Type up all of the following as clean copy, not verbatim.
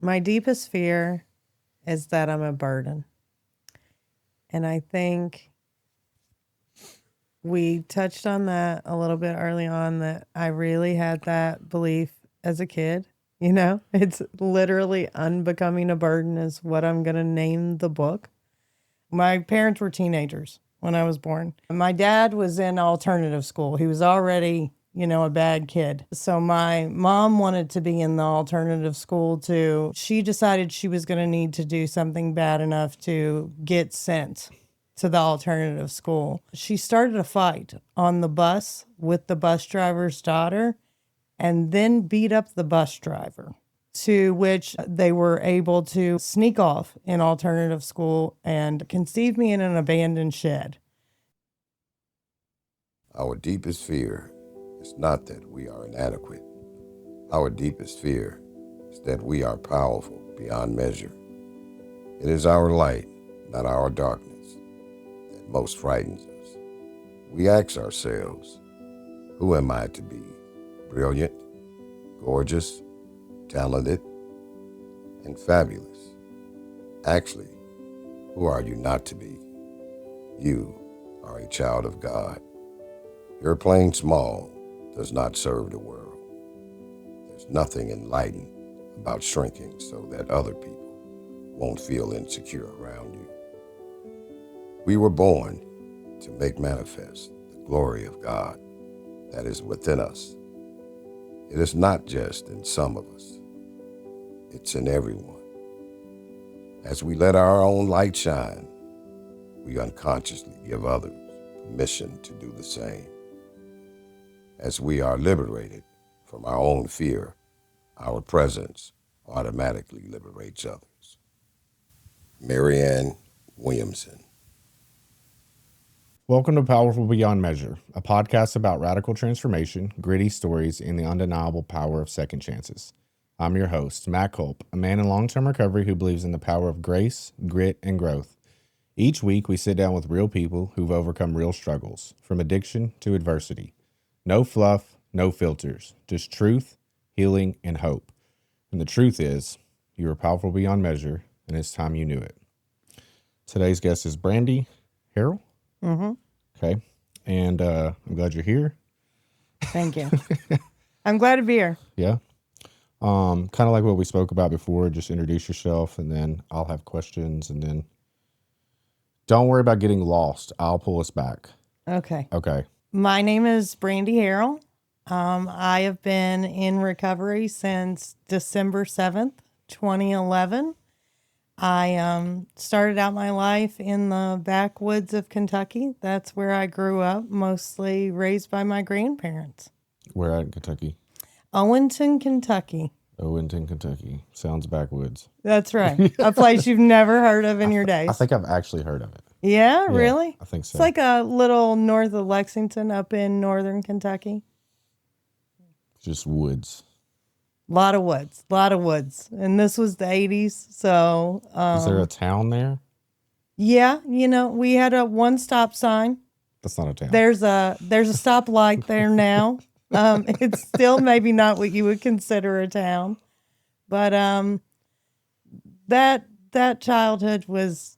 My deepest fear is that I'm a burden. And I think we touched on that a little bit early on, that I really had that belief as a kid. You know, it's literally Unbecoming A Burden is what I'm going to name the book. My parents were teenagers when I was born. My dad was in alternative school. He was already, a bad kid. So my mom wanted to be in the alternative school too. She decided she was going to need to do something bad enough to get sent to the alternative school. She started a fight on the bus with the bus driver's daughter and then beat up the bus driver, to which they were able to sneak off in alternative school and conceive me in an abandoned shed. Our deepest fear is not that we are inadequate. Our deepest fear is that we are powerful beyond measure. It is our light, not our darkness, that most frightens us. We ask ourselves, who am I to be? Brilliant, gorgeous, talented, and fabulous. Actually, who are you not to be? You are a child of God. Your playing small does not serve the world. There's nothing enlightened about shrinking so that other people won't feel insecure around you. We were born to make manifest the glory of God that is within us. It is not just in some of us. It's in everyone. As we let our own light shine, we unconsciously give others permission to do the same. As we are liberated from our own fear, our presence automatically liberates others. Marianne Williamson. Welcome to Powerful Beyond Measure, a podcast about radical transformation, gritty stories, and the undeniable power of second chances. I'm your host, Matt Culp, a man in long-term recovery who believes in the power of grace, grit, and growth. Each week, we sit down with real people who've overcome real struggles, from addiction to adversity. No fluff, no filters, just truth, healing, and hope. And the truth is, you are powerful beyond measure, and it's time you knew it. Today's guest is Brandie Harrell. Mm-hmm. Okay. And I'm glad you're here. Thank you. I'm glad to be here. Yeah. Kind of like what we spoke about before, just introduce yourself and then I'll have questions, and then don't worry about getting lost. I'll pull us back. Okay. Okay. My name is Brandie Harrell. I have been in recovery since December 7th, 2011. I started out my life in the backwoods of Kentucky. That's where I grew up, mostly raised by my grandparents. Where at in Kentucky? Owenton, Kentucky. Owenton, Kentucky. Sounds backwoods. That's right. A place you've never heard of in your days. I think I've actually heard of it. Yeah, really? I think so. It's like a little north of Lexington up in northern Kentucky. Just woods. A lot of woods. And this was the 80s. So, is there a town there? Yeah. We had a one stop sign. That's not a town. There's a stoplight there now. It's still maybe not what you would consider a town, but, that childhood was,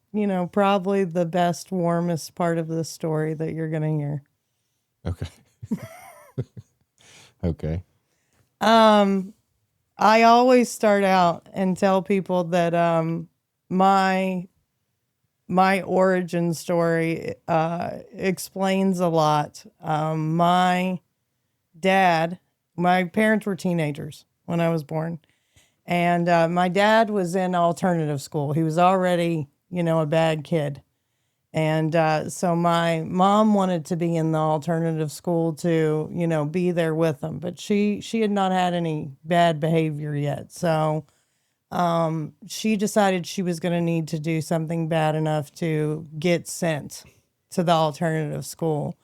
probably the best, warmest part of the story that you're going to hear. Okay. Okay. I always start out and tell people that my origin story explains a lot. My parents were teenagers when I was born, and my dad was in alternative school. He was already, a bad kid. And so my mom wanted to be in the alternative school to, be there with them. But she had not had any bad behavior yet. So she decided she was going to need to do something bad enough to get sent to the alternative school.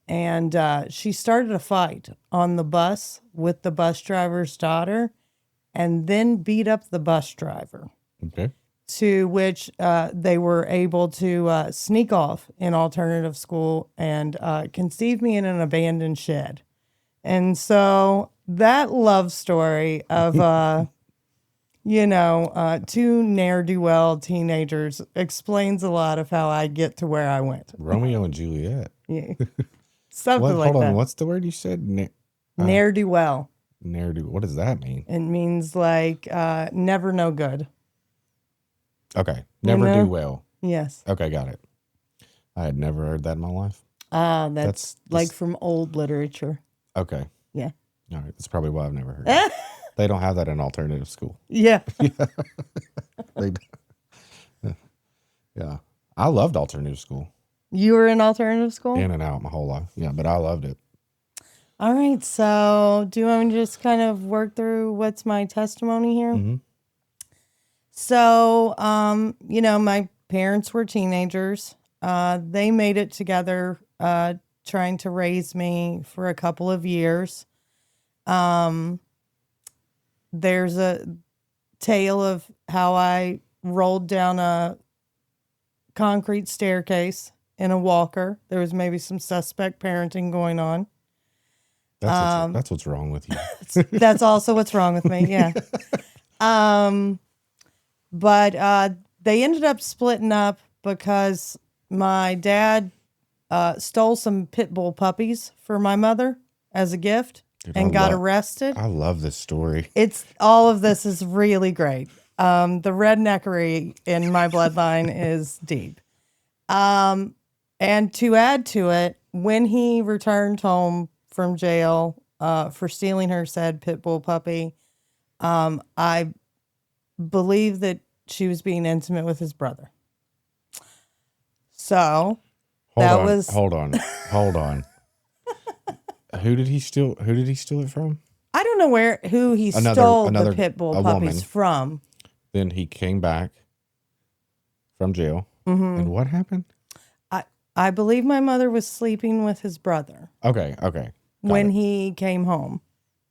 And she started a fight on the bus with the bus driver's daughter and then beat up the bus driver. Okay. To which they were able to sneak off in alternative school and conceive me in an abandoned shed. And so that love story of two ne'er-do-well teenagers explains a lot of how I get to where I went. Romeo and Juliet. Yeah. Something What? like Hold on. that. What's the word you said? Ne'er-do-well. Ne'er-do. What does that mean? It means like never no good. Okay. Never know? do well. Yes. Okay, got it. I had never heard that in my life. That's like from old literature. Okay. Yeah. All right. That's probably why I've never heard it. They don't have that in alternative school. Yeah. They, yeah. I loved alternative school. You were in alternative school? In and out my whole life. Yeah, but I loved it. All right. So do you want me to just kind of work through what's my testimony here? Mm-hmm. So, my parents were teenagers. They made it together, trying to raise me for a couple of years. There's a tale of how I rolled down a concrete staircase in a walker. There was maybe some suspect parenting going on. That's what's wrong with you. That's also what's wrong with me. Yeah. But they ended up splitting up because my dad stole some pit bull puppies for my mother as a gift. Dude, and got arrested. I love this story. All of this is really great. The redneckery in my bloodline is deep. And to add to it, when he returned home from jail for stealing her said pit bull puppy, I believe that she was being intimate with his brother. So Hold on. Who did he steal it from? I don't know who he stole the pit bull puppies woman. From. Then he came back from jail. Mm-hmm. And what happened? I believe my mother was sleeping with his brother. Okay. When he came home.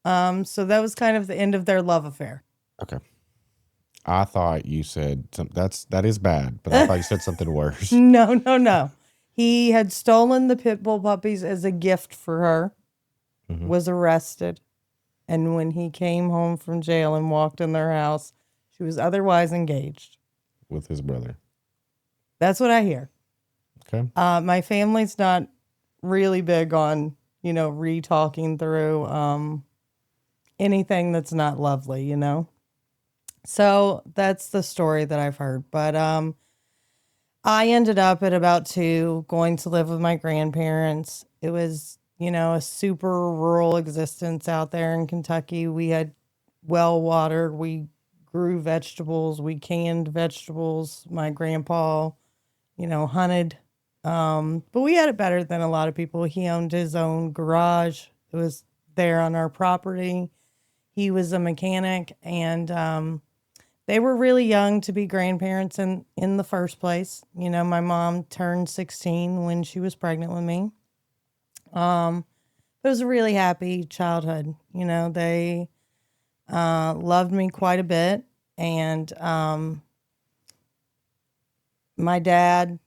So that was kind of the end of their love affair. Okay. I thought you said that is bad, but I thought you said something worse. No. He had stolen the pit bull puppies as a gift for her. Mm-hmm. Was arrested, and when he came home from jail and walked in their house, she was otherwise engaged with his brother. That's what I hear. Okay. My family's not really big on re-talking through anything that's not lovely, So that's the story that I've heard. But I ended up at about 2 going to live with my grandparents. It was a super rural existence out there in Kentucky. We had well water. We grew vegetables. We canned vegetables. My grandpa, hunted. But we had it better than a lot of people. He owned his own garage. It was there on our property. He was a mechanic, and they were really young to be grandparents in the first place. My mom turned 16 when she was pregnant with me. It was a really happy childhood. They loved me quite a bit. And my dad,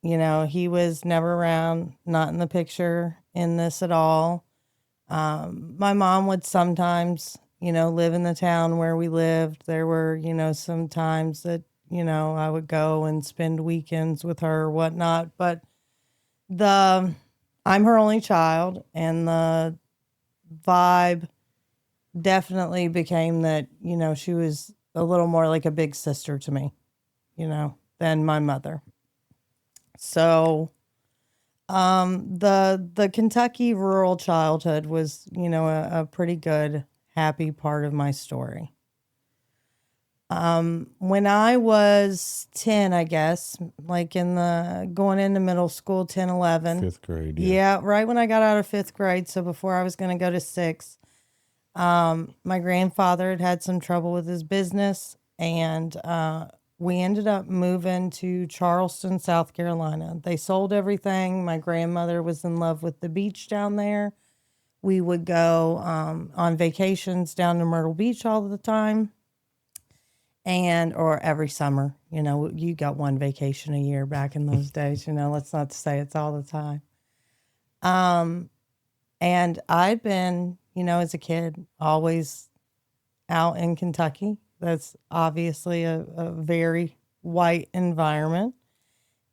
he was never around, not in the picture in this at all. My mom would sometimes, live in the town where we lived. There were, some times that, I would go and spend weekends with her or whatnot. But I'm her only child, and the vibe definitely became that, she was a little more like a big sister to me, than my mother. So, the Kentucky rural childhood was, a pretty good, happy part of my story. When I was 10, I guess, like going into middle school, 10, 11. 5th grade. Yeah, right when I got out of 5th grade. So before I was going to go to 6th, my grandfather had some trouble with his business, and we ended up moving to Charleston, South Carolina. They sold everything. My grandmother was in love with the beach down there. We would go on vacations down to Myrtle Beach all the time. Or every summer, you got one vacation a year back in those days, let's not say it's all the time. And I'd been, as a kid, always out in Kentucky, That's obviously a very white environment.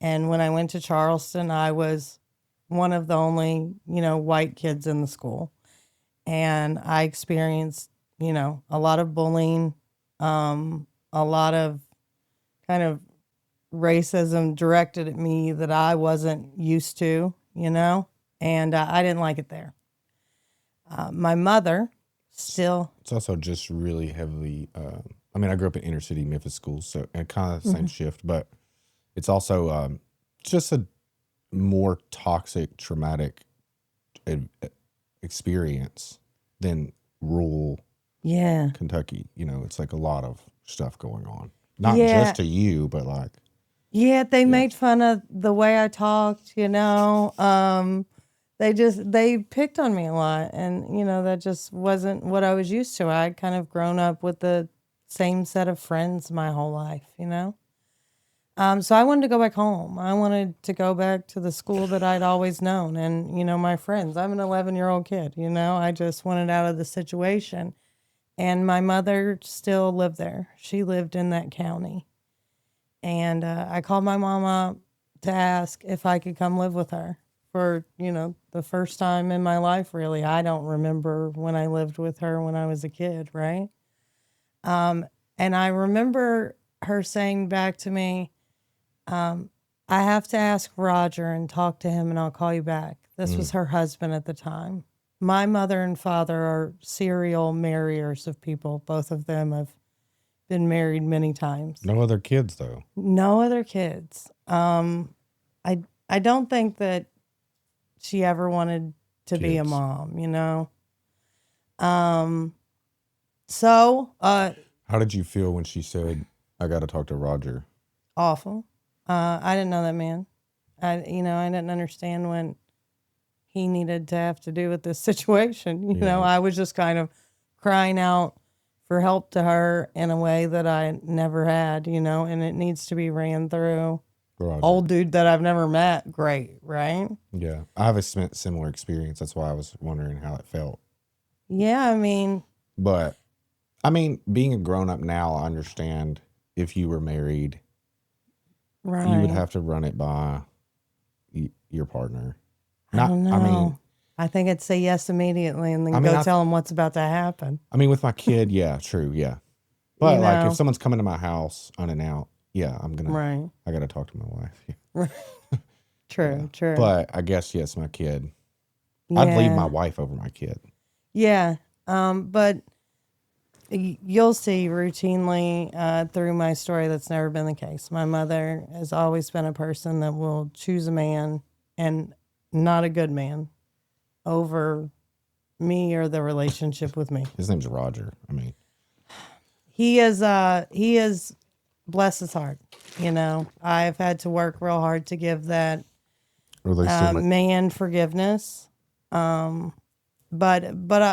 And when I went to Charleston, I was one of the only, white kids in the school. And I experienced, a lot of bullying, a lot of kind of racism directed at me that I wasn't used to, and I didn't like it there. My mother still. It's also just really heavily. I mean, I grew up in inner city Memphis schools, so and kind of the same shift, but it's also just a more toxic, traumatic experience than rural Yeah. Kentucky. It's like a lot of stuff going on, not Yeah. just to you, but like Yeah, they made fun of the way I talked, they picked on me a lot, and that just wasn't what I was used to. I'd kind of grown up with the same set of friends my whole life, so I wanted to go back home. I wanted to go back to the school that I'd always known and, my friends. I'm an 11-year-old kid, I just wanted out of the situation. And my mother still lived there. She lived in that county. And I called my mom up to ask if I could come live with her for, the first time in my life, really. I don't remember when I lived with her when I was a kid, right? And I remember her saying back to me, I have to ask Roger and talk to him and I'll call you back. This was her husband at the time. My mother and father are serial marriers of people. Both of them have been married many times. no other kids though. No other kids. I don't think that she ever wanted to be a Kids. mom, How did you feel when she said, "I got to talk to Roger"? awful. I didn't know that man. I didn't understand what he needed to have to do with this situation. I was just kind of crying out for help to her in a way that I never had, and it needs to be ran through. Roger. Old dude that I've never met. Great, right? Yeah, I have a similar experience. That's why I was wondering how it felt. Yeah, I mean, But being a grown up now, I understand if you were married, right. you would have to run it by your partner. I don't know. I think I'd say yes immediately and then tell him what's about to happen. With my kid, yeah, true, yeah. But like if someone's coming to my house unannounced, yeah, I'm gonna. Right. I gotta talk to my wife. Right. True. But I guess yes, my kid. Yeah. I'd leave my wife over my kid. Yeah. But you'll see routinely through my story that's never been the case. My mother has always been a person that will choose a man, and not a good man, over me or the relationship with me. His name's Roger. He is bless his heart. I've had to work real hard to give that man forgiveness. But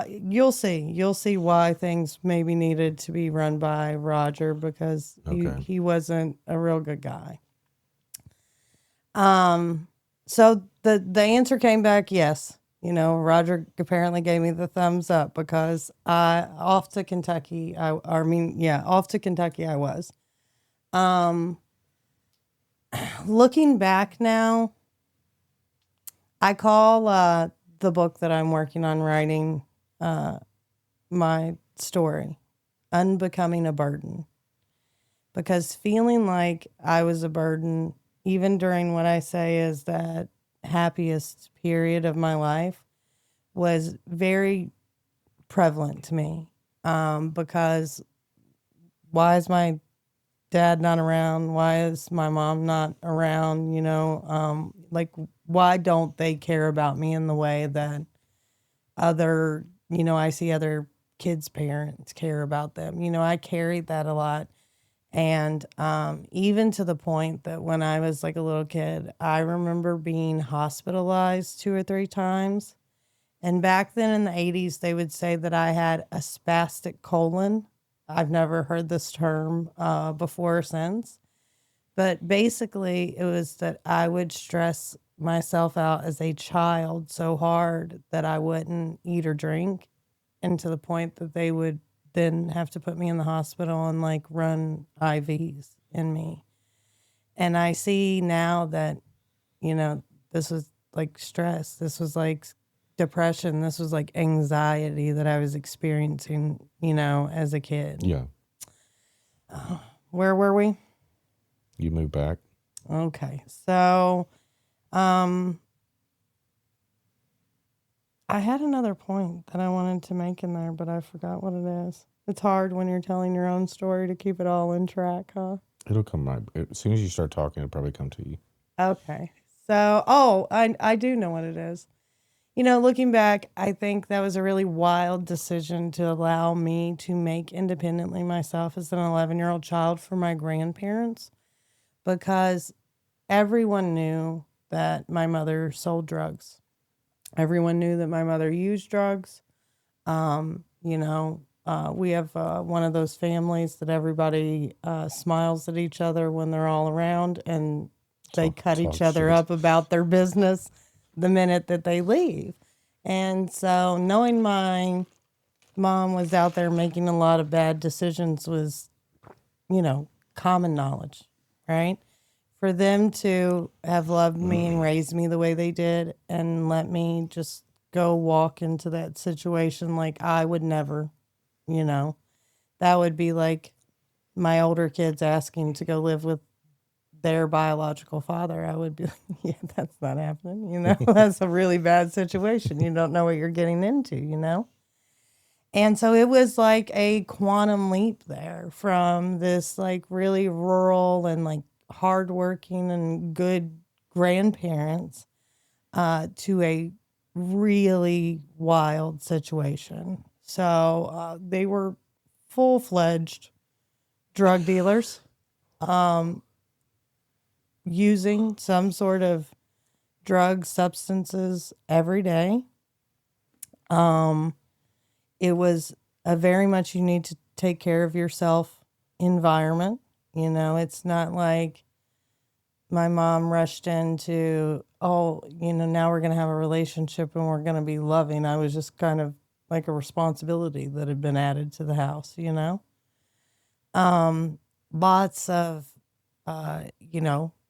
you'll see why things maybe needed to be run by Roger, because he wasn't a real good guy. So the answer came back yes. Roger apparently gave me the thumbs up because off to Kentucky I was. Looking back now, I call the book that I'm working on writing my story Unbecoming a Burden, because feeling like I was a burden even during what I say is that happiest period of my life was very prevalent to me. Because why is my dad not around? Why is my mom not around? Why don't they care about me in the way that other, I see other kids' parents care about them. I carried that a lot. And even to the point that when I was like a little kid, I remember being hospitalized 2 or 3 times. And back then in the 80s, they would say that I had a spastic colon. I've never heard this term before or since. But basically, it was that I would stress myself out as a child so hard that I wouldn't eat or drink, and to the point that they would then have to put me in the hospital and like run IVs in me. And I see now that, this was like stress. This was like depression. This was like anxiety that I was experiencing, as a kid. Yeah. Where were we? You moved back. Okay. So, I had another point that I wanted to make in there, but I forgot what it is. It's hard when you're telling your own story to keep it all in track, huh? It'll come right. As soon as you start talking, it'll probably come to you. Okay. So, I do know what it is. Looking back, I think that was a really wild decision to allow me to make independently myself as an 11-year-old child for my grandparents, because everyone knew that my mother sold drugs. Everyone knew that my mother used drugs. We have one of those families that everybody smiles at each other when they're all around, and they cut each other up about their business the minute that they leave. And so knowing my mom was out there making a lot of bad decisions was, common knowledge, right? For them to have loved me and raised me the way they did and let me just go walk into that situation like I would never, that would be like my older kids asking to go live with their biological father. I would be like, yeah, that's not happening. That's a really bad situation. You don't know what you're getting into. And so it was like a quantum leap there from this like really rural and like hardworking and good grandparents to a really wild situation. So they were full-fledged drug dealers, using some sort of drug substances every day. It was a very much you need to take care of yourself environment. It's not like my mom rushed into, now we're going to have a relationship and we're going to be loving. I was just kind of like a responsibility that had been added to the house, Lots of,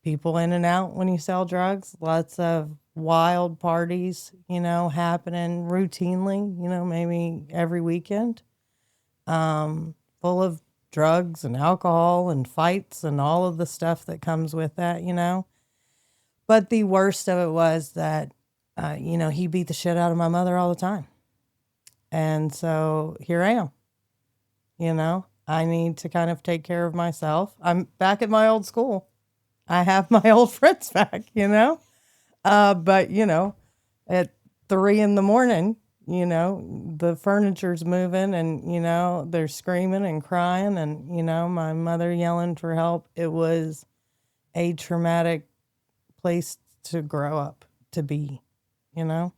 people in and out when you sell drugs, lots of wild parties, happening routinely, maybe every weekend, full of drugs and alcohol and fights and all of the stuff that comes with that, But the worst of it was that, he beat the shit out of my mother all the time. And so here I am, I need to kind of take care of myself. I'm back at my old school. I have my old friends back, but at 3 a.m, the furniture's moving and, they're screaming and crying and, my mother yelling for help. It was a traumatic place to grow up, to be, and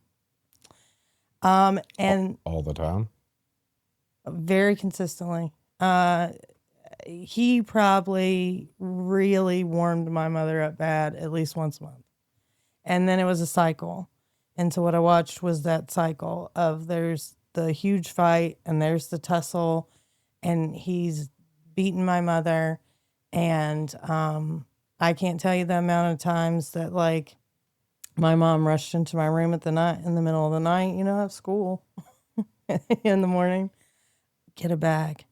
all the time, very consistently. He probably really warmed my mother up bad at least once a month. And then it was a cycle. And so what I watched was that cycle of there's the huge fight and there's the tussle and he's beaten my mother. And I can't tell you the amount of times that like my mom rushed into my room in the middle of the night, I have school in the morning, get a bag.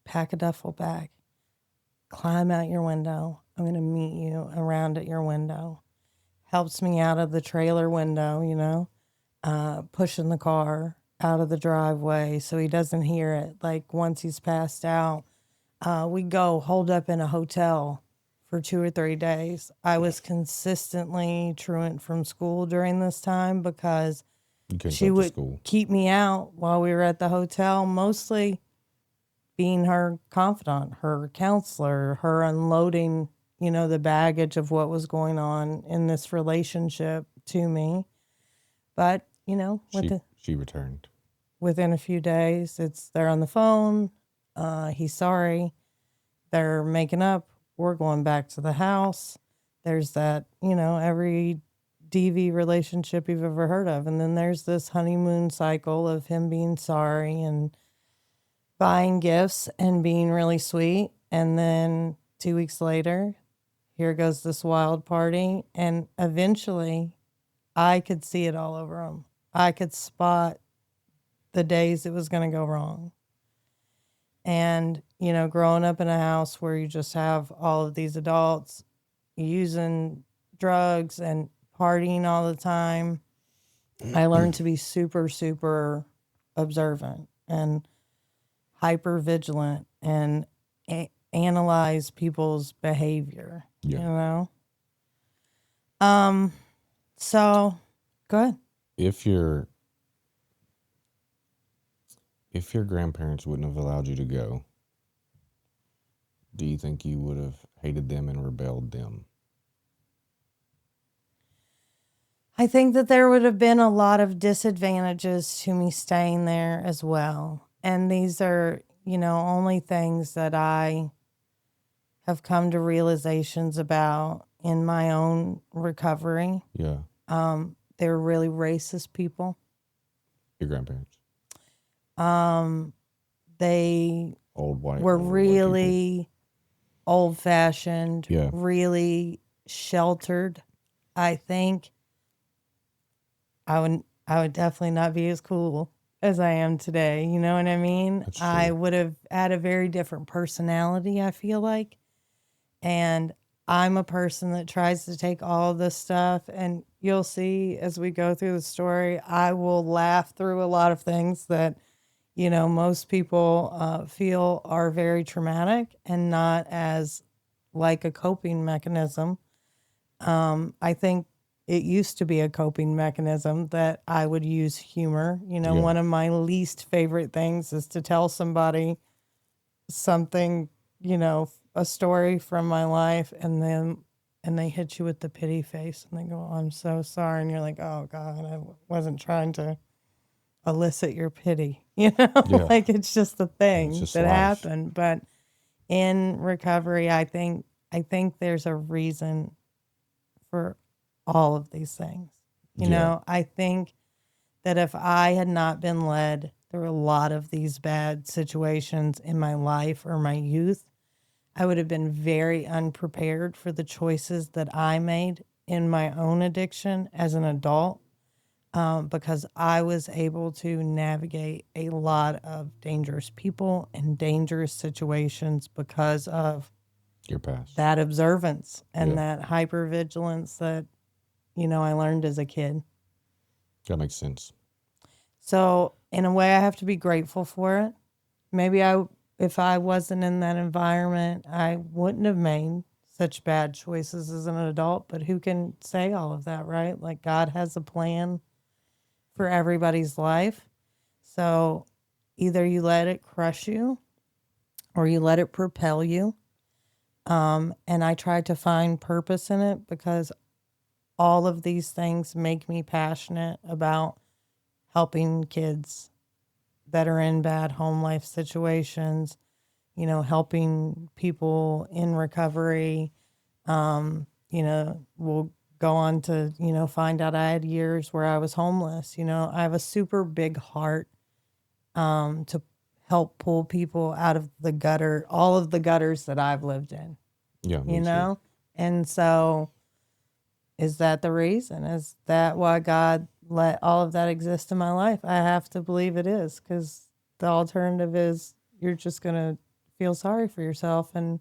Pack a duffel bag, climb out your window. I'm going to meet you around at your window. Helps me out of the trailer window, pushing the car out of the driveway so he doesn't hear it. Like once he's passed out, we go hold up in a hotel for 2 or 3 days. I was consistently truant from school during this time because she would keep me out while we were at the hotel, mostly being her confidant, her counselor, her unloading, the baggage of what was going on in this relationship to me. But, she returned. Within a few days, they're on the phone. He's sorry. They're making up. We're going back to the house. There's that, every DV relationship you've ever heard of. And then there's this honeymoon cycle of him being sorry buying gifts and being really sweet. And then 2 weeks later, here goes this wild party. And eventually, I could see it all over them. I could spot the days it was going to go wrong. And, you know, growing up in a house where you just have all of these adults using drugs and partying all the time, I learned to be super, super observant and hyper vigilant and analyze people's behavior, Yeah. you know? So go ahead. If your grandparents wouldn't have allowed you to go, do you think you would have hated them and rebelled them? I think that there would have been a lot of disadvantages to me staying there as well. And these are, you know, only things that I have come to realizations about in my own recovery. Yeah. They're really racist people. Your grandparents. They Old white. were older white really old fashioned, Yeah. really sheltered. I think I would definitely not be as cool as I am today. You know what I mean? That's true. I would have had a very different personality, I feel like. And I'm a person that tries to take all of this stuff, and you'll see as we go through the story, I will laugh through a lot of things that, you know, most people feel are very traumatic and not as like a coping mechanism. I think it used to be a coping mechanism that I would use humor. You know, Yeah. one of my least favorite things is to tell somebody something, you know, a story from my life, and they hit you with the pity face and they go, "I'm so sorry." And you're like, "Oh God, I wasn't trying to elicit your pity." You know, Yeah. like it's just a thing just that life. happened. But in recovery, I think there's a reason for all of these things. You Yeah. know, I think that if I had not been led through a lot of these bad situations in my life or my youth, I would have been very unprepared for the choices that I made in my own addiction as an adult, because I was able to navigate a lot of dangerous people and dangerous situations because of Your past. that observance and Yeah. that hypervigilance that, you know, I learned as a kid. That makes sense. So in a way, I have to be grateful for it. Maybe if I wasn't in that environment, I wouldn't have made such bad choices as an adult. But who can say all of that, right? Like God has a plan for everybody's life. So either you let it crush you or you let it propel you. And I tried to find purpose in it because all of these things make me passionate about helping kids that are in bad home life situations, you know, helping people in recovery. You know, we'll go on to, you know, find out I had years where I was homeless. You know, I have a super big heart to help pull people out of the gutter, all of the gutters that I've lived in, Yeah. me you too. know? And so is that the reason? Is that why God let all of that exist in my life? I have to believe it is, because the alternative is you're just going to feel sorry for yourself and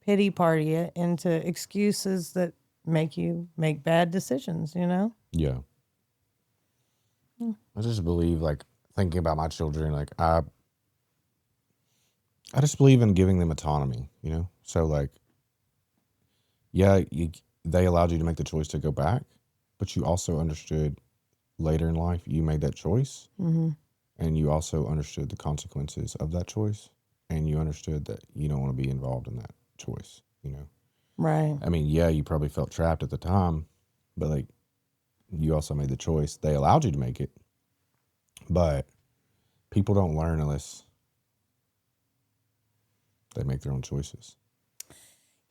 pity party it into excuses that make you make bad decisions, you know? Yeah. I just believe, like, thinking about my children, like, I just believe in giving them autonomy, you know? So, like, yeah, they allowed you to make the choice to go back, but you also understood later in life you made that choice, and you also understood the consequences of that choice, and you understood that you don't want to be involved in that choice, you know? Right. I mean, yeah, you probably felt trapped at the time, but, like, you also made the choice. They allowed you to make it, but people don't learn unless they make their own choices.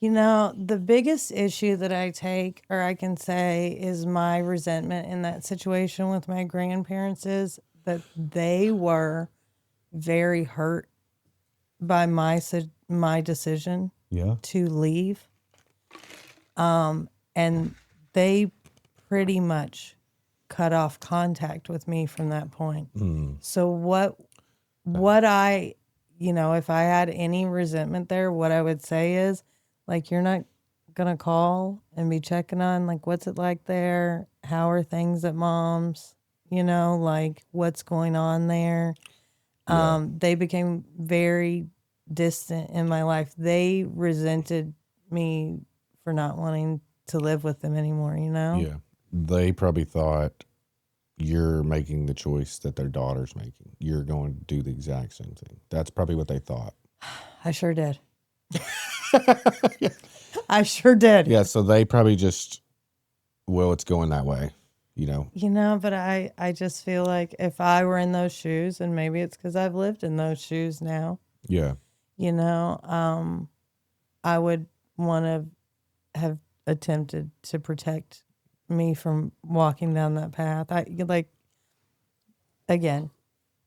You know, the biggest issue that I take, or I can say, is my resentment in that situation with my grandparents is that they were very hurt by my decision Yeah. to leave. And they pretty much cut off contact with me from that point. So what I, if I had any resentment there, what I would say is, like, you're not gonna call and be checking on, like, what's it like there? How are things at mom's? Like, what's going on there? They became very distant in my life. They resented me for not wanting to live with them anymore, Yeah. They probably thought you're making the choice that their daughter's making. You're going to do the exact same thing. That's probably what they thought. I sure did. I sure did. Yeah. So they probably just, well, it's going that way, But I just feel like if I were in those shoes, and maybe it's because I've lived in those shoes now, Yeah. I would want to have attempted to protect me from walking down that path. Again,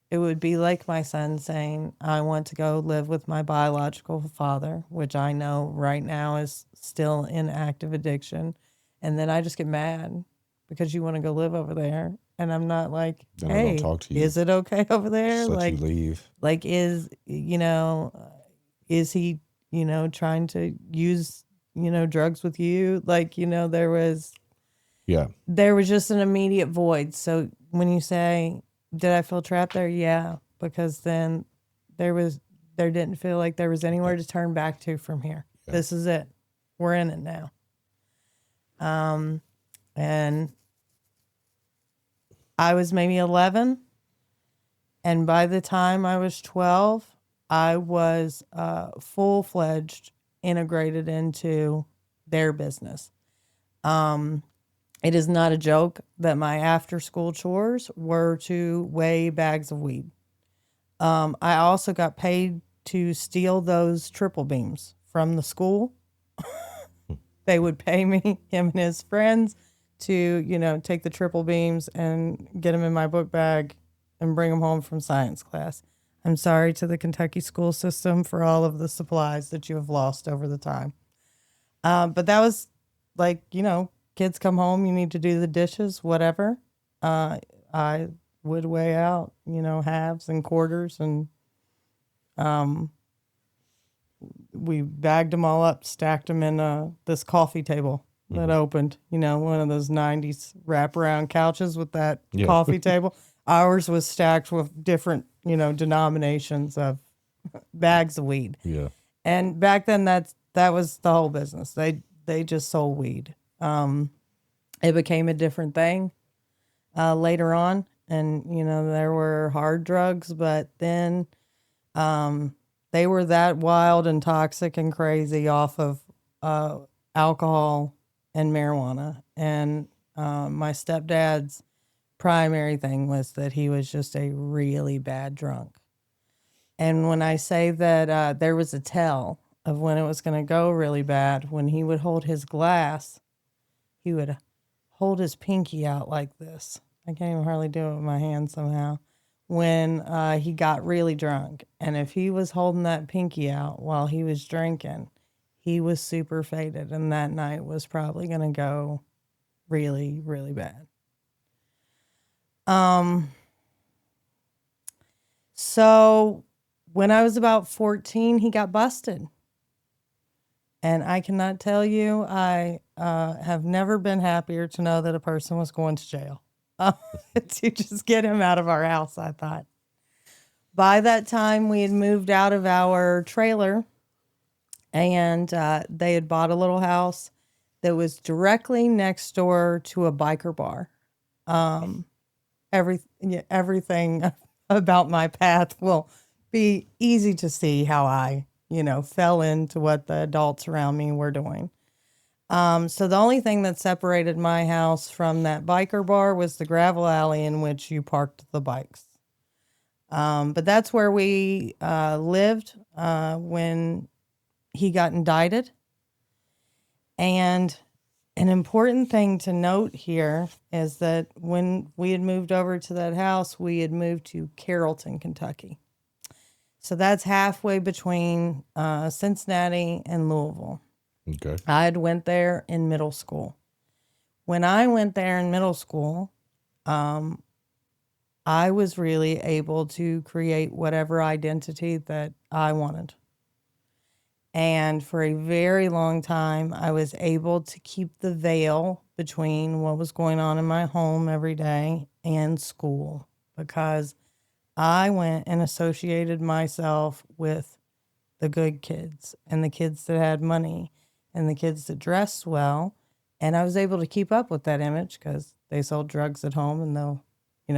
it would be like my son saying, I want to go live with my biological father, which I know right now is still in active addiction. And then I just get mad because you want to go live over there. And I'm not like, Then I hey, don't talk to you. is it okay over there? Just let Like, you leave. like, is he, trying to use, drugs with you? Like, there was just an immediate void. So when you say, did I feel trapped there? Yeah, because then there didn't feel like there was anywhere to turn back to from here. Yeah. This is it. We're in it now. And I was maybe 11. And by the time I was 12, I was full-fledged integrated into their business. It is not a joke that my after-school chores were to weigh bags of weed. I also got paid to steal those triple beams from the school. They would pay me, him and his friends, to, take the triple beams and get them in my book bag and bring them home from science class. I'm sorry to the Kentucky school system for all of the supplies that you have lost over the time. But that was like, kids come home, you need to do the dishes, whatever. I would weigh out, halves and quarters, and we bagged them all up, stacked them in this coffee table that opened, one of those 90s wraparound couches with that coffee table. Ours was stacked with different, denominations of bags of weed. Yeah. And back then that was the whole business. They just sold weed. It became a different thing later on. And, there were hard drugs, but then they were that wild and toxic and crazy off of alcohol and marijuana. And my stepdad's primary thing was that he was just a really bad drunk. And when I say that there was a tell of when it was going to go really bad, when he would hold his glass, he would hold his pinky out like this. I can't even hardly do it with my hand somehow. When he got really drunk. And if he was holding that pinky out while he was drinking, he was super faded. And that night was probably going to go really, really bad. So when I was about 14, he got busted. And I cannot tell you, I have never been happier to know that a person was going to jail. To just get him out of our house, I thought. By that time, we had moved out of our trailer, and they had bought a little house that was directly next door to a biker bar. Everything about my path will be easy to see how I, fell into what the adults around me were doing. So the only thing that separated my house from that biker bar was the gravel alley in which you parked the bikes. But that's where we lived when he got indicted. And an important thing to note here is that when we had moved over to that house, we had moved to Carrollton, Kentucky. So that's halfway between Cincinnati and Louisville. Okay. I had went there in middle school. When I went there in middle school, I was really able to create whatever identity that I wanted. And for a very long time, I was able to keep the veil between what was going on in my home every day and school, because I went and associated myself with the good kids and the kids that had money and the kids that dressed well. And I was able to keep up with that image because they sold drugs at home, and they'll,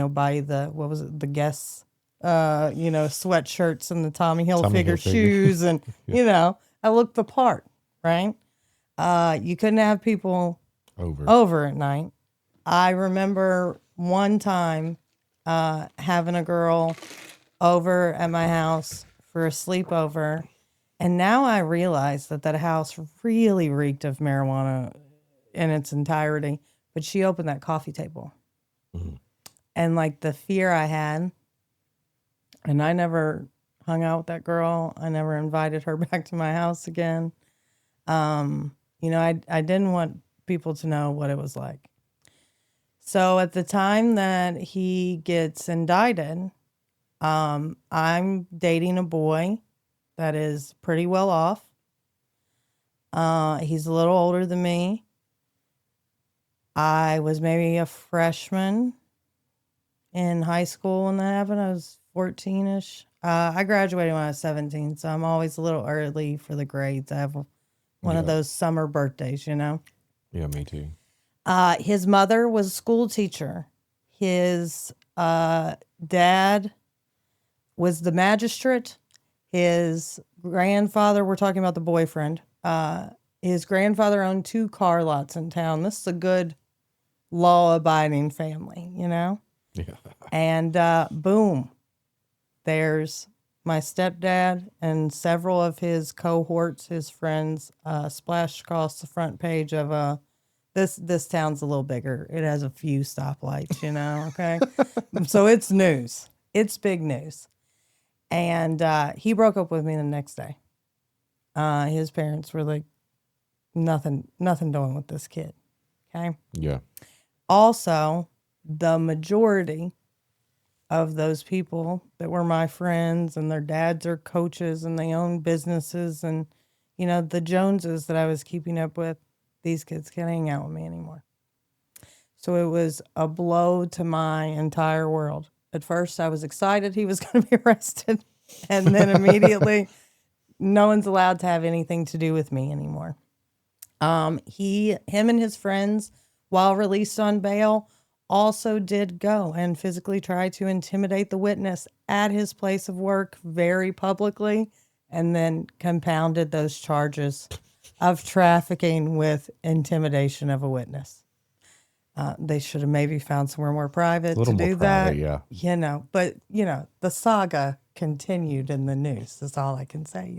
buy the, what was it, the Guess, sweatshirts and the Tommy Hilfiger shoes. And, I looked the part, right? You couldn't have people over at night. I remember one time having a girl over at my house for a sleepover. And now I realize that house really reeked of marijuana in its entirety. But she opened that coffee table. Mm-hmm. And like the fear I had, and I never hung out with that girl. I never invited her back to my house again. I didn't want people to know what it was like. So at the time that he gets indicted, I'm dating a boy that is pretty well off. He's a little older than me. I was maybe a freshman in high school when that happened. I was 14-ish. I graduated when I was 17, so I'm always a little early for the grades. I have one of those summer birthdays, Yeah, me too. His mother was a school teacher. His dad was the magistrate. His grandfather, we're talking about the boyfriend, his grandfather owned 2 car lots in town. This is a good law-abiding family, Yeah. And boom, there's my stepdad and several of his cohorts, his friends, splashed across the front page of this town's a little bigger. It has a few stoplights, okay? So it's news. It's big news. And he broke up with me the next day. His parents were like, nothing doing with this kid, okay? Yeah. Also, the majority of those people that were my friends and their dads are coaches and they own businesses, and, the Joneses that I was keeping up with, these kids can't hang out with me anymore. So it was a blow to my entire world. At first, I was excited he was going to be arrested. And then immediately, no one's allowed to have anything to do with me anymore. Him and his friends, while released on bail, also did go and physically try to intimidate the witness at his place of work very publicly, and then compounded those charges of trafficking with intimidation of a witness. They should have maybe found somewhere more private to do that. Yeah. But the saga continued in the news. That's all I can say.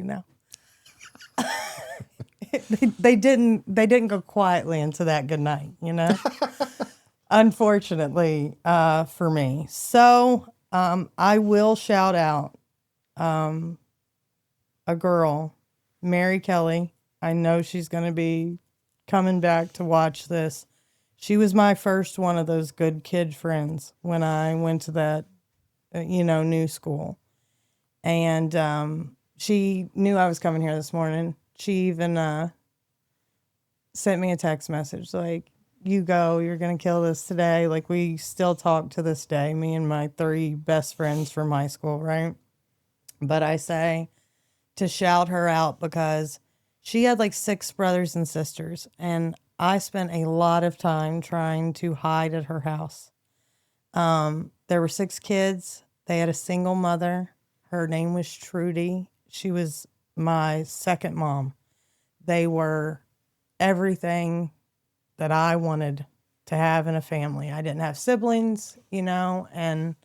They didn't go quietly into that good night. Unfortunately, for me. So I will shout out a girl, Mary Kelly. I know she's going to be coming back to watch this. She was my first one of those good kid friends when I went to that, new school. And she knew I was coming here this morning. She even sent me a text message like, you go, you're going to kill this today. Like, we still talk to this day, me and my 3 best friends from high school, right? But I say to shout her out because she had like 6 brothers and sisters, and I spent a lot of time trying to hide at her house. There were 6 kids. They had a single mother. Her name was Trudy. She was my second mom. They were everything that I wanted to have in a family. I didn't have siblings, and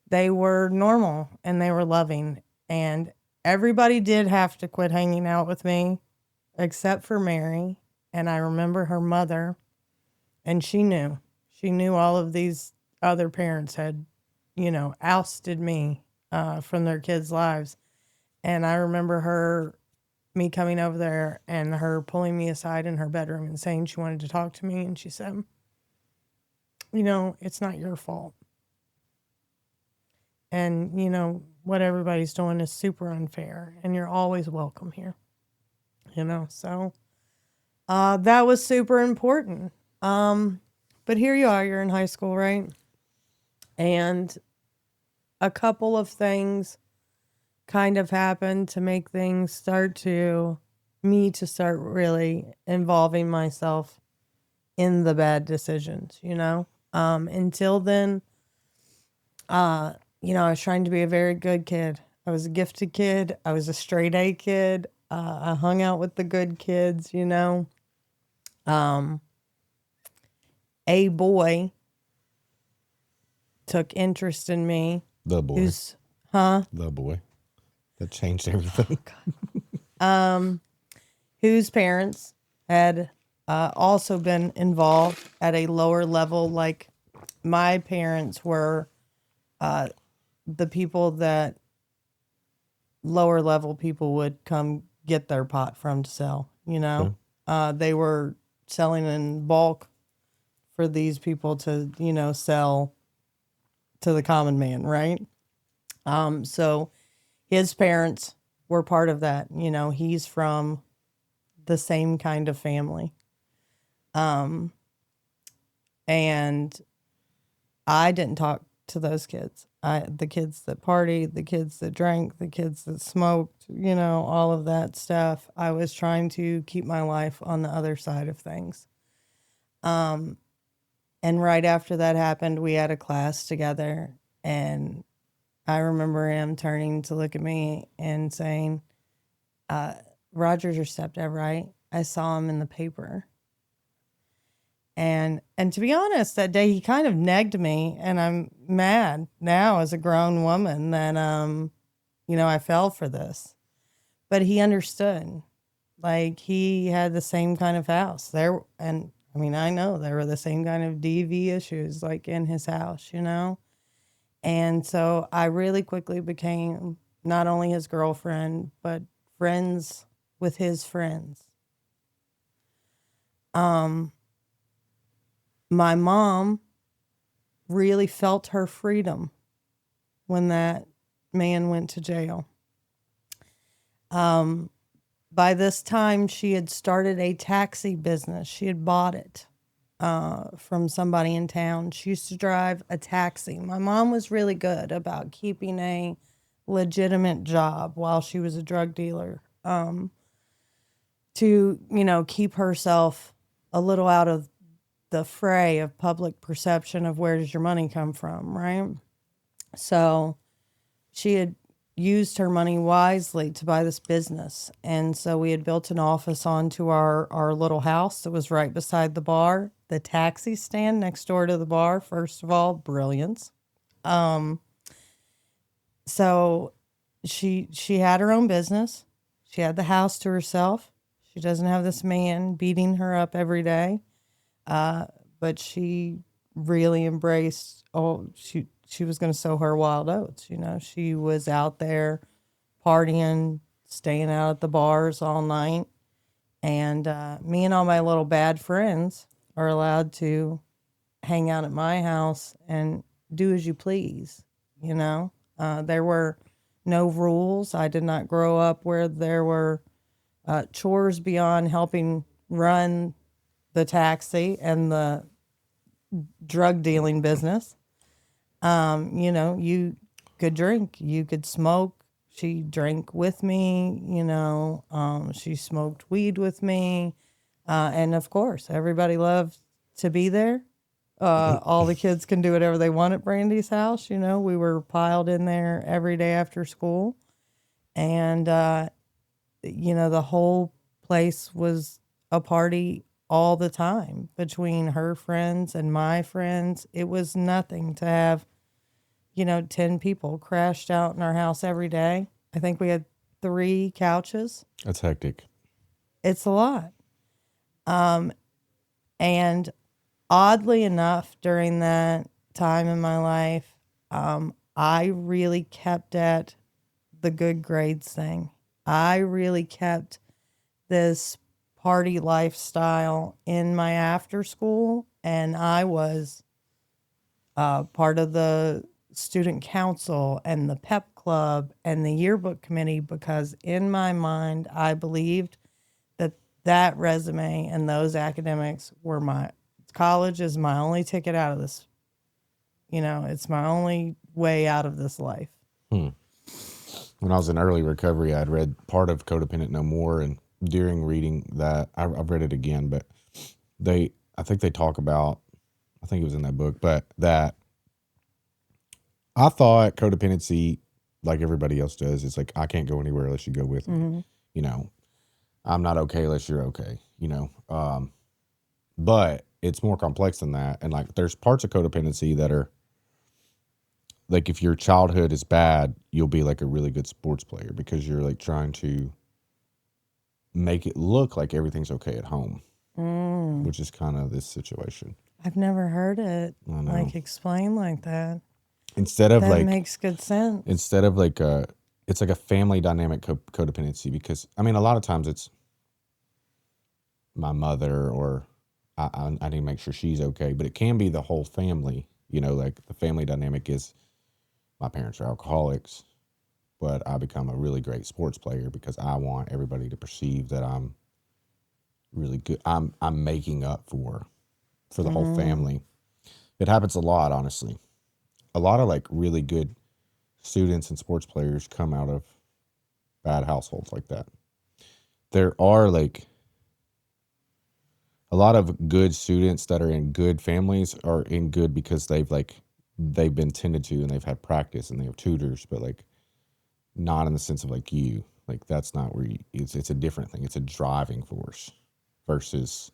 they were normal and they were loving. And everybody did have to quit hanging out with me except for Mary. And I remember her mother, and she knew all of these other parents had, ousted me from their kids' lives. And I remember me coming over there and her pulling me aside in her bedroom and saying she wanted to talk to me. And she said, it's not your fault. And, what everybody's doing is super unfair and you're always welcome here. So that was super important. But here you are, you're in high school, right? And a couple of things kind of happened to make things start really involving myself in the bad decisions, Until then, I was trying to be a very good kid. I was a gifted kid. I was a straight A kid. I hung out with the good kids, A boy took interest in me. The boy. The boy. That changed everything. Whose parents had also been involved at a lower level. Like my parents were the people that lower level people would come get their pot from to sell, They were selling in bulk for these people to, sell to the common man, right? So his parents were part of that. He's from the same kind of family. And I didn't talk to those kids. The kids that partied, the kids that drank, the kids that smoked, all of that stuff. I was trying to keep my life on the other side of things. And right after that happened, we had a class together, and I remember him turning to look at me and saying, Roger's your stepdad, right? I saw him in the paper. And to be honest, that day he kind of negged me, and I'm mad now as a grown woman that, I fell for this. But he understood. Like, he had the same kind of house there. And I know there were the same kind of DV issues like in his house, And so I really quickly became not only his girlfriend, but friends with his friends. My mom really felt her freedom when that man went to jail. By this time, she had started a taxi business. She had bought it from somebody in town. She used to drive a taxi. My mom was really good about keeping a legitimate job while she was a drug dealer, to, keep herself a little out of the fray of public perception of where does your money come from, right? So she had used her money wisely to buy this business. And so we had built an office onto our little house that was right beside the bar. The taxi stand next door to the bar, first of all, brilliance. So she had her own business. She had the house to herself. She doesn't have this man beating her up every day. But she really embraced, she was going to sow her wild oats. She was out there partying, staying out at the bars all night. And me and all my little bad friends are allowed to hang out at my house and do as you please. There were no rules. I did not grow up where there were chores beyond helping run the taxi and the drug dealing business. You could drink, you could smoke. She drank with me, she smoked weed with me. And of course, everybody loved to be there. All the kids can do whatever they want at Brandie's house. We were piled in there every day after school. And, the whole place was a party all the time between her friends and my friends. It was nothing to have, 10 people crashed out in our house every day. I think we had 3 couches. That's hectic. It's a lot. And oddly enough, during that time in my life, I really kept at the good grades thing. I really kept this party lifestyle in my after school, and I was part of the student council and the pep club and the yearbook committee because in my mind I believed that that resume and those academics were my college is my only ticket out of this. It's my only way out of this life. When I was in early recovery, I'd read part of Codependent No More, and during reading that, I've read it again, but I think they talk about, I think it was in that book, but that I thought codependency, like everybody else does, is like, I can't go anywhere unless you go with me. I'm not okay unless you're okay, but it's more complex than that. And like, there's parts of codependency that are like, if your childhood is bad, you'll be like a really good sports player because you're like trying to make it look like everything's okay at home, which is kind of this situation. I've never heard it like explained like that. Instead of that makes good sense. Instead of like it's like a family dynamic codependency, because I mean, a lot of times it's my mother or I need to make sure she's okay, but it can be the whole family, like the family dynamic is my parents are alcoholics, but I become a really great sports player because I want everybody to perceive that I'm really good. I'm making up for the whole family. It happens a lot, honestly. A lot of like really good students and sports players come out of bad households like that. There are like a lot of good students that are in good families are in good because they've been tended to and they've had practice and they have tutors, but like not in the sense of like that's not where it's a different thing. It's a driving force versus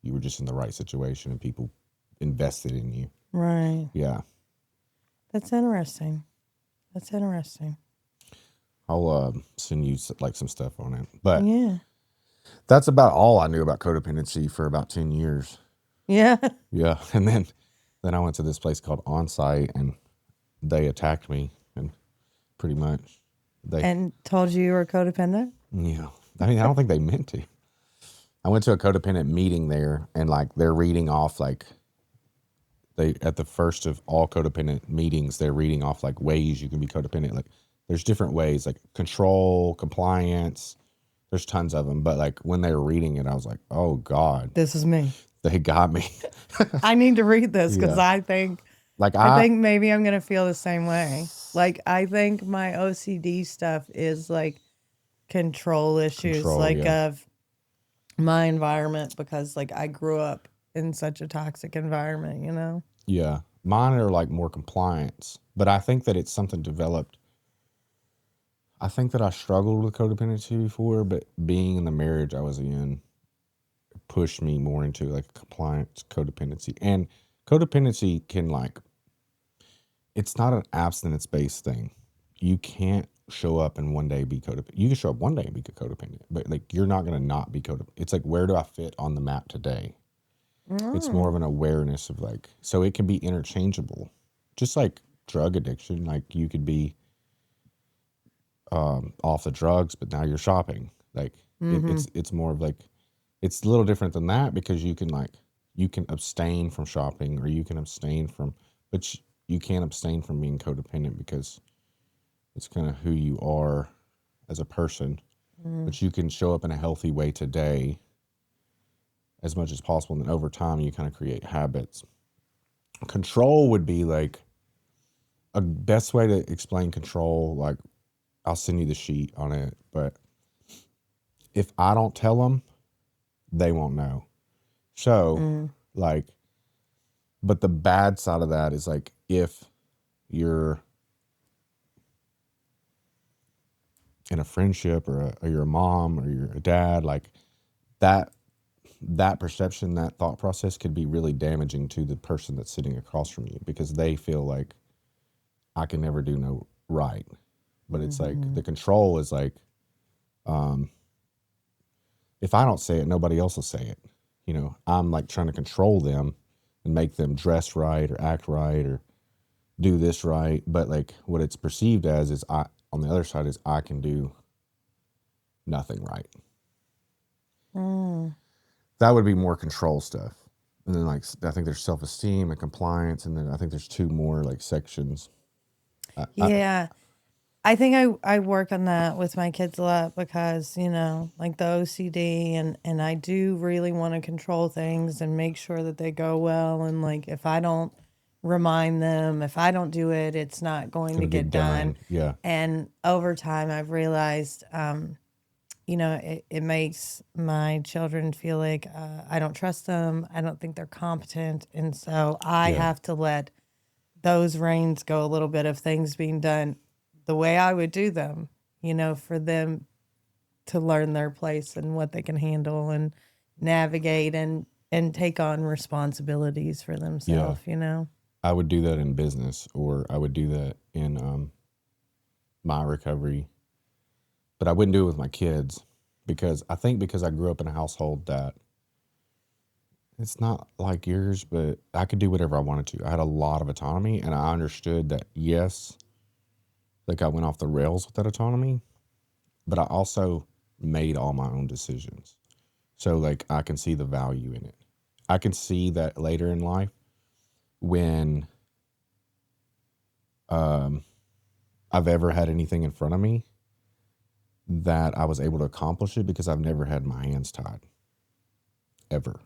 you were just in the right situation and people invested in you. Right. Yeah. That's interesting. I'll send you like some stuff on it, but yeah, that's about all I knew about codependency for about 10 years. Yeah. Yeah. And then I went to this place called Onsite and they attacked me and pretty much and told you were codependent? Yeah. I mean, I don't think they meant to. I went to a codependent meeting there and like they're reading off like at the first of all codependent meetings, they're reading off like ways you can be codependent. Like there's different ways like control, compliance, there's tons of them. But like when they were reading it, I was like, oh God. This is me. They got me. I need to read this because I think maybe I'm going to feel the same way. Like I think my OCD stuff is like control issues of my environment because like I grew up in such a toxic environment, Yeah. Mine are like more compliance, but I think that it's something developed. I think that I struggled with codependency before, but being in the marriage I was in pushed me more into like compliance codependency. And codependency can like, it's not an abstinence-based thing. You can't show up and one day be codependent. You can show up one day and be codependent, but like you're not going to not be codependent. It's like, where do I fit on the map today? It's more of an awareness of like, so it can be interchangeable. Just like drug addiction, like you could be off the drugs, but now you're shopping. Like it's more of like, it's a little different than that because you can abstain from shopping or you can abstain from, but you can't abstain from being codependent because it's kind of who you are as a person, but you can show up in a healthy way today as much as possible. And then over time, you kind of create habits. Control would be like a best way to explain control. Like I'll send you the sheet on it, but if I don't tell them, they won't know. So like, but the bad side of that is like, if you're in a friendship or you're a mom or you're a dad, like that perception, that thought process could be really damaging to the person that's sitting across from you because they feel like I can never do no right. But it's like the control is like, if I don't say it, nobody else will say it. I'm like trying to control them and make them dress right or act right or do this right. But like what it's perceived as is on the other side is I can do nothing right. That would be more control stuff. And then like I think there's self-esteem and compliance, and then I think there's two more like sections. Yeah. I think I work on that with my kids a lot because, like the OCD and I do really want to control things and make sure that they go well. And like, if I don't remind them, if I don't do it, it's not going to get done. Yeah. And over time, I've realized, it makes my children feel like I don't trust them. I don't think they're competent. And so I have to let those reins go a little bit of things being done the way I would do them, for them to learn their place and what they can handle and navigate and take on responsibilities for themselves, I would do that in business, or I would do that in my recovery, but I wouldn't do it with my kids because I grew up in a household that it's not like yours, but I could do whatever I wanted to. I had a lot of autonomy, and I understood that, yes, like I went off the rails with that autonomy, but I also made all my own decisions. So like I can see the value in it. I can see that later in life when I've ever had anything in front of me that I was able to accomplish it because I've never had my hands tied, ever.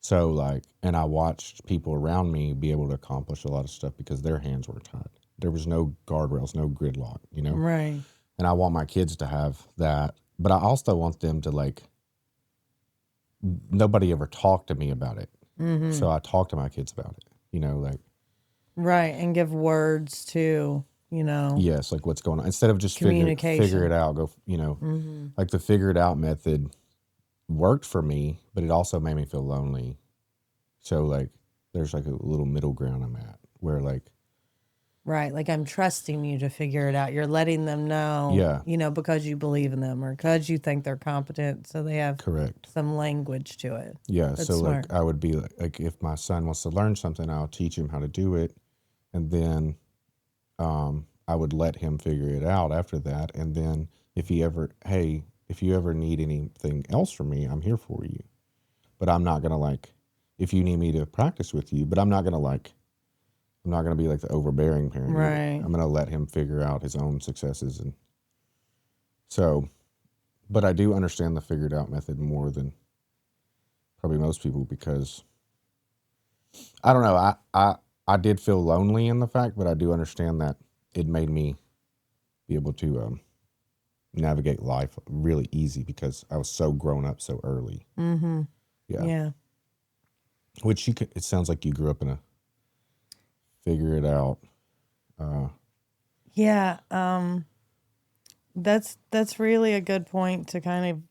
So like, and I watched people around me be able to accomplish a lot of stuff because their hands weren't tied. There was no guardrails, no gridlock, Right. And I want my kids to have that, but I also want them to like, nobody ever talked to me about it. Mm-hmm. So I talk to my kids about it, like. Right. And give words to, Yes. Like what's going on instead of just figure it out, go, like the figure it out method worked for me, but it also made me feel lonely. So like, there's like a little middle ground I'm at where like. Right. Like I'm trusting you to figure it out. You're letting them know, because you believe in them or because you think they're competent. So they have some language to it. Yeah. That's so smart. like I would be like, if my son wants to learn something, I'll teach him how to do it. And then I would let him figure it out after that. And then if you ever need anything else from me, I'm here for you. But I'm not going to like, if you need me to practice with you, but I'm not going to be like the overbearing parent. Right. I'm going to let him figure out his own successes. And so, but I do understand the figured out method more than probably most people because I don't know. I did feel lonely in the fact, but I do understand that it made me be able to navigate life really easy because I was so grown up so early. Mm-hmm. Yeah. Which it sounds like you grew up in a figure it out. Yeah. That's really a good point to kind of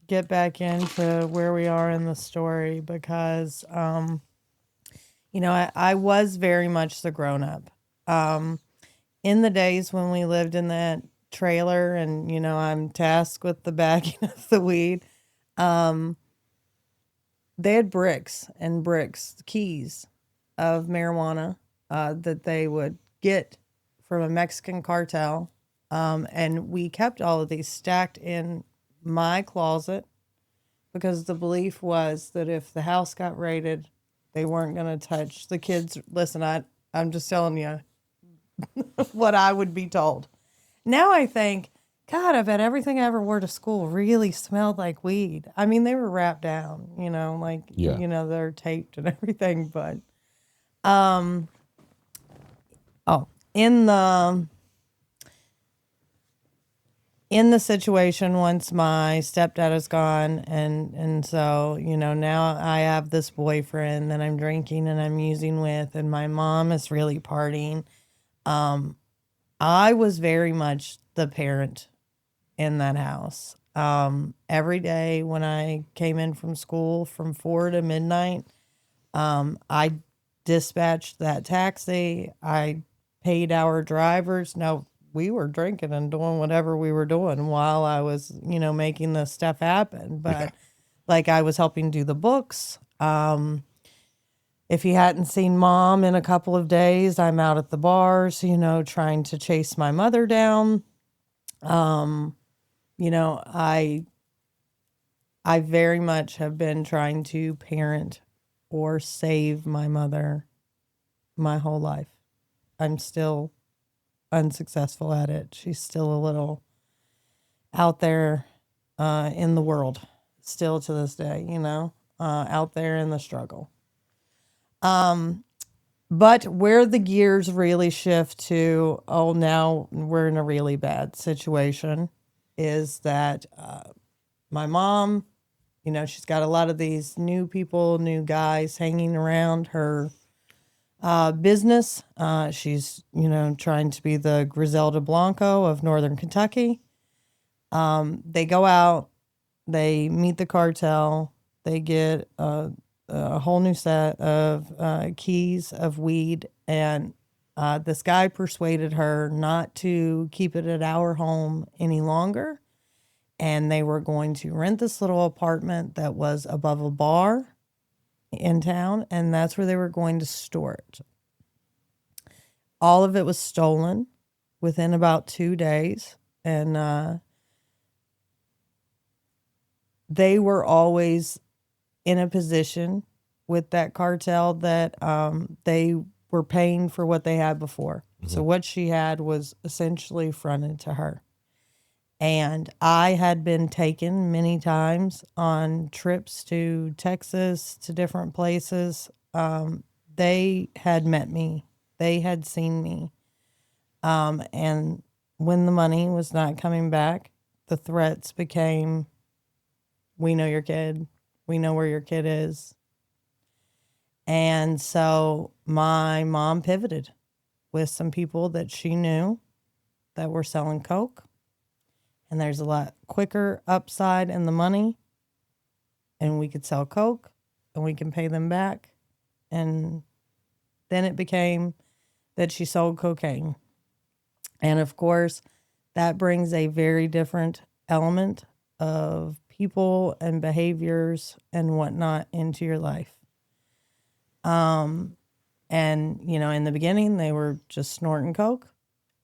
get back into where we are in the story because, I was very much the grown up. In the days when we lived in that trailer and, I'm tasked with the bagging of the weed, they had bricks, keys of marijuana that they would get from a Mexican cartel. And we kept all of these stacked in my closet because the belief was that if the house got raided, they weren't going to touch the kids. Listen, I'm just telling you what I would be told. Now I think, God, I bet everything I ever wore to school really smelled like weed. I mean, they were wrapped down, they're taped and everything. But, in the situation, once my stepdad is gone, and so, now I have this boyfriend that I'm drinking and I'm using with, and my mom is really partying. I was very much the parent in that house. Every day when I came in from school from 4 to midnight, I dispatched that taxi. I paid our drivers. No, we were drinking and doing whatever we were doing while I was, making this stuff happen. But like I was helping do the books. if he hadn't seen mom in a couple of days, I'm out at the bars, trying to chase my mother down. I very much have been trying to parent or save my mother my whole life. I'm still unsuccessful at it. She's still a little out there in the world, still to this day, out there in the struggle. But where the gears really shift to, oh, now we're in a really bad situation, is that my mom, she's got a lot of these new people, new guys hanging around her business. She's, trying to be the Griselda Blanco of Northern Kentucky. They go out, they meet the cartel, they get a whole new set of keys of weed, and this guy persuaded her not to keep it at our home any longer, and they were going to rent this little apartment that was above a bar in town, and that's where they were going to store it. All of it was stolen within about 2 days, and they were always in a position with that cartel that they were paying for what they had before. Mm-hmm. So what she had was essentially fronted to her. And I had been taken many times on trips to Texas, to different places. They had met me. They had seen me. And when the money was not coming back, the threats became, we know your kid. We know where your kid is. And so my mom pivoted with some people that she knew that were selling coke. And there's a lot quicker upside in the money. And we could sell coke and we can pay them back. And then it became that she sold cocaine. And of course, that brings a very different element of people and behaviors and whatnot into your life. And, in the beginning, they were just snorting coke.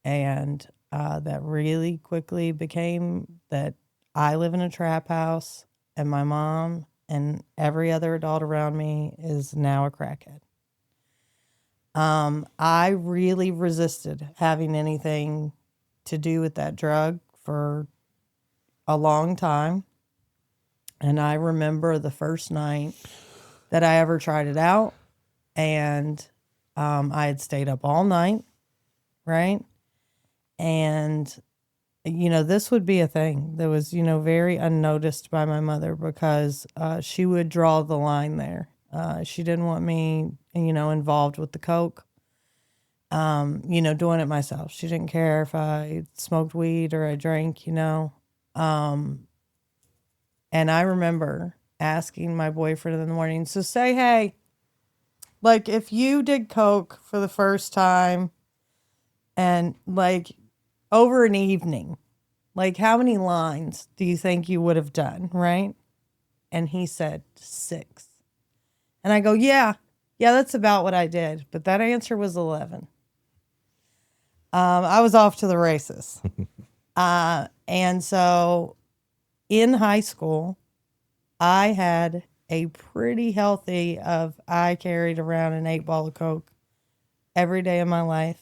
And that really quickly became that I live in a trap house and my mom and every other adult around me is now a crackhead. I really resisted having anything to do with that drug for a long time. And I remember the first night that I ever tried it out, and I had stayed up all night, right? And, this would be a thing that was, very unnoticed by my mother because she would draw the line there. She didn't want me, involved with the coke, doing it myself. She didn't care if I smoked weed or I drank, And I remember asking my boyfriend in the morning, so say, hey, like if you did coke for the first time and like over an evening, like how many lines do you think you would have done, right? And he said 6. And I go, yeah, that's about what I did. But that answer was 11. I was off to the races. And so in high school, I had a pretty healthy I carried around an 8-ball of coke every day of my life.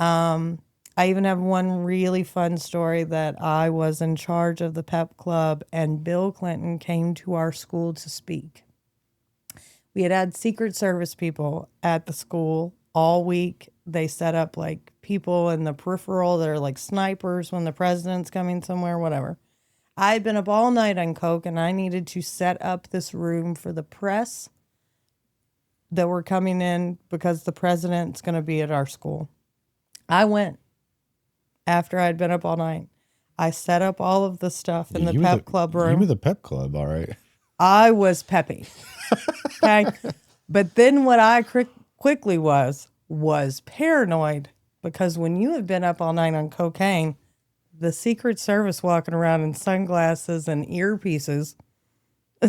I even have one really fun story that I was in charge of the pep club and Bill Clinton came to our school to speak. We had Secret Service people at the school all week. They set up like people in the peripheral that are like snipers when the president's coming somewhere, whatever. I had been up all night on coke and I needed to set up this room for the press that were coming in because the president's going to be at our school. I went after I'd been up all night. I set up all of the stuff in the pep club room. You were the pep club, all right. I was peppy. Okay. But then what I quickly was paranoid because when you have been up all night on cocaine, the Secret Service walking around in sunglasses and earpieces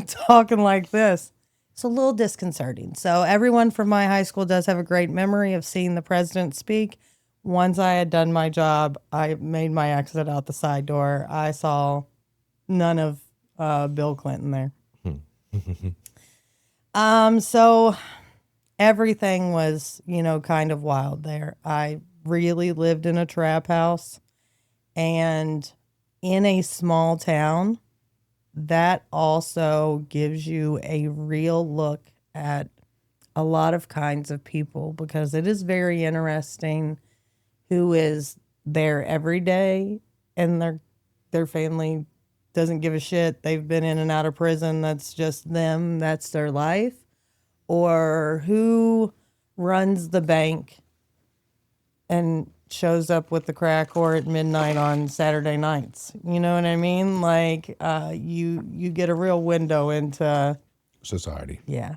talking like this. It's a little disconcerting. So everyone from my high school does have a great memory of seeing the president speak. Once I had done my job, I made my exit out the side door. I saw none of Bill Clinton there. So everything was, kind of wild there. I really lived in a trap house, and in a small town, that also gives you a real look at a lot of kinds of people, because it is very interesting who is there every day and their family doesn't give a shit. They've been in and out of prison. That's just them. That's their life. Or who runs the bank and shows up with the crack or at midnight on Saturday nights. You know what I mean? Like, you get a real window into society. Yeah.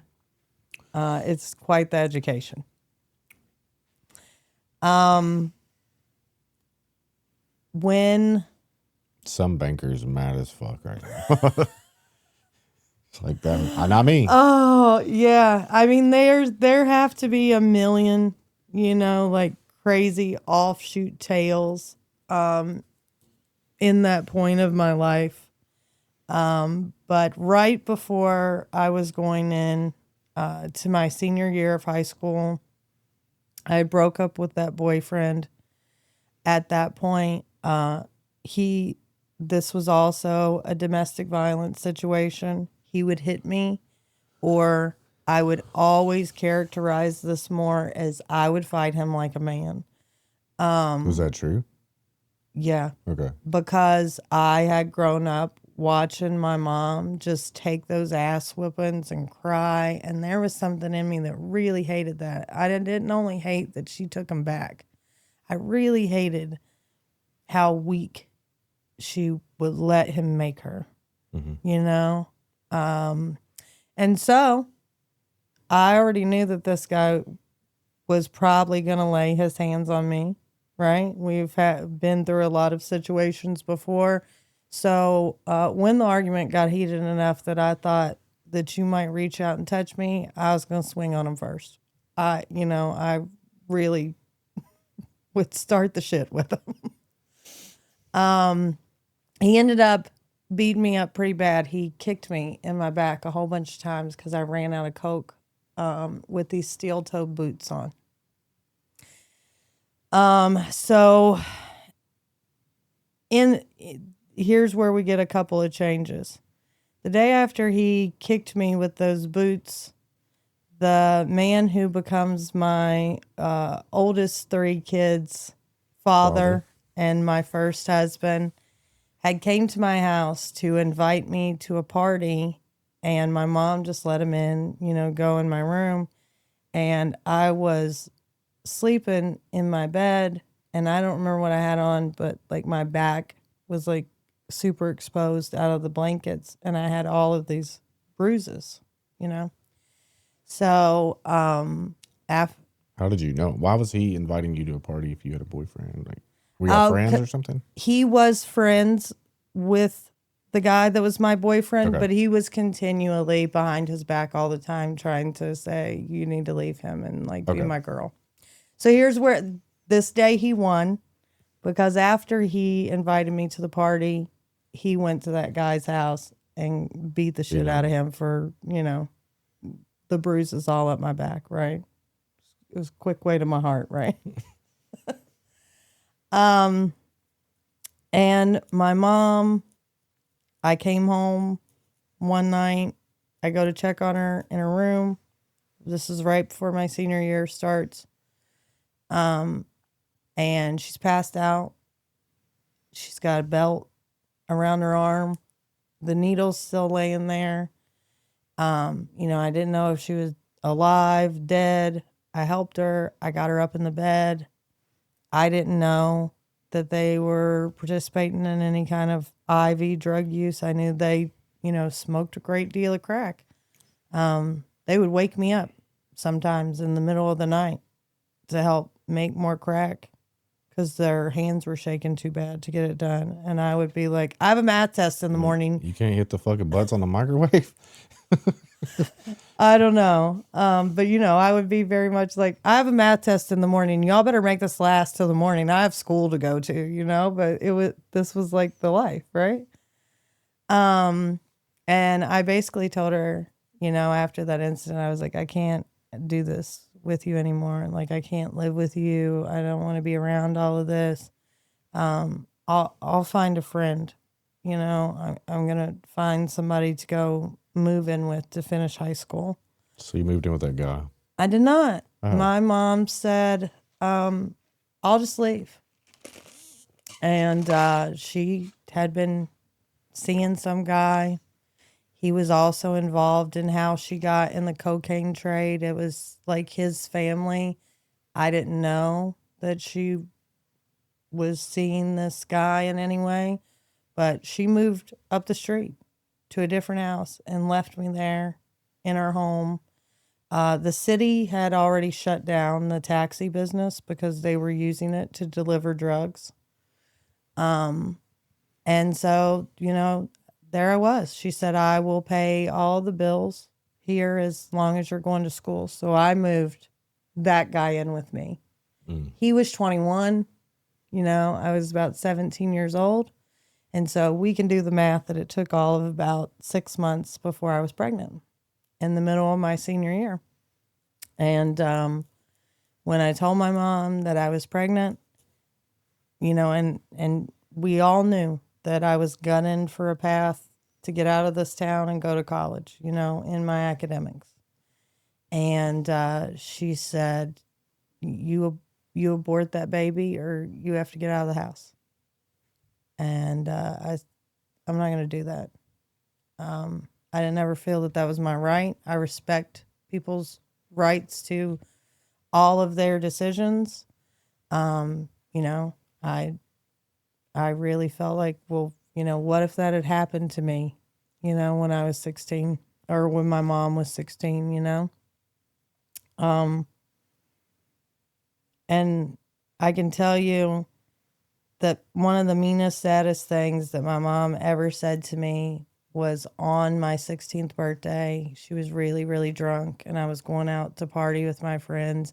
It's quite the education. When some bankers are mad as fuck right now. It's like that. Not me. Oh, yeah. I mean, there have to be a million, like crazy offshoot tales in that point of my life. But right before I was going in to my senior year of high school, I broke up with that boyfriend. At that point, this was also a domestic violence situation. He would hit me, or I would always characterize this more as I would fight him like a man. Was that true? Yeah. Okay. Because I had grown up watching my mom just take those ass whippings and cry, and there was something in me that really hated that. I didn't only hate that she took him back. I really hated how weak she would let him make her, and so I already knew that this guy was probably going to lay his hands on me, right? We've been through a lot of situations before. So when the argument got heated enough that I thought that you might reach out and touch me, I was going to swing on him first. I really would start the shit with him. He ended up beating me up pretty bad. He kicked me in my back a whole bunch of times because I ran out of Coke with these steel-toed boots on. So here's where we get a couple of changes. The day after he kicked me with those boots, the man who becomes my oldest 3 kids' father and my first husband had came to my house to invite me to a party, and my mom just let him in, go in my room. And I was sleeping in my bed, and I don't remember what I had on, but like my back was like super exposed out of the blankets, and I had all of these bruises, So, how did you know? Why was he inviting you to a party if you had a boyfriend? Like, were y'all friends or something? He was friends with the guy that was my boyfriend, Okay. but he was continually behind his back all the time trying to say, you need to leave him and be my girl. So here's where this day he won, because after he invited me to the party, he went to that guy's house and beat the shit out of him for, the bruises all up my back, right? It was a quick way to my heart, right? And my mom, I came home one night. I go to check on her in her room. This is right before my senior year starts. And she's passed out. She's got a belt around her arm. The needle's still laying there. I didn't know if she was alive, dead. I helped her. I got her up in the bed. I didn't know that they were participating in any kind of IV drug use. I knew they, smoked a great deal of crack. They would wake me up sometimes in the middle of the night to help make more crack because their hands were shaking too bad to get it done. And I would be like, I have a math test in the morning. You can't hit the fucking butts on the microwave? I don't know. But I would be very much like, I have a math test in the morning. Y'all better make this last till the morning. I have school to go to, but this was like the life, right? And I basically told her, after that incident, I was like, I can't do this with you anymore. Like, I can't live with you. I don't want to be around all of this. I'll find a friend. I'm gonna find somebody to go move in with to finish high school. So you moved in with that guy? I did not. Oh. My mom said, I'll just leave. And she had been seeing some guy. He was also involved in how she got in the cocaine trade. It was like his family. I didn't know that she was seeing this guy in any way, but she moved up the street to a different house and left me there in her home. The city had already shut down the taxi business because they were using it to deliver drugs. And so, there I was. She said, I will pay all the bills here as long as you're going to school. So I moved that guy in with me. He was 21. I was about 17 years old. And so we can do the math that it took all of about 6 months before I was pregnant in the middle of my senior year. And when I told my mom that I was pregnant, and we all knew that I was gunning for a path to get out of this town and go to college, in my academics. And she said, you abort that baby or you have to get out of the house. And I'm not going to do that. I didn't ever feel that was my right. I respect people's rights to all of their decisions. I really felt like, well, what if that had happened to me, when I was 16 or when my mom was 16, and I can tell you that one of the meanest, saddest things that my mom ever said to me was on my 16th birthday. She was really, really drunk and I was going out to party with my friends,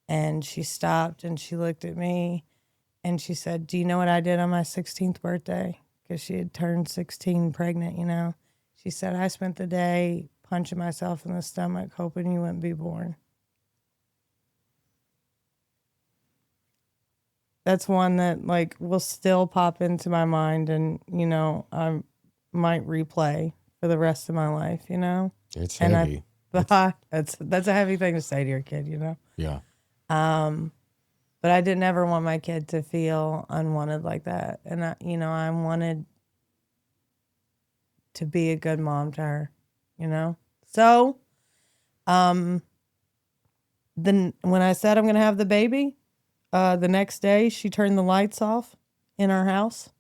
and she stopped and she looked at me and she said, do you know what I did on my 16th birthday? Because she had turned 16 pregnant, She said, I spent the day punching myself in the stomach, hoping you wouldn't be born. That's one that will still pop into my mind, and, I might replay for the rest of my life, It's heavy. That's a heavy thing to say to your kid, Yeah. But I didn't ever want my kid to feel unwanted like that. And I wanted to be a good mom to her, So, then when I said I'm going to have the baby, the next day she turned the lights off in our house.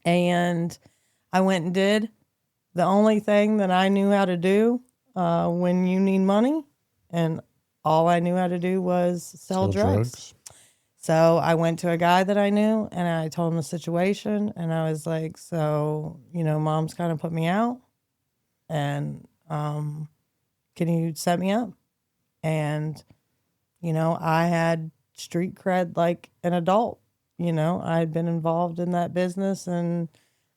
And I went and did the only thing that I knew how to do, when you need money, and all I knew how to do was sell drugs. So I went to a guy that I knew and I told him the situation, and I was like, so, mom's kind of put me out, and can you set me up? And, I had street cred like an adult. I had been involved in that business and,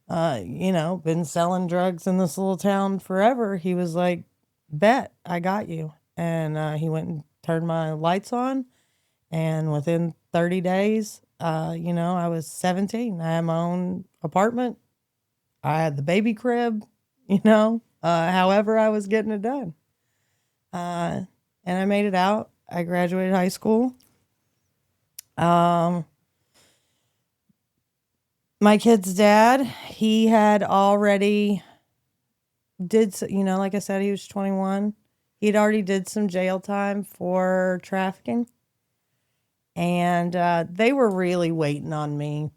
been selling drugs in this little town forever. He was like, bet, I got you. And he went and turned my lights on. And within 30 days, I was 17. I had my own apartment. I had the baby crib, however I was getting it done. And I made it out. I graduated high school. My kid's dad, he had already like I said, he was 21. He'd already did some jail time for trafficking. And they were really waiting on me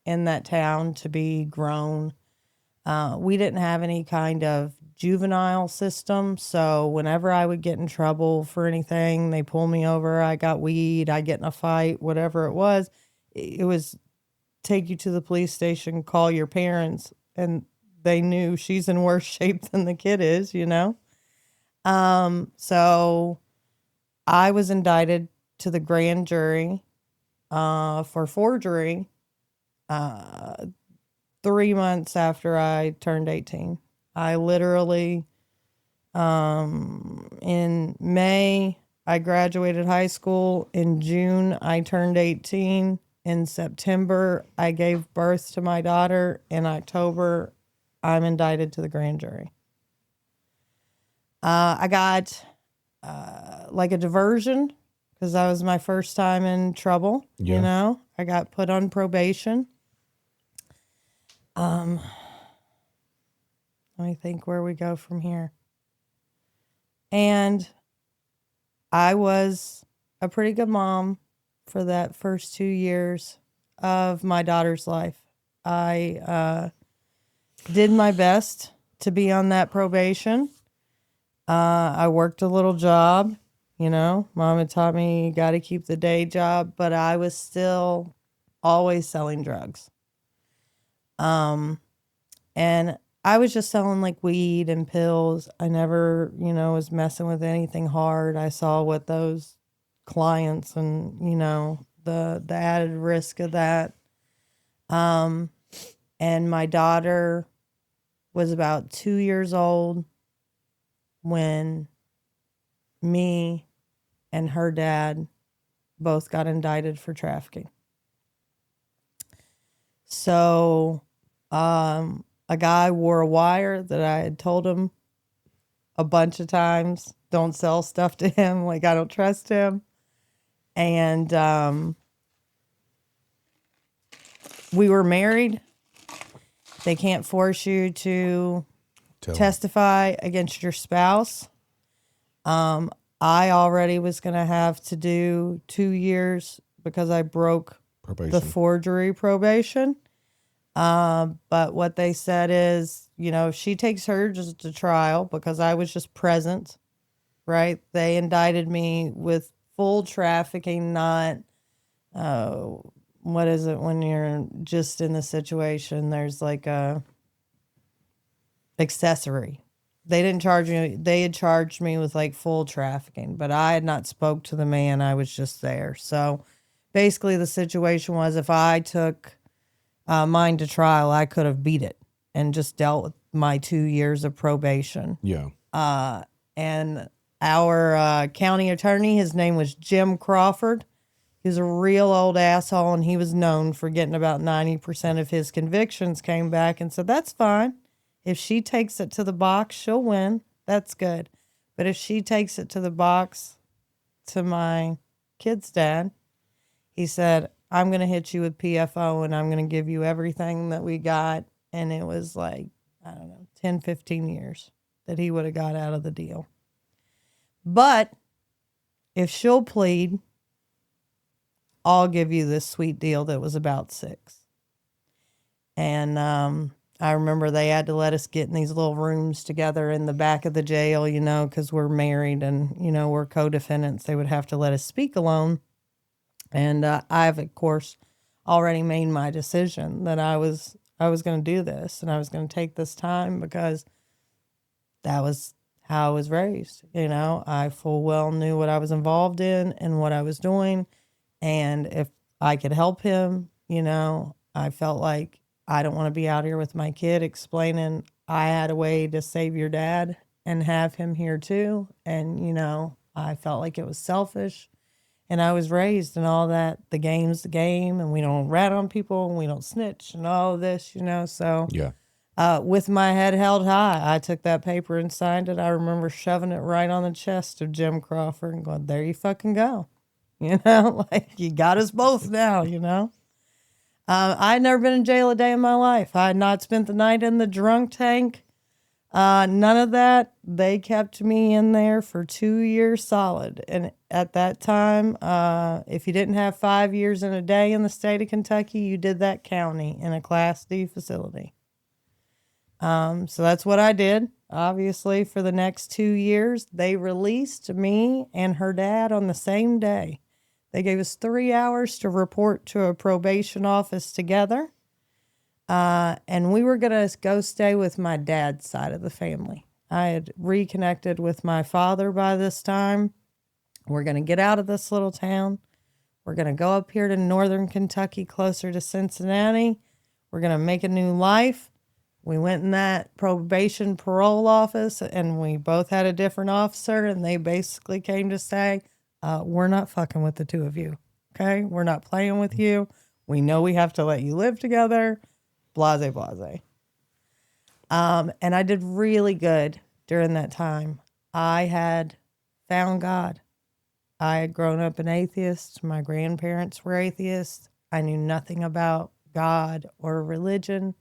in that town to be grown. We didn't have any kind of juvenile system. So whenever I would get in trouble for anything, they pull me over. I got weed, I get in a fight, whatever it was. It was take you to the police station, call your parents, and they knew she's in worse shape than the kid is, you know? So I was indicted to the grand jury for forgery 3 months after I turned 18. I literally, in May, I graduated high school. In June, I turned 18. In September, I gave birth to my daughter. In October, I'm indicted to the grand jury. I got like a diversion because that was my first time in trouble. Yeah. You know, I got put on probation. Let me think where we go from here. And I was a pretty good mom for that first 2 years of my daughter's life. I did my best to be on that probation. I worked a little job, you know. Mom had taught me you got to keep the day job, but I was still always selling drugs. And I was just selling like weed and pills. I never, you know, was messing with anything hard. I saw what those clients and, you know, the added risk of that. And my daughter was about 2 years old when me and her dad both got indicted for trafficking. So, a guy wore a wire that I had told him a bunch of times, don't sell stuff to him. Like, I don't trust him. And, we were married. They can't force you to testify against your spouse. I already was going to have to do 2 years because I broke the forgery probation. But what they said is, you know, she takes her just to trial because I was just present, right? They indicted me with full trafficking, not, what is it when you're just in the situation? There's like a accessory. They didn't charge me. They had charged me with like full trafficking, but I had not spoke to the man. I was just there. So basically the situation was if I took mine to trial, I could have beat it and just dealt with my 2 years of probation. Yeah. And our county attorney, his name was Jim Crawford. He was a real old asshole, and he was known for getting about 90% of his convictions, came back and said, that's fine. If she takes it to the box, she'll win. That's good. But if she takes it to the box to my kid's dad, he said, I'm going to hit you with PFO and I'm going to give you everything that we got. And it was like, I don't know, 10, 15 years that he would have got out of the deal. But if she'll plead, I'll give you this sweet deal that was about 6. And I remember they had to let us get in these little rooms together in the back of the jail, you know, because we're married and, you know, we're co-defendants. They would have to let us speak alone. And I've, of course, already made my decision that I was going to do this and I was going to take this time because that was how I was raised. You know, I full well knew what I was involved in and what I was doing. And if I could help him, you know, I felt like I don't want to be out here with my kid explaining I had a way to save your dad and have him here too. And, you know, I felt like it was selfish. And I was raised in all that, the game's the game, and we don't rat on people, and we don't snitch, and all of this, you know. So, yeah. With my head held high, I took that paper and signed it. I remember shoving it right on the chest of Jim Crawford and going, there you fucking go. You know, like, you got us both now, you know. I had never been in jail a day in my life. I had not spent the night in the drunk tank. None of that. They kept me in there for 2 years solid. And at that time, if you didn't have 5 years in a day in the state of Kentucky, you did that county in a Class D facility. So that's what I did. Obviously, for the next 2 years, they released me and her dad on the same day. They gave us 3 hours to report to a probation office together. And we were going to go stay with my dad's side of the family. I had reconnected with my father by this time. We're going to get out of this little town. We're going to go up here to northern Kentucky, closer to Cincinnati. We're going to make a new life. We went in that probation parole office, and we both had a different officer, and they basically came to say, we're not fucking with the two of you, okay? We're not playing with you. We know we have to let you live together, blase, blase. And I did really good during that time. I had found God. I had grown up an atheist. My grandparents were atheists. I knew nothing about God or religion.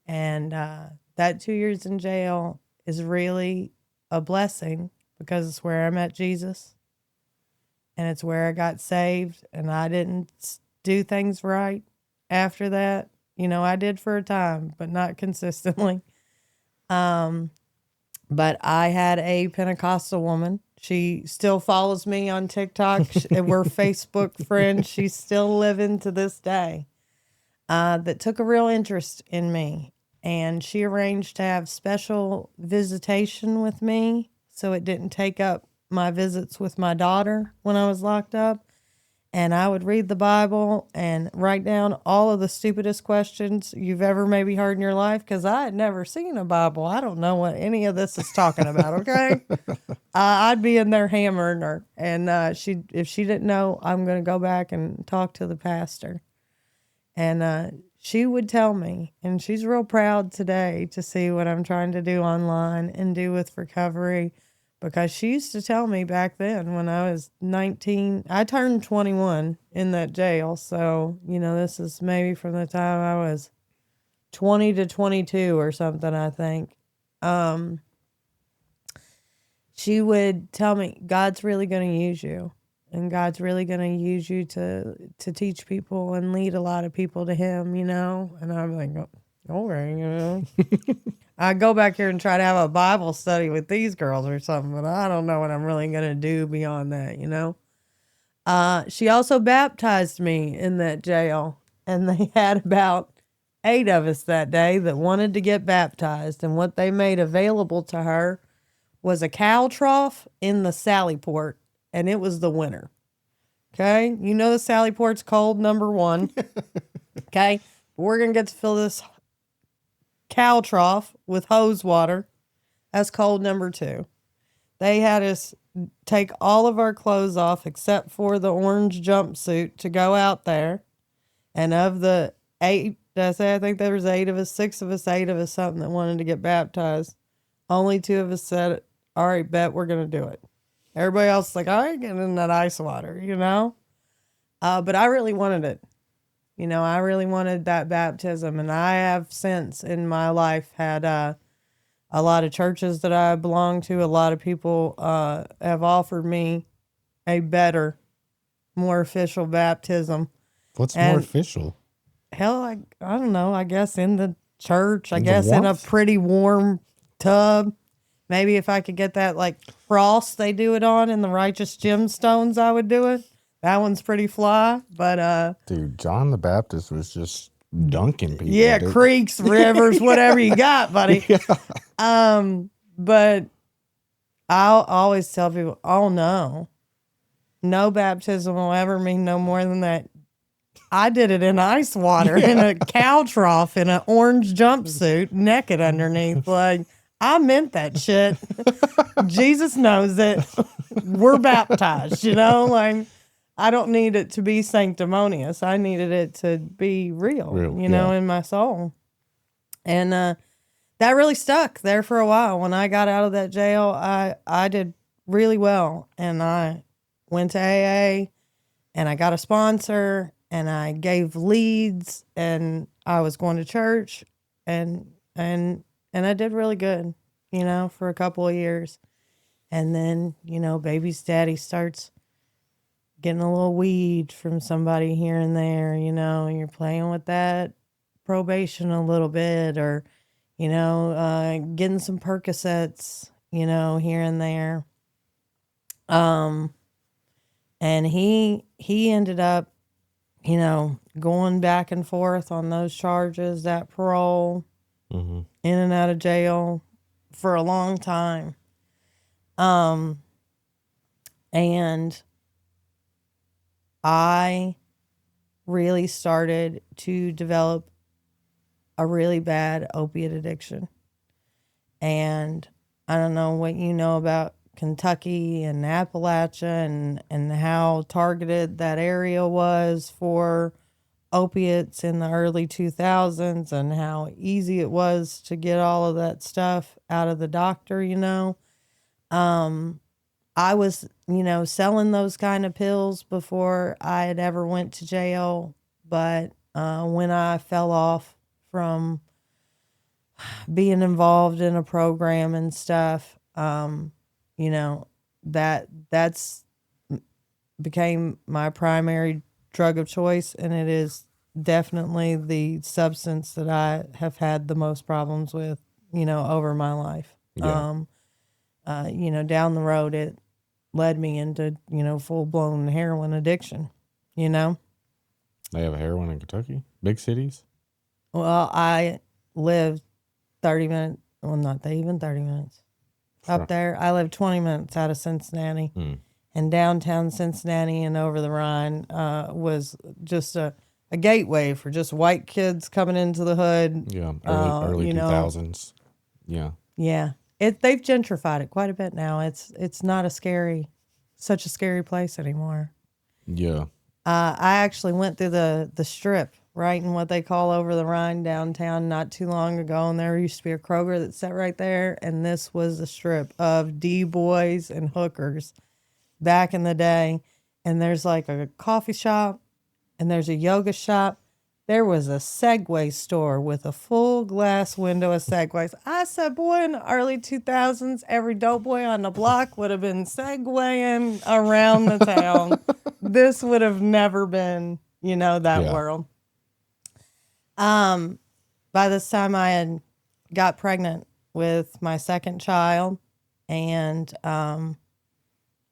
And that 2 years in jail is really a blessing because it's where I met Jesus. And it's where I got saved. And I didn't do things right after that. You know, I did for a time, but not consistently. But I had a Pentecostal woman. She still follows me on TikTok. We're Facebook friends. She's still living to this day. That took a real interest in me. And she arranged to have special visitation with me so it didn't take up my visits with my daughter when I was locked up. And I would read the Bible and write down all of the stupidest questions you've ever maybe heard in your life, because I had never seen a Bible. I don't know what any of this is talking about, okay? I'd be in there hammering her. And if she didn't know, I'm going to go back and talk to the pastor. And she would tell me, and she's real proud today to see what I'm trying to do online and do with recovery. Because she used to tell me back then when I was 19, I turned 21 in that jail. So, you know, this is maybe from the time I was 20 to 22 or something, I think. She would tell me, God's really going to use you. And God's really going to use you to teach people and lead a lot of people to him, you know. And I'm like, all right, you know. I go back here and try to have a Bible study with these girls or something, but I don't know what I'm really going to do beyond that, you know. She also baptized me in that jail, and they had about 8 of us that day that wanted to get baptized, and what they made available to her was a cow trough in the Sally Port, and it was the winter. Okay? You know the Sally Port's cold, number 1. Okay? We're going to get to fill this cow trough with hose water. That's cold, number 2. They had us take all of our clothes off except for the orange jumpsuit to go out there. And of the 8, I think there was 8 of us, 6 of us, 8 of us, something that wanted to get baptized. Only 2 of us said, all right, bet we're going to do it. Everybody else is like, I ain't getting in that ice water, you know? But I really wanted it. You know, I really wanted that baptism. And I have since in my life had a lot of churches that I belong to. A lot of people have offered me a better, more official baptism. What's more official? Hell, I don't know. I guess in the church. I guess in a pretty warm tub. Maybe if I could get that like cross they do it on in the Righteous Gemstones, I would do it. That one's pretty fly, but dude, John the Baptist was just dunking people. Yeah, dude. creeks, rivers, whatever you got, buddy. Yeah. But I'll always tell people, oh no baptism will ever mean no more than that. I did it in ice water, in a cow trough, in an orange jumpsuit, naked underneath. Like, I meant that shit. Jesus knows it. We're baptized, you know? Like, I don't need it to be sanctimonious. I needed it to be real, you know, in my soul. And that really stuck there for a while. When I got out of that jail, I did really well. And I went to AA, and I got a sponsor, and I gave leads, and I was going to church, and I did really good, you know, for a couple of years. And then, you know, baby's daddy starts getting a little weed from somebody here and there, you know, and you're playing with that probation a little bit, or, you know, getting some Percocets, you know, here and there. And he ended up, you know, going back and forth on those charges, that parole, Mm-hmm. in and out of jail for a long time. And I really started to develop a really bad opiate addiction. And I don't know what you know about Kentucky and Appalachia and how targeted that area was for opiates in the early 2000s and how easy it was to get all of that stuff out of the doctor, you know. I was, you know, selling those kind of pills before I had ever went to jail, but when I fell off from being involved in a program and stuff, you know, that's became my primary drug of choice, and it is definitely the substance that I have had the most problems with, you know, over my life. Yeah. You know, down the road, it led me into, you know, full blown heroin addiction, you know? They have heroin in Kentucky? Big cities? Well, I lived 30 minutes, well, not even 30 minutes Sure. up there. I lived 20 minutes out of Cincinnati. Mm. And downtown Cincinnati and over the Rhine was just a gateway for just white kids coming into the hood. Yeah. Early you know, 2000s. Yeah. Yeah. They've gentrified it quite a bit now. It's not such a scary place anymore. Yeah. I actually went through the strip, right, in what they call over the Rhine downtown not too long ago, and there used to be a Kroger that sat right there, and this was a strip of D-boys and hookers back in the day. And there's like a coffee shop, and there's a yoga shop. There was a Segway store with a full glass window of Segways. I said, boy, in the early 2000s, every dope boy on the block would have been Segwaying around the town. This would have never been, you know, that Yeah. world. By this time I had got pregnant with my second child, and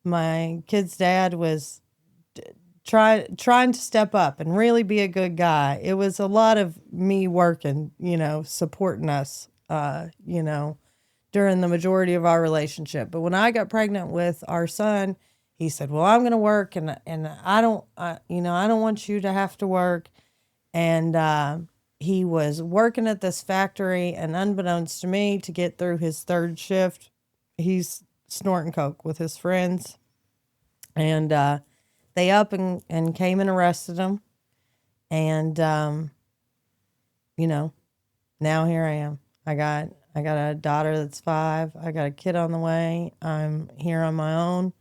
my kid's dad was trying to step up and really be a good guy. It was a lot of me working, you know, supporting us, you know, during the majority of our relationship. But when I got pregnant with our son, he said, well, I'm going to work, and I don't, you know, I don't want you to have to work. And he was working at this factory, and unbeknownst to me, to get through his third shift, he's snorting coke with his friends. And they up and came and arrested him. And, you know, now here I am. I got a daughter that's 5. I got a kid on the way. I'm here on my own.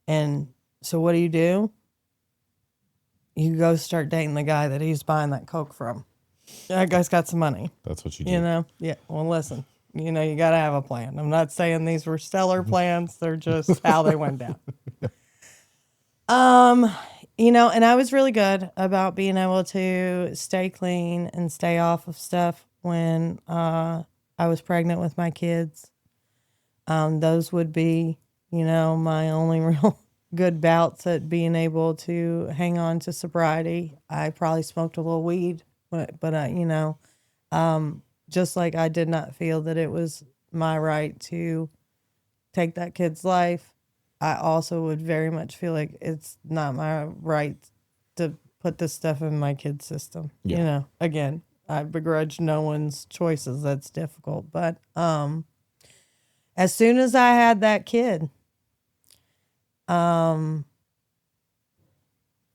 And so what do? You go start dating the guy that he's buying that coke from. That guy's got some money. That's what you do. You know? Yeah. Well, listen, you know, you got to have a plan. I'm not saying these were stellar plans. They're just how they went down. You know, and I was really good about being able to stay clean and stay off of stuff when I was pregnant with my kids. Those would be, you know, my only real good bouts at being able to hang on to sobriety. I probably smoked a little weed, but you know, just like I did not feel that it was my right to take that kid's life, I also would very much feel like it's not my right to put this stuff in my kid's system. Yeah. You know, again, I begrudge no one's choices. That's difficult. But as soon as I had that kid, all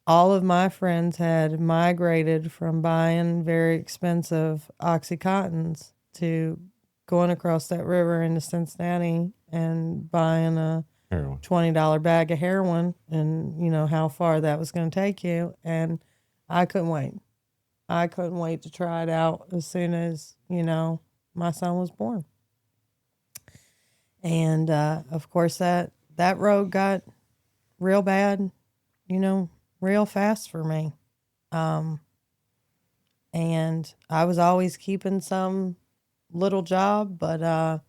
of my friends had migrated from buying very expensive Oxycontins to going across that river into Cincinnati and buying a Heroin. $20 bag of heroin, and you know how far that was going to take you. And I couldn't wait. I couldn't wait to try it out as soon as, you know, my son was born. And of course that road got real bad, you know, real fast for me. And I was always keeping some little job, but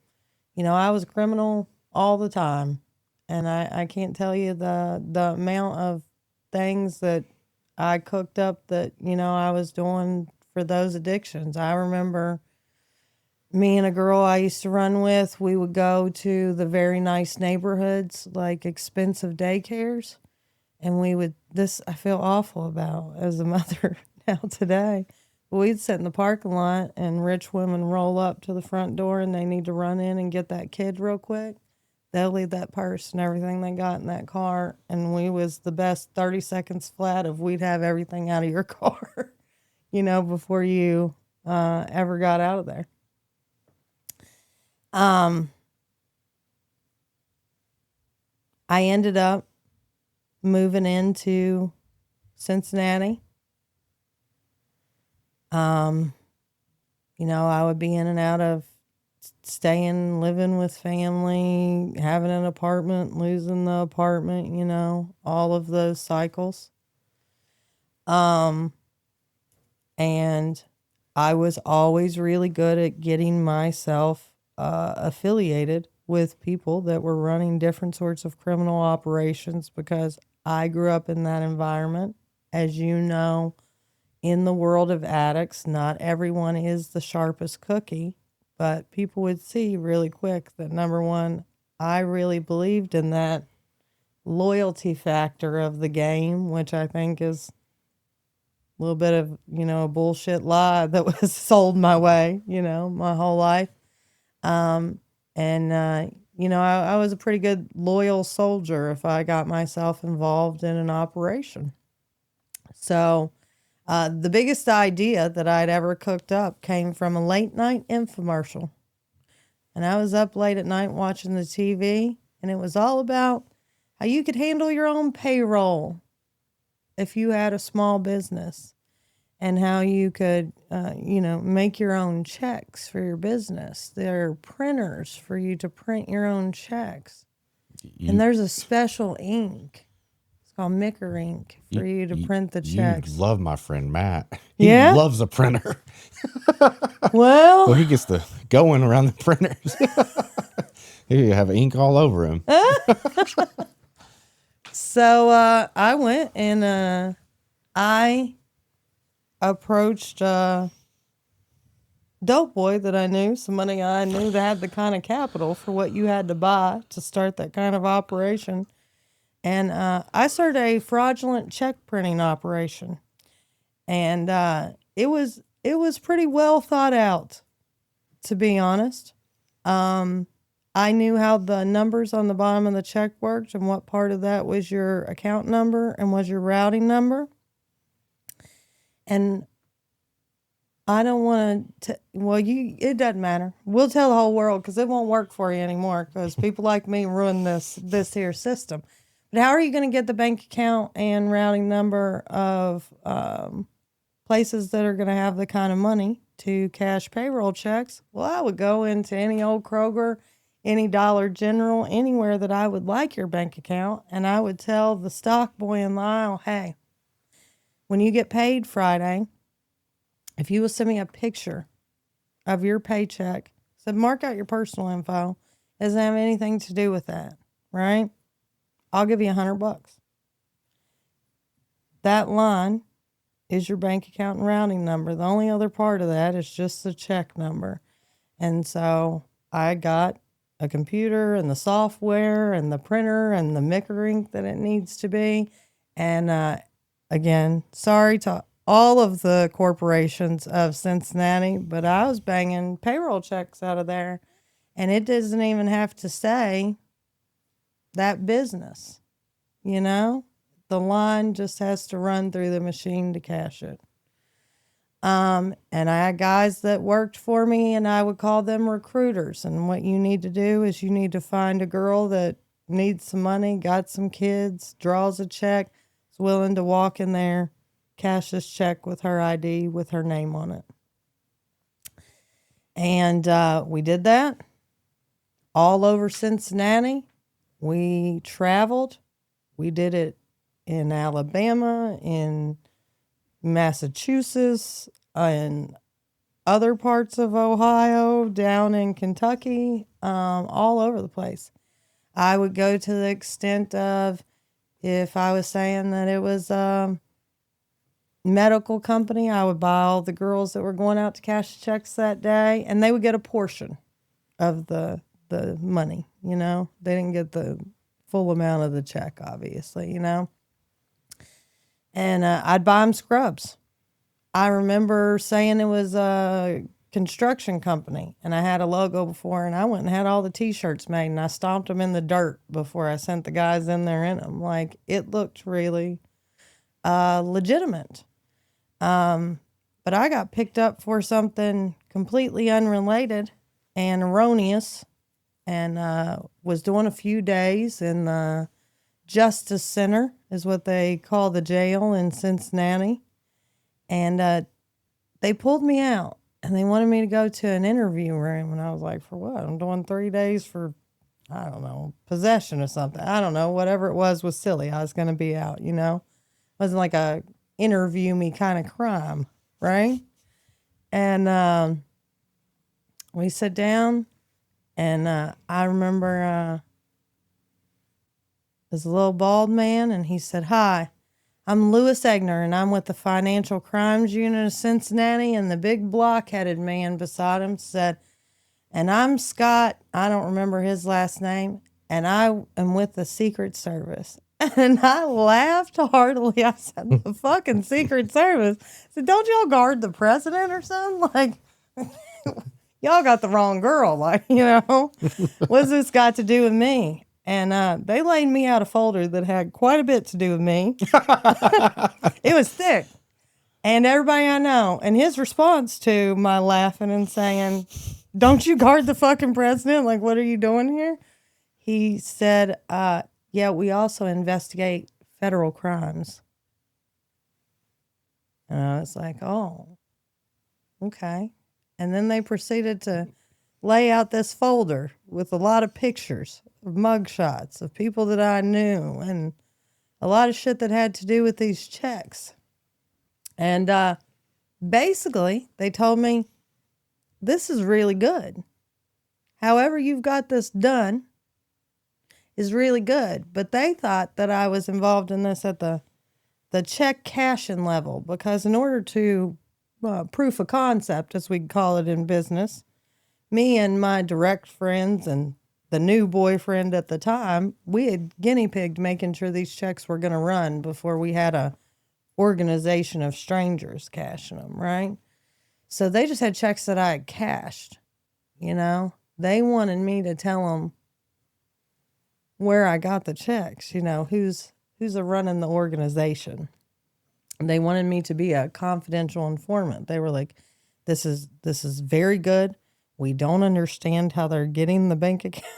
you know, I was a criminal all the time. And I can't tell you the amount of things that I cooked up that, I was doing for those addictions. I remember me and a girl I used to run with, we would go to the very nice neighborhoods, like expensive daycares. And I feel awful about as a mother now today. We'd sit in the parking lot and rich women roll up to the front door and they need to run in and get that kid real quick. They'll leave that purse and everything they got in that car. And we was the best 30 seconds flat of we'd have everything out of your car, before you ever got out of there. I ended up moving into Cincinnati. I would be in and out of staying, living with family, having an apartment, losing the apartment, all of those cycles. And I was always really good at getting myself affiliated with people that were running different sorts of criminal operations because I grew up in that environment. As you know, in the world of addicts, not everyone is the sharpest cookie, but people would see really quick that, number one, I really believed in that loyalty factor of the game, which I think is a little bit of, a bullshit lie that was sold my way, my whole life. I was a pretty good loyal soldier if I got myself involved in an operation. So the biggest idea that I'd ever cooked up came from a late night infomercial. And I was up late at night watching the TV, and it was all about how you could handle your own payroll if you had a small business, and how you could, make your own checks for your business. There are printers for you to print your own checks. And there's a special ink. It's called Micker ink for you to print the checks. You love my friend Matt. He Yeah? loves a printer. Well, He gets the going around the printers. He have ink all over him. So I went and I approached a dope boy that I knew, somebody I knew that had the kind of capital for what you had to buy to start that kind of operation. And I started a fraudulent check printing operation. And it was pretty well thought out, to be honest. I knew how the numbers on the bottom of the check worked and what part of that was your account number and was your routing number. And I don't want to, it doesn't matter. We'll tell the whole world because it won't work for you anymore because people like me ruin this here system. But how are you going to get the bank account and routing number of places that are going to have the kind of money to cash payroll checks? Well, I would go into any old Kroger, any Dollar General, anywhere that I would like your bank account, and I would tell the stock boy in the aisle, hey, when you get paid Friday, if you will send me a picture of your paycheck, so mark out your personal info, it doesn't have anything to do with that, right? I'll give you $100. That line is your bank account and routing number. The only other part of that is just the check number. And so I got a computer and the software and the printer and the Micker ink that it needs to be. And again, sorry to all of the corporations of Cincinnati, but I was banging payroll checks out of there. And it doesn't even have to say that business, The line just has to run through the machine to cash it. And I had guys that worked for me, and I would call them recruiters. And what you need to do is you need to find a girl that needs some money, got some kids, draws a check, is willing to walk in there, cash this check with her ID, with her name on it. And we did that all over Cincinnati. We traveled. We did it in Alabama, in Massachusetts, in other parts of Ohio, down in Kentucky, all over the place. I would go to the extent of, if I was saying that it was medical company. I would buy all the girls that were going out to cash checks that day, and they would get a portion of the money, you know. They didn't get the full amount of the check, obviously, you know. And I'd buy them scrubs. I remember saying it was a construction company, and I had a logo before, and I went and had all the T-shirts made, and I stomped them in the dirt before I sent the guys in there in them. Like, it looked really legitimate. But I got picked up for something completely unrelated and erroneous, and was doing a few days in the Justice Center, is what they call the jail in Cincinnati. And they pulled me out, and they wanted me to go to an interview room. And I was like, for what? I'm doing 3 days for, I don't know, possession or something. I don't know. Whatever it was silly. I was going to be out, you know. It wasn't like a interview me kind of crime, right? And we sat down, and I remember this little bald man, and he said, "Hi, I'm Louis Egner, and I'm with the Financial Crimes Unit of Cincinnati." And the big block-headed man beside him said, "And I'm Scott," I don't remember his last name, "and I am with the Secret Service." And I laughed heartily. I said, "The fucking Secret Service?" I said, "Don't y'all guard the president or something? Like, y'all got the wrong girl. Like, you know, what's this got to do with me?" And they laid me out a folder that had quite a bit to do with me. It was thick. And everybody I know. And his response to my laughing and saying, "Don't you guard the fucking president? Like, what are you doing here?" He said, "Yeah, we also investigate federal crimes." And I was like, "Oh, okay." And then they proceeded to lay out this folder with a lot of pictures of mugshots of people that I knew and a lot of shit that had to do with these checks. And basically, they told me, "This is really good. However you've got this done is really good." But they thought that I was involved in this at the check cashing level, because in order to proof of concept, as we call it in business, me and my direct friends and the new boyfriend at the time, we had guinea pigged making sure these checks were going to run before we had a organization of strangers cashing them, right? So they just had checks that I had cashed, you know. They wanted me to tell them where I got the checks, you know, who's running the organization. They wanted me to be a confidential informant. They were like, this is very good. We don't understand how they're getting the bank account."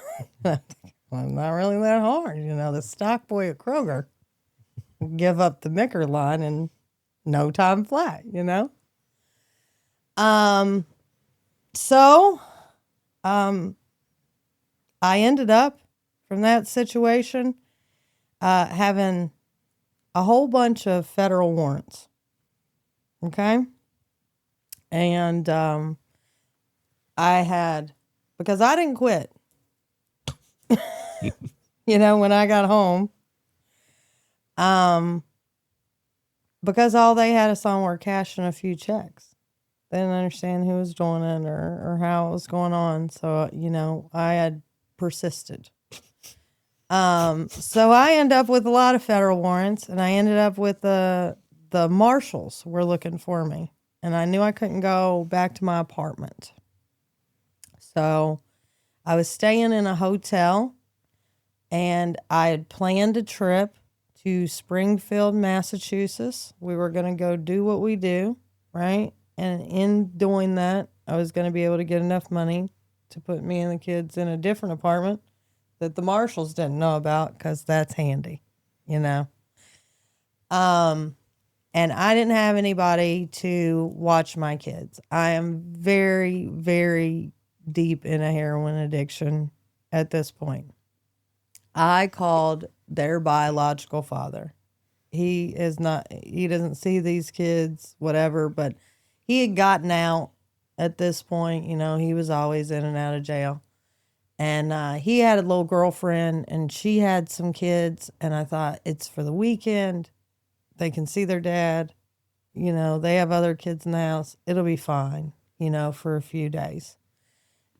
Well, not really that hard. You know, the stock boy at Kroger give up the Micker line in no time flat, you know? So I ended up from that situation having a whole bunch of federal warrants. Okay. And I had, because I didn't quit, you know, when I got home, because all they had us on were cashing a few checks. They didn't understand who was doing it or how it was going on. So, you know, I had persisted. So I ended up with a lot of federal warrants, and I ended up with the marshals were looking for me, and I knew I couldn't go back to my apartment. So I was staying in a hotel, and I had planned a trip to Springfield, Massachusetts. We were going to go do what we do, right? And in doing that, I was going to be able to get enough money to put me and the kids in a different apartment that the marshals didn't know about, because that's handy, you know. And I didn't have anybody to watch my kids. I am very, very deep in a heroin addiction at this point. I called their biological father. He doesn't see these kids, whatever, but he had gotten out at this point. You know, he was always in and out of jail. And he had a little girlfriend, and she had some kids. And I thought, it's for the weekend. They can see their dad. they have other kids in the house. It'll be fine, for a few days.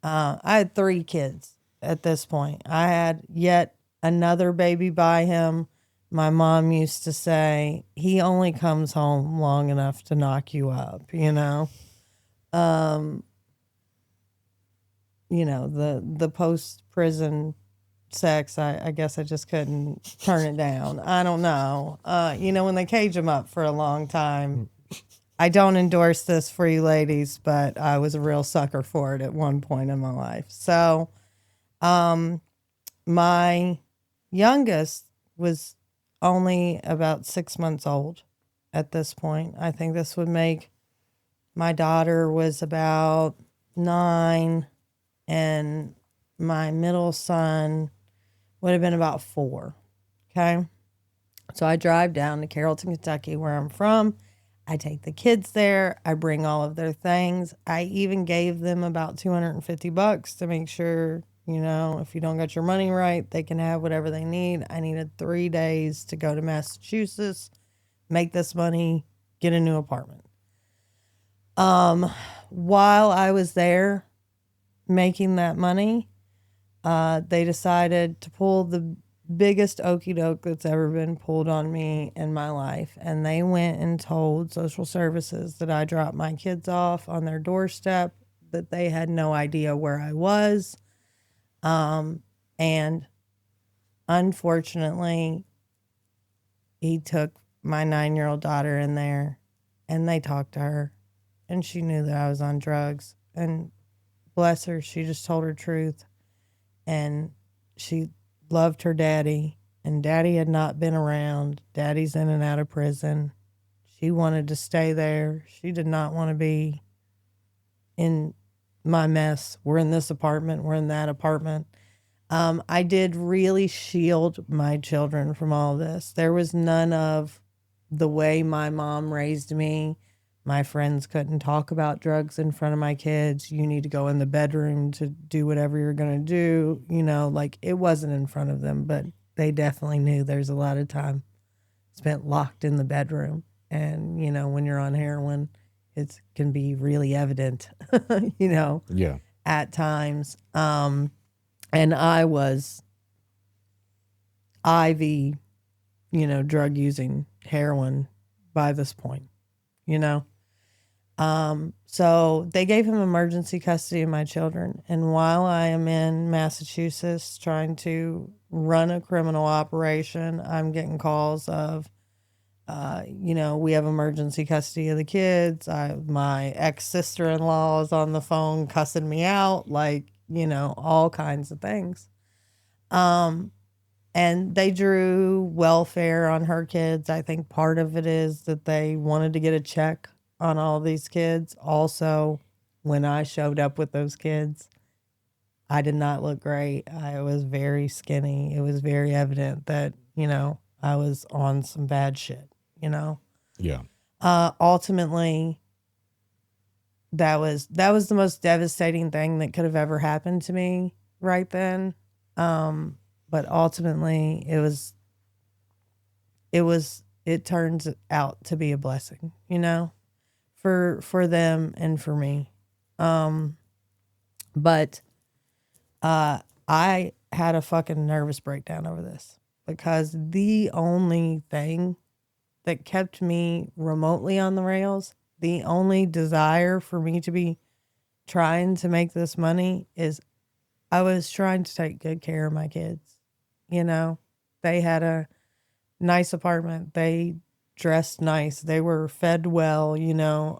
I had 3 kids at this point. I had yet another baby by him. My mom used to say, he only comes home long enough to knock you up, the post-prison sex, I guess I just couldn't turn it down. I don't know. When they cage them up for a long time, I don't endorse this for you ladies, but I was a real sucker for it at one point in my life. So, my youngest was only about 6 months old at this point. I think this would make my daughter was about 9, and my middle son would have been about 4. Okay. So I drive down to Carrollton, Kentucky, where I'm from. I take the kids there. I bring all of their things. I even gave them about $250 to make sure, if you don't get your money right, they can have whatever they need. I needed 3 days to go to Massachusetts, make this money, get a new apartment. While I was there making that money, they decided to pull the biggest okie doke that's ever been pulled on me in my life. And they went and told social services that I dropped my kids off on their doorstep, that they had no idea where I was. And unfortunately, he took my 9-year-old daughter in there, and they talked to her, and she knew that I was on drugs. And bless her, she just told her truth. And she loved her daddy, and daddy had not been around. Daddy's in and out of prison. She wanted to stay there. She did not want to be in my mess. We're in this apartment. We're in that apartment. I did really shield my children from all of this. There was none of the way my mom raised me. My friends couldn't talk about drugs in front of my kids. You need to go in the bedroom to do whatever you're going to do. It wasn't in front of them, but they definitely knew there's a lot of time spent locked in the bedroom. And, when you're on heroin, it can be really evident, Yeah. at times. And I was IV, drug using heroin by this point, So they gave him emergency custody of my children. And while I am in Massachusetts trying to run a criminal operation, I'm getting calls of, we have emergency custody of the kids. My ex-sister-in-law is on the phone cussing me out, all kinds of things. And they drew welfare on her kids. I think part of it is that they wanted to get a check on all these kids. Also, when I showed up with those kids, I did not look great. I was very skinny. It was very evident that, I was on some bad shit, Yeah. Ultimately, that was the most devastating thing that could have ever happened to me right then. But ultimately it turns out to be a blessing, for them and for me. But I had a fucking nervous breakdown over this, because the only thing that kept me remotely on the rails, the only desire for me to be trying to make this money, is I was trying to take good care of my kids. They had a nice apartment. They dressed nice. They were fed well.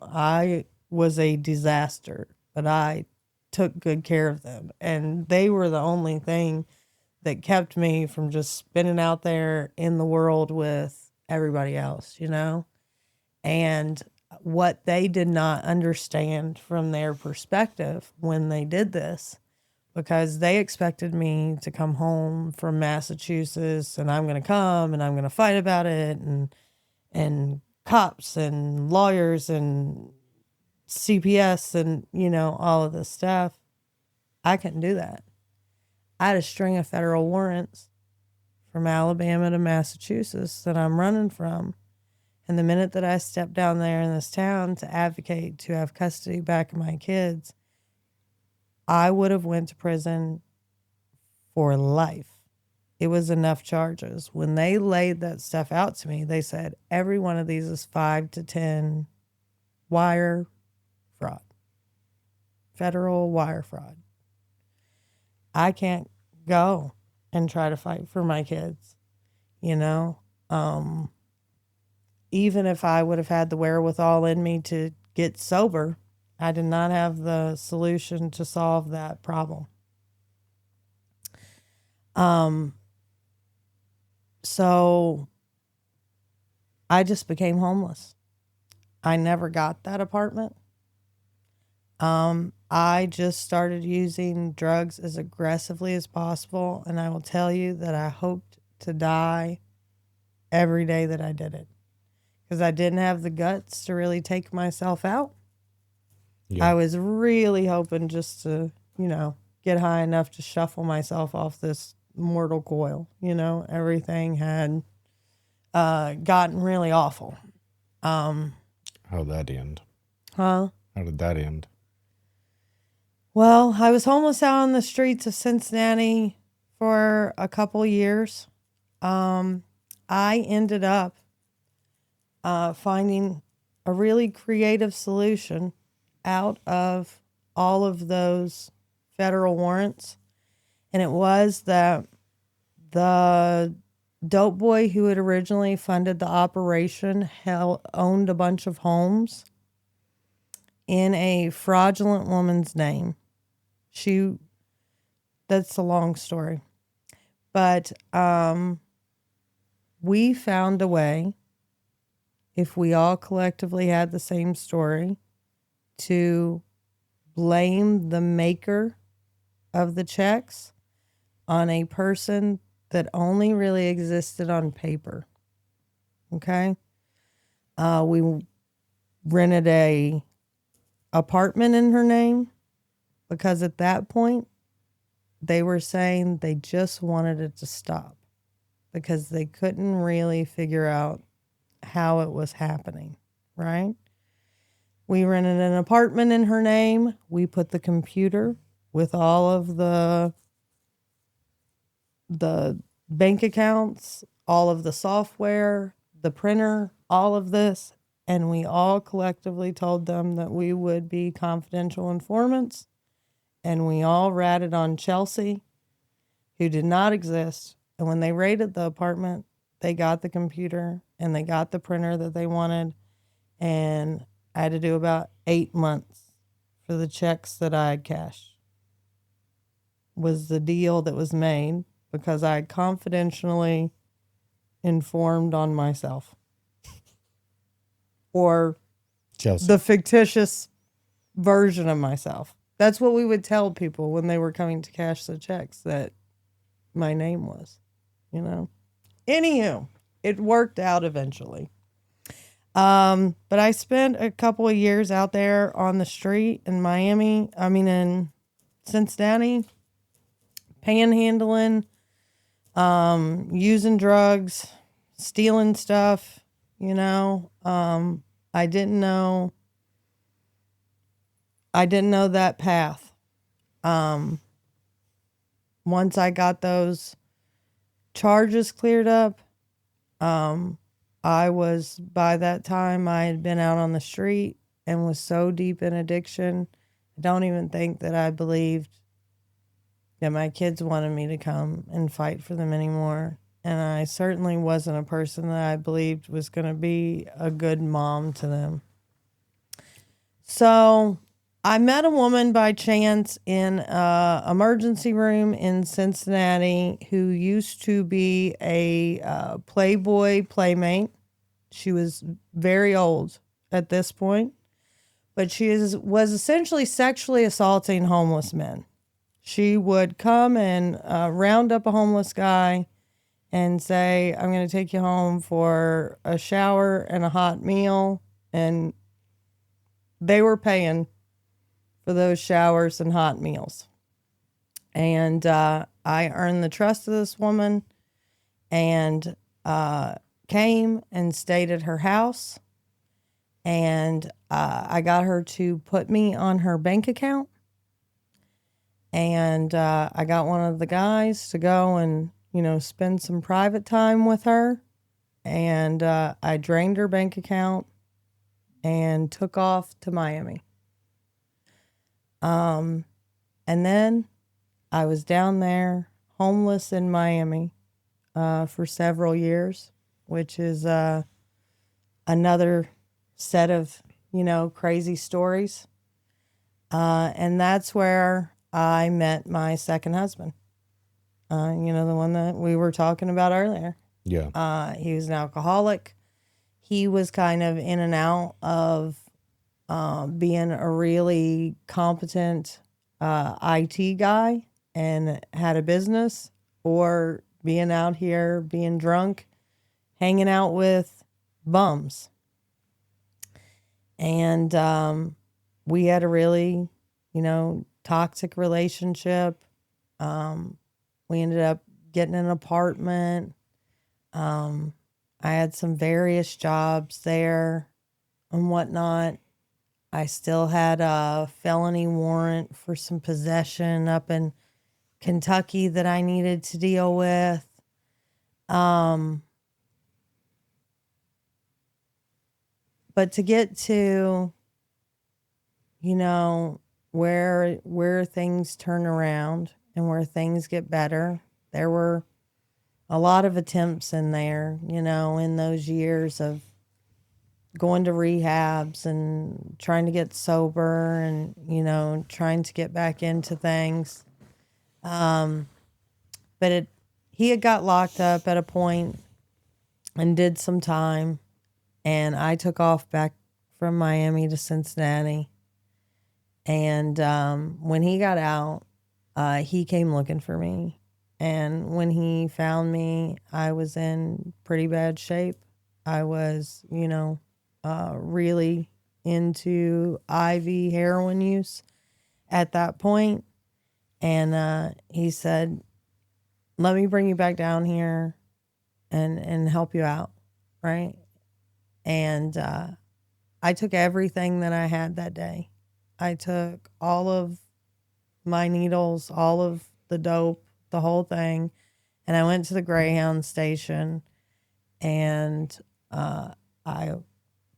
I was a disaster, but I took good care of them. And they were the only thing that kept me from just spinning out there in the world with everybody else, And what they did not understand from their perspective when they did this, because they expected me to come home from Massachusetts, and I'm going to come and I'm going to fight about it, and cops and lawyers and CPS and, all of this stuff. I couldn't do that. I had a string of federal warrants from Alabama to Massachusetts that I'm running from. And the minute that I stepped down there in this town to advocate to have custody back of my kids, I would have went to prison for life. It was enough charges. When they laid that stuff out to me, they said every one of these is 5 to 10 wire fraud, federal wire fraud. I can't go and try to fight for my kids, you know? Even if I would have had the wherewithal in me to get sober, I did not have the solution to solve that problem. So I just became homeless. I never got that apartment. I just started using drugs as aggressively as possible, and I will tell you that I hoped to die every day that I did it, because I didn't have the guts to really take myself out. Yeah. I was really hoping just to, get high enough to shuffle myself off this mortal coil. Everything had gotten really awful. How'd that end? Huh? How did that end? Well, I was homeless out on the streets of Cincinnati for a couple years. I ended up finding a really creative solution out of all of those federal warrants. And it was that the dope boy who had originally funded the operation owned a bunch of homes in a fraudulent woman's name. That's a long story. But we found a way, if we all collectively had the same story, to blame the maker of the checks on a person that only really existed on paper. Okay? We rented a apartment in her name, because at that point, they were saying they just wanted it to stop because they couldn't really figure out how it was happening, right? We rented an apartment in her name. We put the computer with all of the bank accounts, all of the software, the printer, all of this, and we all collectively told them that we would be confidential informants. And we all ratted on Chelsea, who did not exist. And when they raided the apartment, they got the computer and they got the printer that they wanted. And I had to do about 8 months for the checks that I had cashed. Was the deal that was made, because I had confidentially informed on myself. Or Chelsea. the fictitious version of myself. That's what we would tell people when they were coming to cash the checks, that my name was, Anywho, it worked out eventually. But I spent a couple of years out there on the street in in Cincinnati, panhandling, using drugs, stealing stuff, I didn't know that path. Once I got those charges cleared up, by that time, I had been out on the street and was so deep in addiction. I don't even think that I believed that my kids wanted me to come and fight for them anymore. And I certainly wasn't a person that I believed was going to be a good mom to them. So I met a woman by chance in an emergency room in Cincinnati who used to be a Playboy playmate. She was very old at this point, but she was essentially sexually assaulting homeless men. She would come and round up a homeless guy and say, I'm going to take you home for a shower and a hot meal. And they were paying for those showers and hot meals. And I earned the trust of this woman. And came and stayed at her house, and I got her to put me on her bank account. And I got one of the guys to go and, spend some private time with her. And I drained her bank account and took off to Miami. And then I was down there homeless in Miami for several years, which is another set of, crazy stories. And that's where I met my second husband. The one that we were talking about earlier. Yeah. He was an alcoholic. He was kind of in and out of being a really competent IT guy and had a business, or being out here being drunk, hanging out with bums. And we had a really, toxic relationship. We ended up getting an apartment. I had some various jobs there and whatnot. I still had a felony warrant for some possession up in Kentucky that I needed to deal with. But to get to, where things turn around and where things get better, there were a lot of attempts in there, in those years of going to rehabs and trying to get sober and, trying to get back into things. But he had got locked up at a point and did some time. And I took off back from Miami to Cincinnati. And when he got out, he came looking for me. And when he found me, I was in pretty bad shape. I was, really into IV heroin use at that point. And he said, let me bring you back down here and help you out, right? And I took everything that I had that day. I took all of my needles, all of the dope, the whole thing. And I went to the Greyhound station and I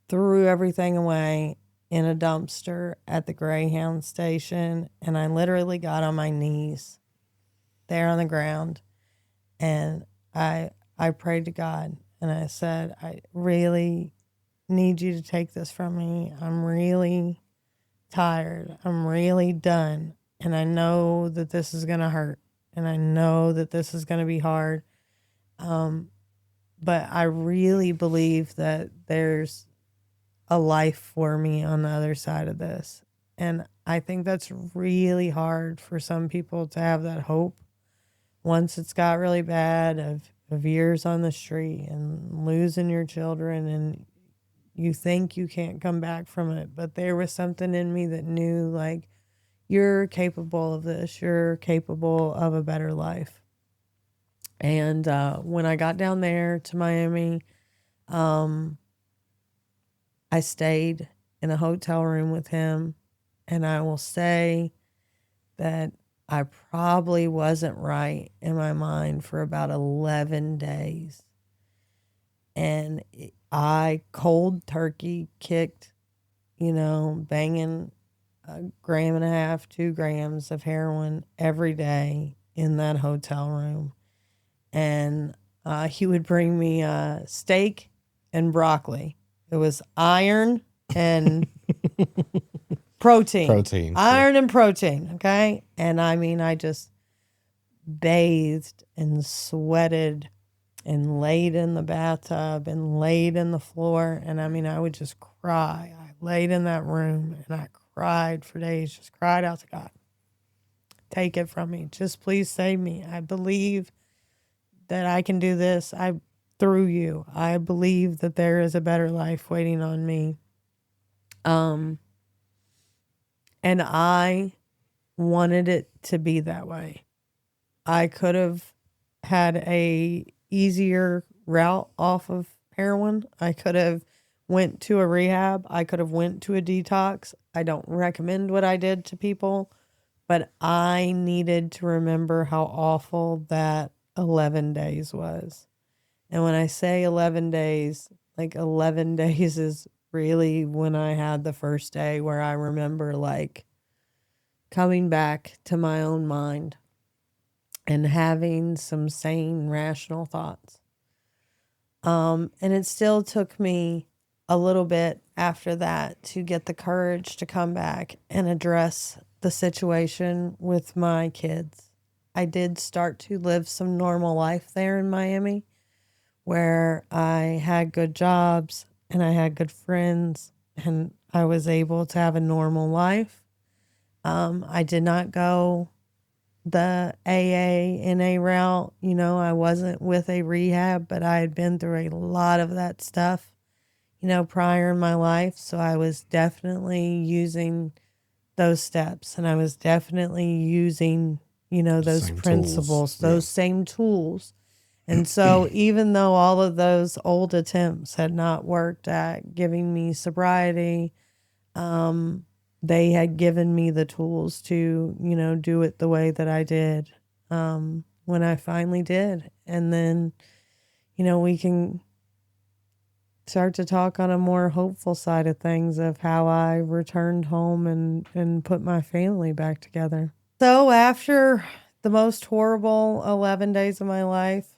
threw everything away in a dumpster at the Greyhound station. And I literally got on my knees there on the ground. And I prayed to God and I said, I really need you to take this from me. I'm really tired. I'm really done. And I know that this is going to hurt. And I know that this is going to be hard. But I really believe that there's a life for me on the other side of this. And I think that's really hard for some people to have that hope once it's got really bad, of years on the street and losing your children, and you think you can't come back from it. But there was something in me that knew, like, you're capable of this. You're capable of a better life. And when I got down there to Miami, I stayed in a hotel room with him. And I will say that I probably wasn't right in my mind for about 11 days. And I cold turkey kicked, banging 1.5 grams, 2 grams of heroin every day in that hotel room. And he would bring me steak and broccoli. It was iron and protein. Iron and protein, okay? And I mean, I just bathed and sweated and laid in the bathtub and laid in the floor. And I mean, I would just cry. I laid in that room and I cried for days, just cried out to God. Take it from me. Just please save me. I believe that I can do this. Through you. I believe that there is a better life waiting on me. And I wanted it to be that way. I could have had a easier route off of heroin. I could have went to a rehab. I could have went to a detox. I don't recommend what I did to people, but I needed to remember how awful that 11 days was. And when I say 11 days, like 11 days is really when I had the first day where I remember like coming back to my own mind and having some sane, rational thoughts. And it still took me a little bit after that to get the courage to come back and address the situation with my kids. I did start to live some normal life there in Miami where I had good jobs and I had good friends and I was able to have a normal life. I did not go the AA, NA route. You know, I wasn't with a rehab, but I had been through a lot of that stuff, you know, prior in my life. So I was definitely using those steps and I was definitely using, you know, those Same principles, tools. those same tools. And so even though all of those old attempts had not worked at giving me sobriety, they had given me the tools to, you know, do it the way that I did when I finally did. And then, you know, we can start to talk on a more hopeful side of things of how I returned home and put my family back together. So after the most horrible 11 days of my life,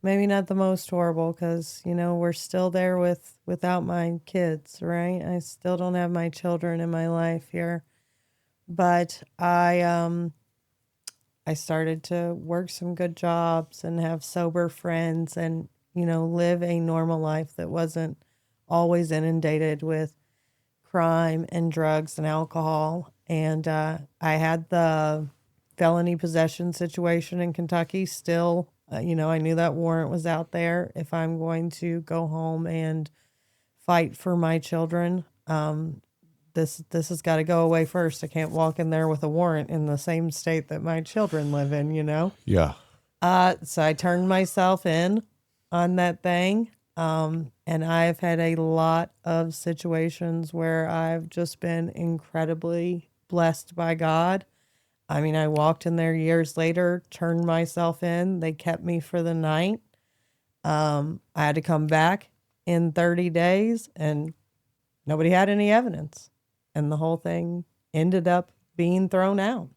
maybe not the most horrible because, you know, we're still there without my kids, right? I still don't have my children in my life here. But I started to work some good jobs and have sober friends and, you know, live a normal life that wasn't always inundated with crime and drugs and alcohol. And I had the felony possession situation in Kentucky still. You know, I knew that warrant was out there. If I'm going to go home and fight for my children, this has got to go away first. I can't walk in there with a warrant in the same state that my children live in, you know? Yeah. So I turned myself in on that thing. And I've had a lot of situations where I've just been incredibly blessed by God. I mean, I walked in there years later, turned myself in. They kept me for the night. I had to come back in 30 days and nobody had any evidence. And the whole thing ended up being thrown out.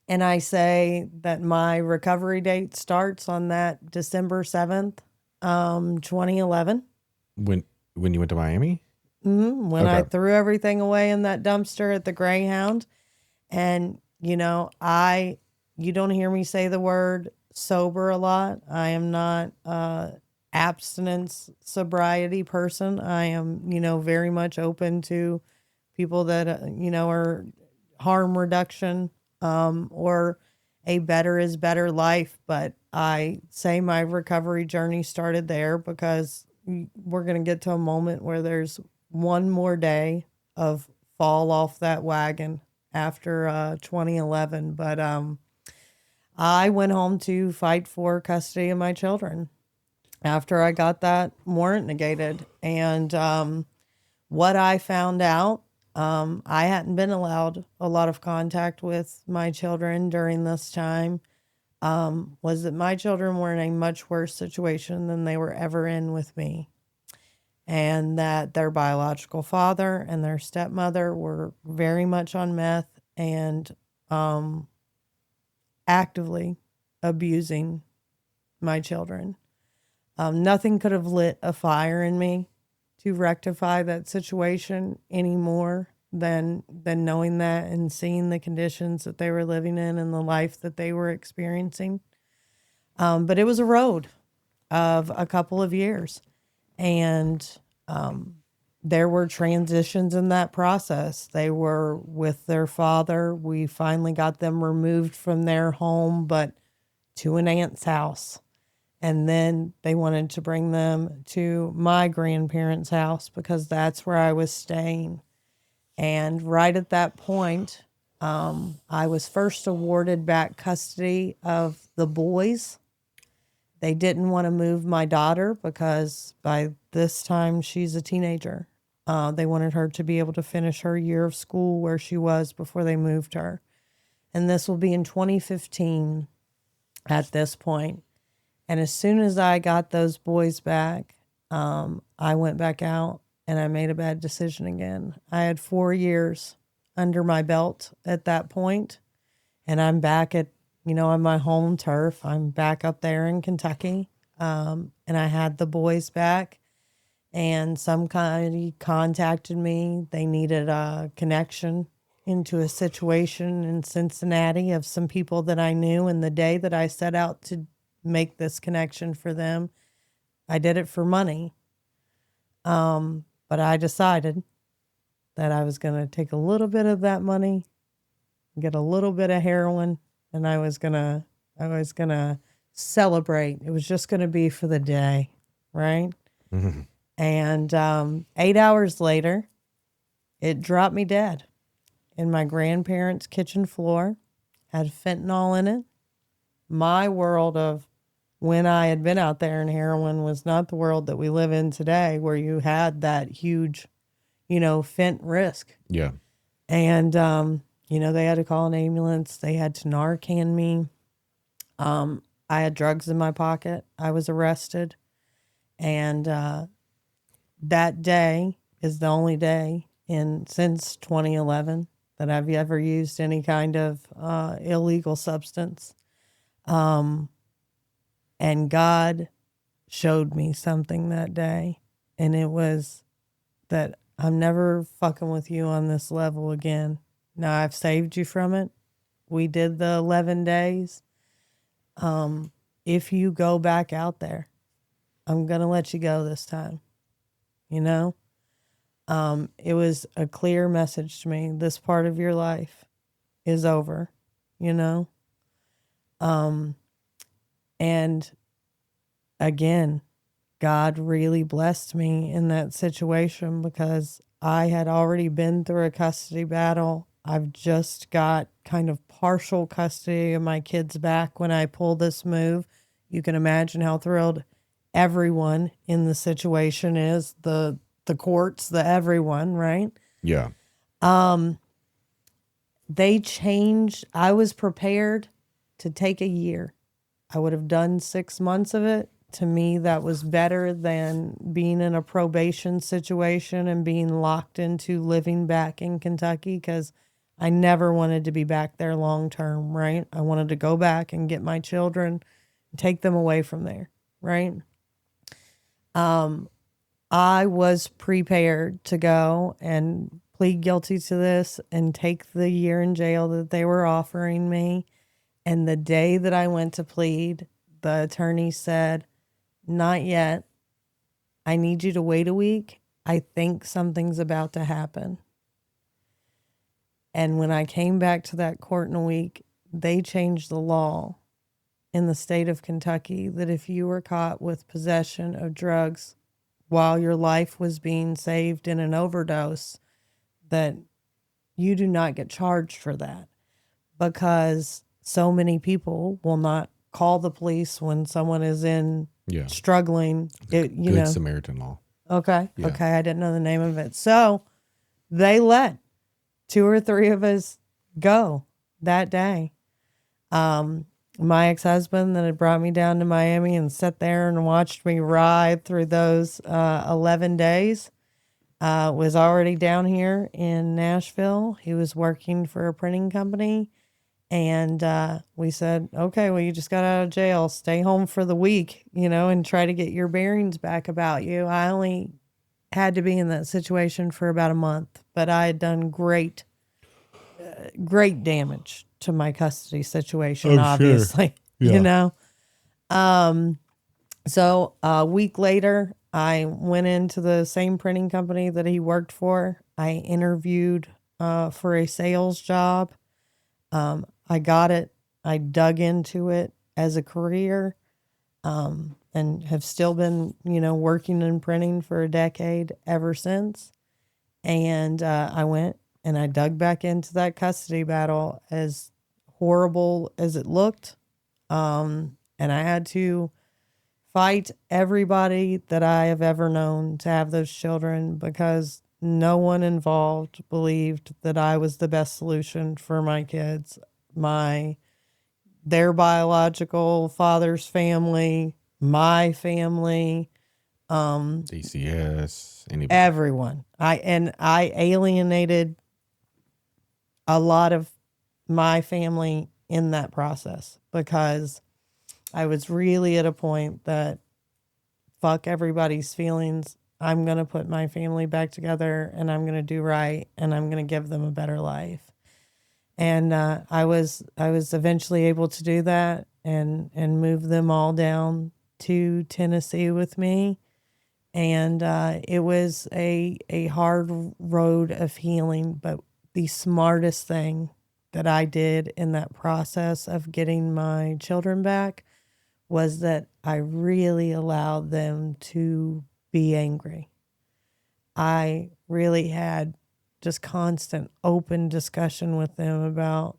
And I say that my recovery date starts on that December 7th, 2011. When you went to Miami? When I Okay. threw everything away in that dumpster at the Greyhound. And, you know, you don't hear me say the word sober a lot. I am not abstinence sobriety person. I am, you know, very much open to people that, you know, are harm reduction or a better is better life. But I say my recovery journey started there because we're going to get to a moment where there's one more day of fall off that wagon after 2011. But I went home to fight for custody of my children after I got that warrant negated. And what I found out, I hadn't been allowed a lot of contact with my children during this time, was that my children were in a much worse situation than they were ever in with me. And that their biological father and their stepmother were very much on meth and actively abusing my children. Nothing could have lit a fire in me to rectify that situation any more than knowing that and seeing the conditions that they were living in and the life that they were experiencing. But it was a road of a couple of years. And there were transitions in that process. They were with their father. We finally got them removed from their home, but to an aunt's house. And then they wanted to bring them to my grandparents' house because that's where I was staying. And right at that point, I was first awarded back custody of the boys. They didn't want to move my daughter because by this time she's a teenager. They wanted her to be able to finish her year of school where she was before they moved her. And this will be in 2015 at this point. And as soon as I got those boys back, I went back out and I made a bad decision again. I had 4 years under my belt at that point, and I'm back at, on my home turf. I'm back up there in Kentucky. And I had the boys back, and somebody contacted me. They needed a connection into a situation in Cincinnati of some people that I knew. And the day that I set out to make this connection for them, I did it for money. But I decided that I was going to take a little bit of that money, get a little bit of heroin, and I was going to celebrate. It was just going to be for the day, right? Mm-hmm. And 8 hours later, it dropped me dead in my grandparents' kitchen floor, had fentanyl in it. My world of when I had been out there in heroin was not the world that we live in today, where you had that huge, fent risk. Yeah. And, they had to call an ambulance. They had to Narcan me. I had drugs in my pocket. I was arrested. And that day is the only day since 2011 that I've ever used any kind of illegal substance. And God showed me something that day. And it was that I'm never fucking with you on this level again. Now I've saved you from it. We did the 11 days. If you go back out there, I'm going to let you go this time. It was a clear message to me. This part of your life is over, and again, God really blessed me in that situation because I had already been through a custody battle. I've just got kind of partial custody of my kids back when I pull this move. You can imagine how thrilled everyone in the situation is, the courts, the everyone, right? Yeah. They changed. I was prepared to take a year. I would have done 6 months of it. To me, that was better than being in a probation situation and being locked into living back in Kentucky, because I never wanted to be back there long term, right? I wanted to go back and get my children and take them away from there, right? I was prepared to go and plead guilty to this and take the year in jail that they were offering me. And the day that I went to plead, the attorney said, "Not yet. I need you to wait a week. I think something's about to happen." And when I came back to that court in a week, they changed the law in the state of Kentucky that if you were caught with possession of drugs while your life was being saved in an overdose, that you do not get charged for that, because so many people will not call the police when someone is struggling. Good Samaritan law. Okay. Yeah. Okay. I didn't know the name of it. So they let 2 or 3 of us go that day. My ex-husband that had brought me down to Miami and sat there and watched me ride through those 11 days was already down here in Nashville. He was working for a printing company. And we said, okay, well, you just got out of jail. Stay home for the week, and try to get your bearings back about you. I only had to be in that situation for about a month, but I had done great damage to my custody situation, obviously, Sure. Yeah. So a week later, I went into the same printing company that he worked for. I interviewed for a sales job. I got it. I dug into it as a career, and have still been, working in printing for a decade ever since. And I went and I dug back into that custody battle, as horrible as it looked. And I had to fight everybody that I have ever known to have those children because no one involved believed that I was the best solution for my kids. Their biological father's family, my family, DCS, anybody. everyone. I alienated a lot of my family in that process because I was really at a point that fuck everybody's feelings. I'm going to put my family back together and I'm going to do right and I'm going to give them a better life. And I was eventually able to do that and move them all down to Tennessee with me. And it was a hard road of healing, but the smartest thing that I did in that process of getting my children back was that I really allowed them to be angry. I really had just constant open discussion with them about,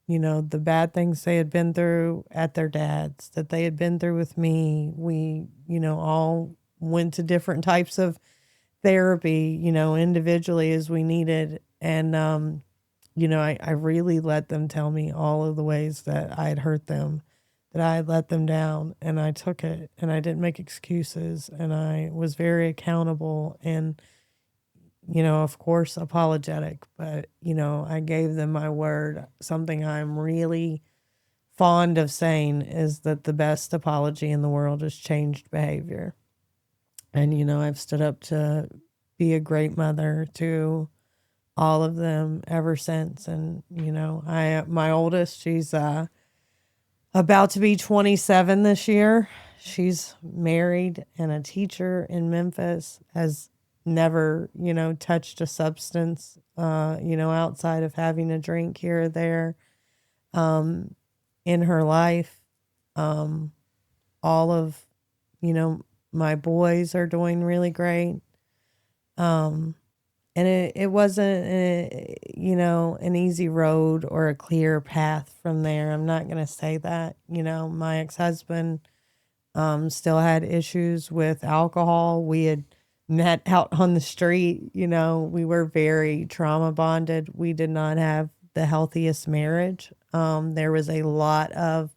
the bad things they had been through at their dad's, that they had been through with me. We, all went to different types of therapy, individually as we needed. And, I really let them tell me all of the ways that I had hurt them, that I had let them down, and I took it and I didn't make excuses and I was very accountable and, of course, apologetic, but, I gave them my word. Something I'm really fond of saying is that the best apology in the world is changed behavior. And, I've stood up to be a great mother to all of them ever since. And, my oldest, she's about to be 27 this year. She's married and a teacher in Memphis, has never, touched a substance, outside of having a drink here or there, in her life. All of, my boys are doing really great. And it wasn't, an easy road or a clear path from there. I'm not going to say that. My ex-husband still had issues with alcohol. We had met out on the street. We were very trauma bonded. We did not have the healthiest marriage. There was a lot of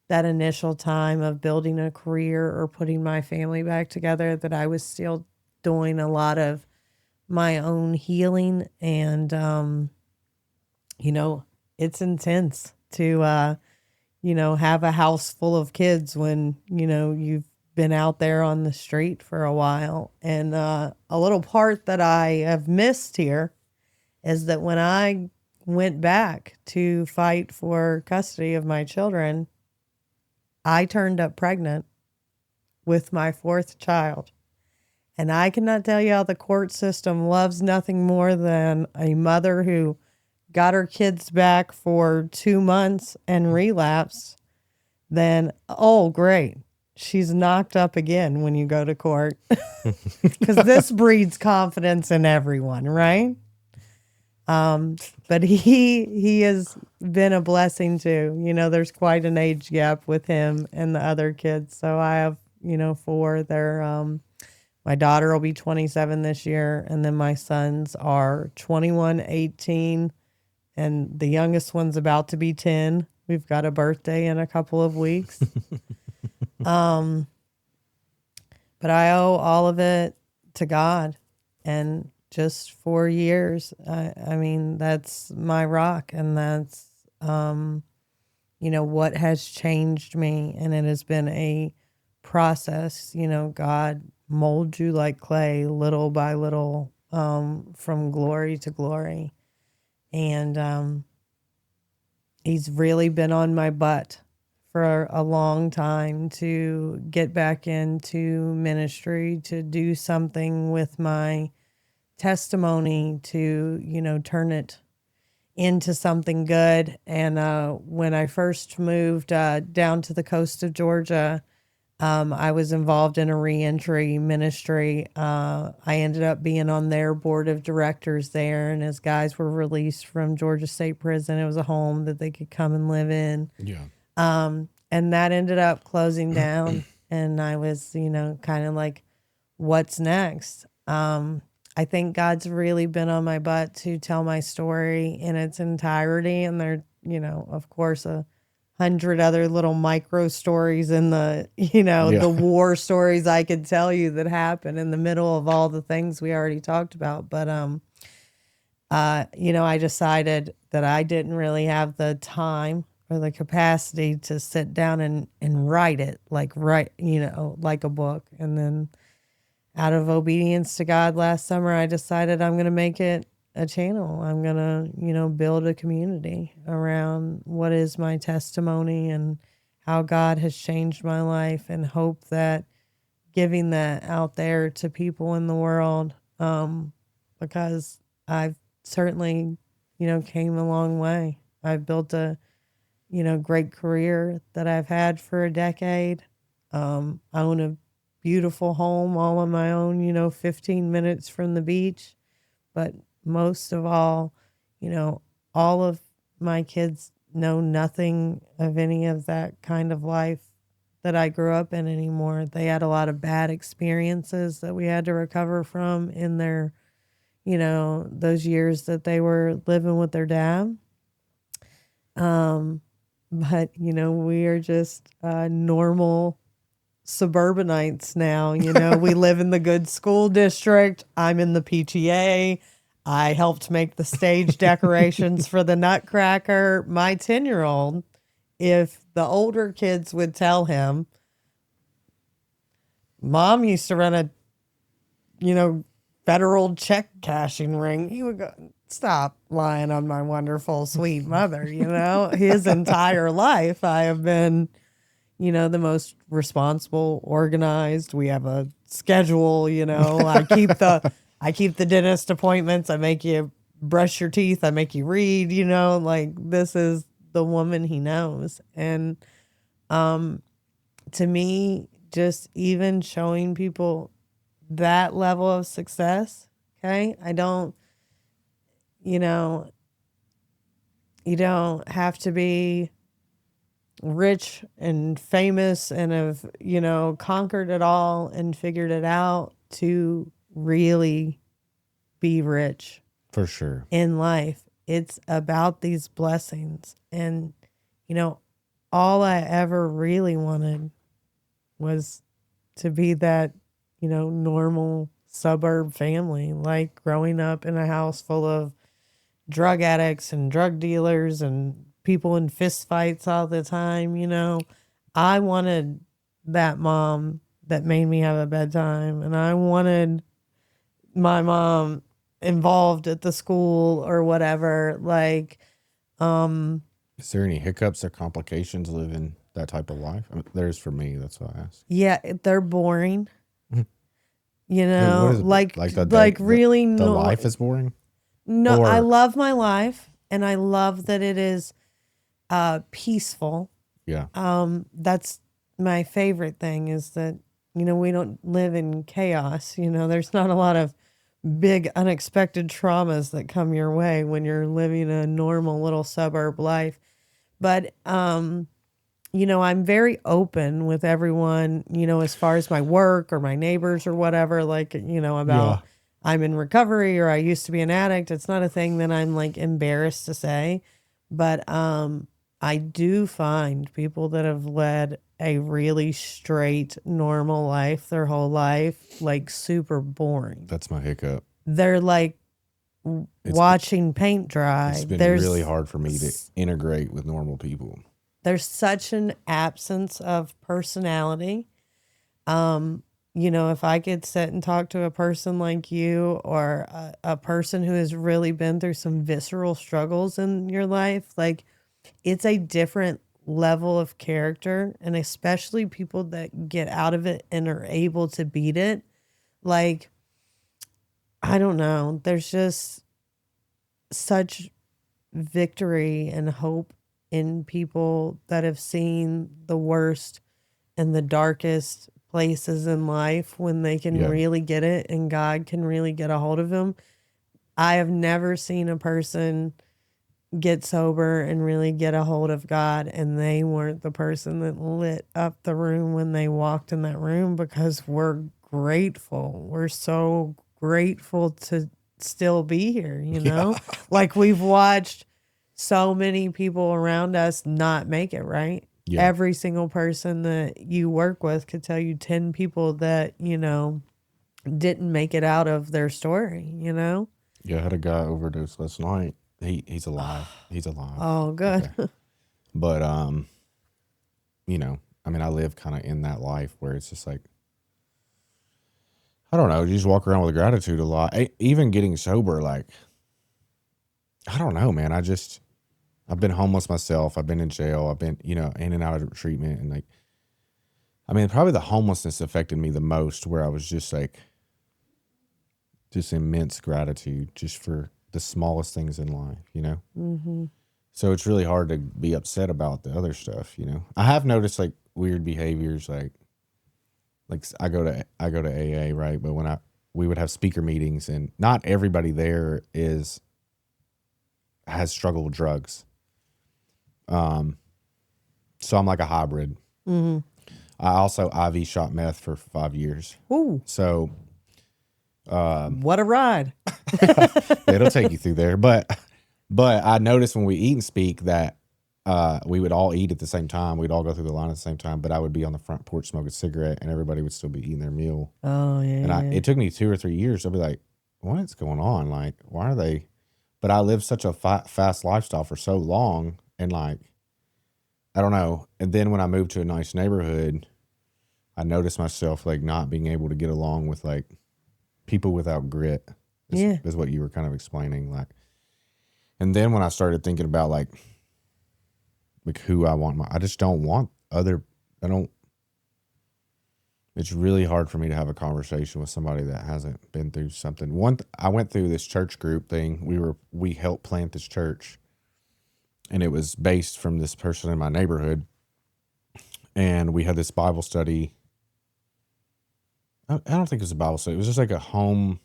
that initial time of building a career or putting my family back together that I was still doing a lot of my own healing. And, it's intense to, have a house full of kids when, you've been out there on the street for a while. And a little part that I have missed here is that when I went back to fight for custody of my children, I turned up pregnant with my fourth child. And I cannot tell you how the court system loves nothing more than a mother who got her kids back for 2 months and relapsed. Then, oh, great. She's knocked up again when you go to court. Because this breeds confidence in everyone, right? But he has been a blessing too. There's quite an age gap with him and the other kids. So I have, 4. They're, my daughter will be 27 this year. And then my sons are 21, 18, and the youngest one's about to be 10. We've got a birthday in a couple of weeks. But I owe all of it to God. And just 4 years, I mean, that's my rock. And that's, what has changed me. And it has been a process. God molds you like clay, little by little, from glory to glory. And he's really been on my butt for a long time to get back into ministry, to do something with my testimony, to, turn it into something good. And when I first moved down to the coast of Georgia, I was involved in a reentry ministry. I ended up being on their board of directors there. And as guys were released from Georgia State Prison, it was a home that they could come and live in. Yeah. And that ended up closing down. And I was, kind of like, what's next? I think God's really been on my butt to tell my story in its entirety. And there, of course, 100 other little micro stories in the, Yeah. the war stories I could tell you that happened in the middle of all the things we already talked about. But, I decided that I didn't really have the time or the capacity to sit down and write it like like a book. And then out of obedience to God last summer, I decided I'm going to make it a channel. I'm going to, build a community around what is my testimony and how God has changed my life, and hope that giving that out there to people in the world, because I've certainly, came a long way. I've built a, great career that I've had for a decade. I own a beautiful home all on my own, 15 minutes from the beach. But most of all, all of my kids know nothing of any of that kind of life that I grew up in anymore. They had a lot of bad experiences that we had to recover from in their, those years that they were living with their dad. But, we are just normal suburbanites now. We live in the good school district. I'm in the PTA. I helped make the stage decorations for the Nutcracker. My 10-year-old, if the older kids would tell him, Mom used to run a, federal check cashing ring, he would go, stop lying on my wonderful, sweet mother. His entire life, I have been, the most responsible, organized. We have a schedule, I keep the dentist appointments. I make you brush your teeth. I make you read, like this is the woman he knows. And to me, just even showing people that level of success, okay? I don't, you don't have to be rich and famous and have, conquered it all and figured it out to really be rich. For sure. In life. It's about these blessings. And, all I ever really wanted was to be that, normal suburb family, like growing up in a house full of drug addicts and drug dealers and people in fist fights all the time. I wanted that mom that made me have a bedtime, and I wanted my mom involved at the school or whatever. Like, is there any hiccups or complications living that type of life? I mean, there's for me. That's why I asked. Yeah, they're boring. Like really, the life is boring. No, I love my life, and I love that it is peaceful. Yeah. That's my favorite thing, is that, we don't live in chaos. There's not a lot of big unexpected traumas that come your way when you're living a normal little suburb life. But, I'm very open with everyone, as far as my work or my neighbors or whatever, like, about I'm in recovery or I used to be an addict. It's not a thing that I'm like embarrassed to say. But I do find people that have led a really straight, normal life their whole life, like super boring. That's my hiccup. They're like watching paint dry. It's been really hard for me to integrate with normal people. There's such an absence of personality. If I could sit and talk to a person like you, or a person who has really been through some visceral struggles in your life, like, it's a different level of character, and especially people that get out of it and are able to beat it. Like, I don't know. There's just such victory and hope in people that have seen the worst and the darkest places in life when they can really get it and God can really get a hold of them. I have never seen a person get sober and really get a hold of God, and they weren't the person that lit up the room when they walked in that room, because we're grateful. We're so grateful to still be here, you know? Like, we've watched so many people around us not make it, right? Yeah. Every single person that you work with could tell you 10 people that, you know, didn't make it out of their story, you know? Yeah, I had a guy overdose last night. He's alive. He's alive. Oh, good. Okay. But you know, I mean, I live kind of in that life where it's just like, I don't know, you just walk around with gratitude a lot. Even getting sober, like, I don't know, man. I've been homeless myself. I've been in jail. I've been, you know, in and out of treatment. And like, I mean, probably the homelessness affected me the most, where I was just like, just immense gratitude just for the smallest things in life, you know? Mm-hmm. So it's really hard to be upset about the other stuff, you know? I have noticed like weird behaviors, like I go to AA, right? But when we would have speaker meetings, and not everybody there has struggled with drugs. So I'm like a hybrid. Mm-hmm. I also IV shot meth for 5 years. Ooh, So what a ride. it'll take you through there. But I noticed when we eat and speak that we would all eat at the same time. We'd all go through the line at the same time, but I would be on the front porch smoking a cigarette, and everybody would still be eating their meal. Oh, yeah. And it took me 2 or 3 years. I'll be like, what's going on? Like, why are they? But I lived such a fast lifestyle for so long, and like, I don't know. And then when I moved to a nice neighborhood, I noticed myself like not being able to get along with like people without grit. Is what you were kind of explaining. Like, and then when I started thinking about like who I want, I just don't want it's really hard for me to have a conversation with somebody that hasn't been through something. I went through this church group thing. We helped plant this church, and it was based from this person in my neighborhood. And we had this Bible study. I don't think it was a Bible study. It was just like a home.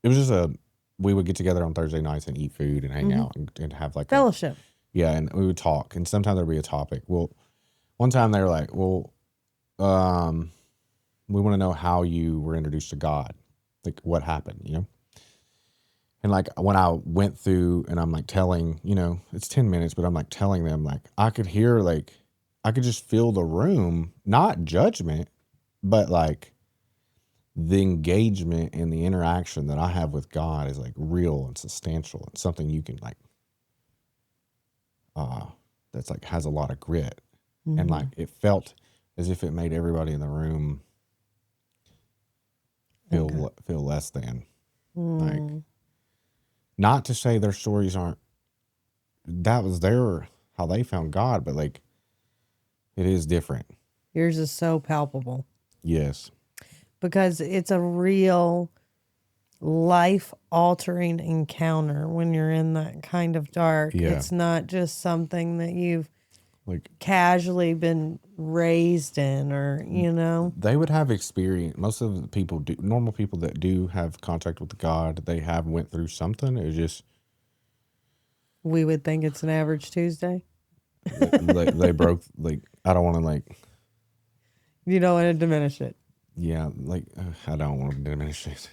It was just we would get together on Thursday nights and eat food and hang out and have like fellowship. Yeah, and we would talk, and sometimes there'd be a topic. Well, one time they were like, well, we want to know how you were introduced to God, like what happened, you know? And like when I went through and I'm like telling, you know, it's 10 minutes, but I'm like telling them, like I could just feel the room, not judgment, but like the engagement and the interaction that I have with God is like real and substantial and something you can like, that's like has a lot of grit. Mm-hmm. And like it felt as if it made everybody in the room feel less than. Like, not to say their stories that was how they found God, but like it is different. Yours is so palpable. Yes. Because it's a real life-altering encounter when you're in that kind of dark. Yeah. It's not just something that you've like casually been raised in, or, you know. They would have experience. Most of the people normal people that do have contact with God, they have went through something. It's just. We would think it's an average Tuesday. They broke, like, I don't want to like. You don't want to diminish it. Yeah, like, I don't want to diminish it.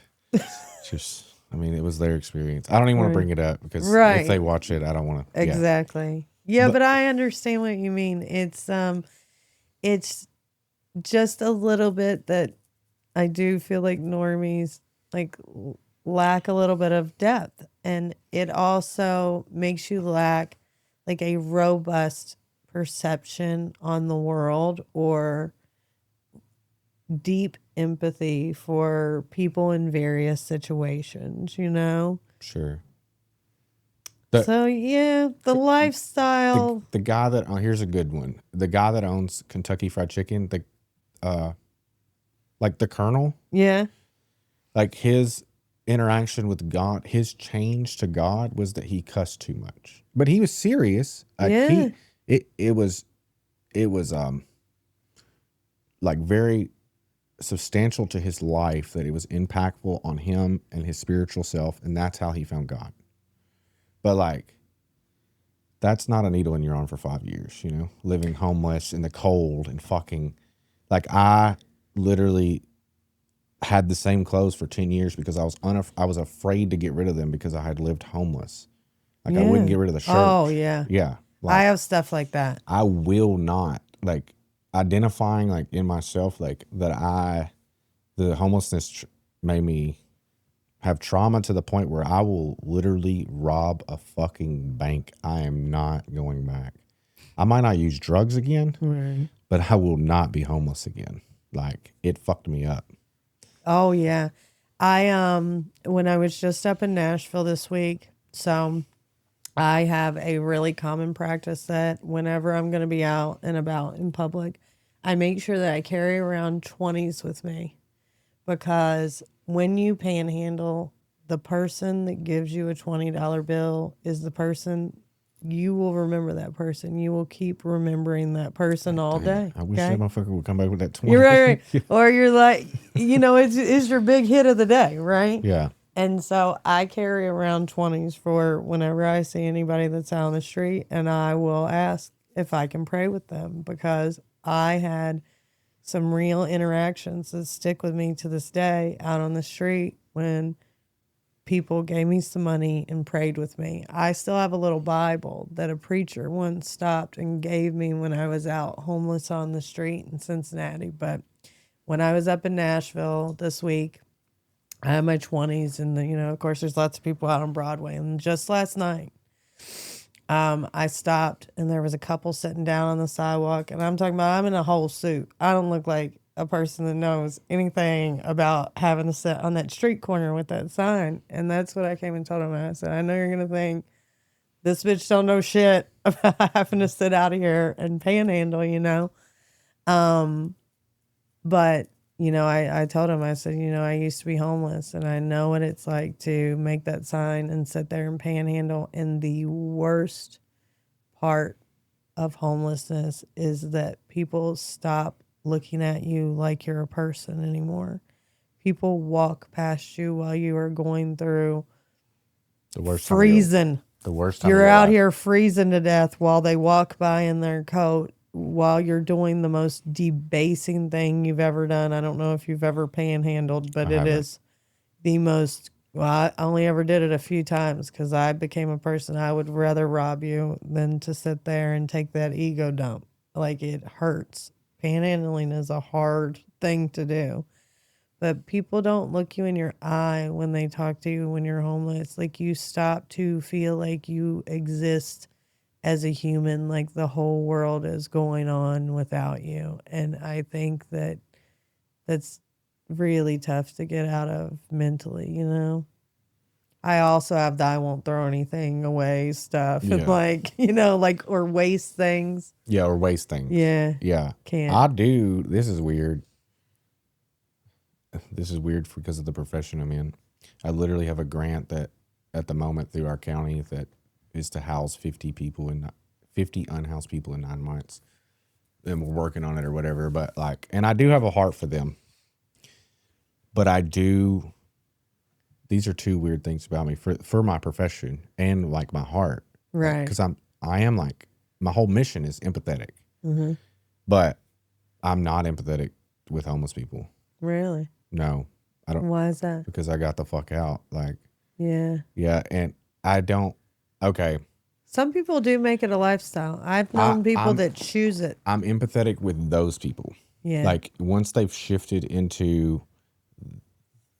Just, I mean, it was their experience. I don't even want to bring it up because if they watch it, I don't want to. Exactly. Yeah, but I understand what you mean. It's just a little bit that I do feel like normies like lack a little bit of depth, and it also makes you lack like a robust perception on the world or deep empathy for people in various situations, you know? Sure. The lifestyle. The guy that, here's a good one. The guy that owns Kentucky Fried Chicken, like the Colonel. Yeah. Like his interaction with God, his change to God was that he cussed too much. But he was serious. Like it was like very substantial to his life that it was impactful on him and his spiritual self, and that's how he found God. But like, that's not a needle in your arm for 5 years, you know, living homeless in the cold and fucking, like, I literally had the same clothes for 10 years because I was afraid to get rid of them because I had lived homeless. Like, I wouldn't get rid of the shirt. Oh, yeah. Yeah. I have stuff like that. I will not, like, identifying, like, in myself, like, that the homelessness made me have trauma to the point where I will literally rob a fucking bank. I am not going back. I might not use drugs again, Right. but I will not be homeless again. Like, it fucked me up. Oh, yeah. When I was just up in Nashville this week, so I have a really common practice that whenever I'm going to be out and about in public, I make sure that I carry around 20s with me, because when you panhandle, the person that gives you a $20 bill is the person, you will remember that person. You will keep remembering that person all day. I wish okay? that motherfucker would come back with that 20. You're right. Or you're like, it's your big hit of the day, right? Yeah. And so I carry around 20s for whenever I see anybody that's out on the street, and I will ask if I can pray with them, because I had some real interactions that stick with me to this day out on the street when people gave me some money and prayed with me. I still have a little Bible that a preacher once stopped and gave me when I was out homeless on the street in Cincinnati. But when I was up in Nashville this week, I had my 20s, and of course there's lots of people out on Broadway. And just last night, I stopped and there was a couple sitting down on the sidewalk, and I'm talking about, I'm in a whole suit. I don't look like a person that knows anything about having to sit on that street corner with that sign. And that's what I came and told him. I said, I know you're going to think this bitch don't know shit about having to sit out here and panhandle, but I told him, I said, I used to be homeless, and I know what it's like to make that sign and sit there and panhandle. And the worst part of homelessness is that people stop looking at you like you're a person anymore. People walk past you while you are going through The worst freezing. The worst time. You're out here freezing to death while they walk by in their coat, while you're doing the most debasing thing you've ever done. I don't know if you've ever panhandled, but it is the most, I only ever did it a few times because I became a person. I would rather rob you than to sit there and take that ego dump. Like, it hurts. Panhandling is a hard thing to do. But people don't look you in your eye when they talk to you when you're homeless. Like, you stop to feel like you exist as a human, like the whole world is going on without you. And I think that that's really tough to get out of mentally, I also have the I won't throw anything away stuff. Yeah. And or waste things. Yeah, or waste things. Yeah. Yeah. Can't. I do. This is weird. This is weird because of the profession I'm in. I literally have a grant that at the moment through our county that is to house 50 unhoused people in 9 months. And we're working on it or whatever. But and I do have a heart for them. But these are two weird things about me for my profession and my heart. Right. Because I am my whole mission is empathetic. Mm-hmm. But I'm not empathetic with homeless people. Really? No, I don't. Why is that? Because I got the fuck out. Yeah. Yeah. And I don't. Okay. Some people do make it a lifestyle. I've known people that choose it. I'm empathetic with those people. Yeah. Once they've shifted into,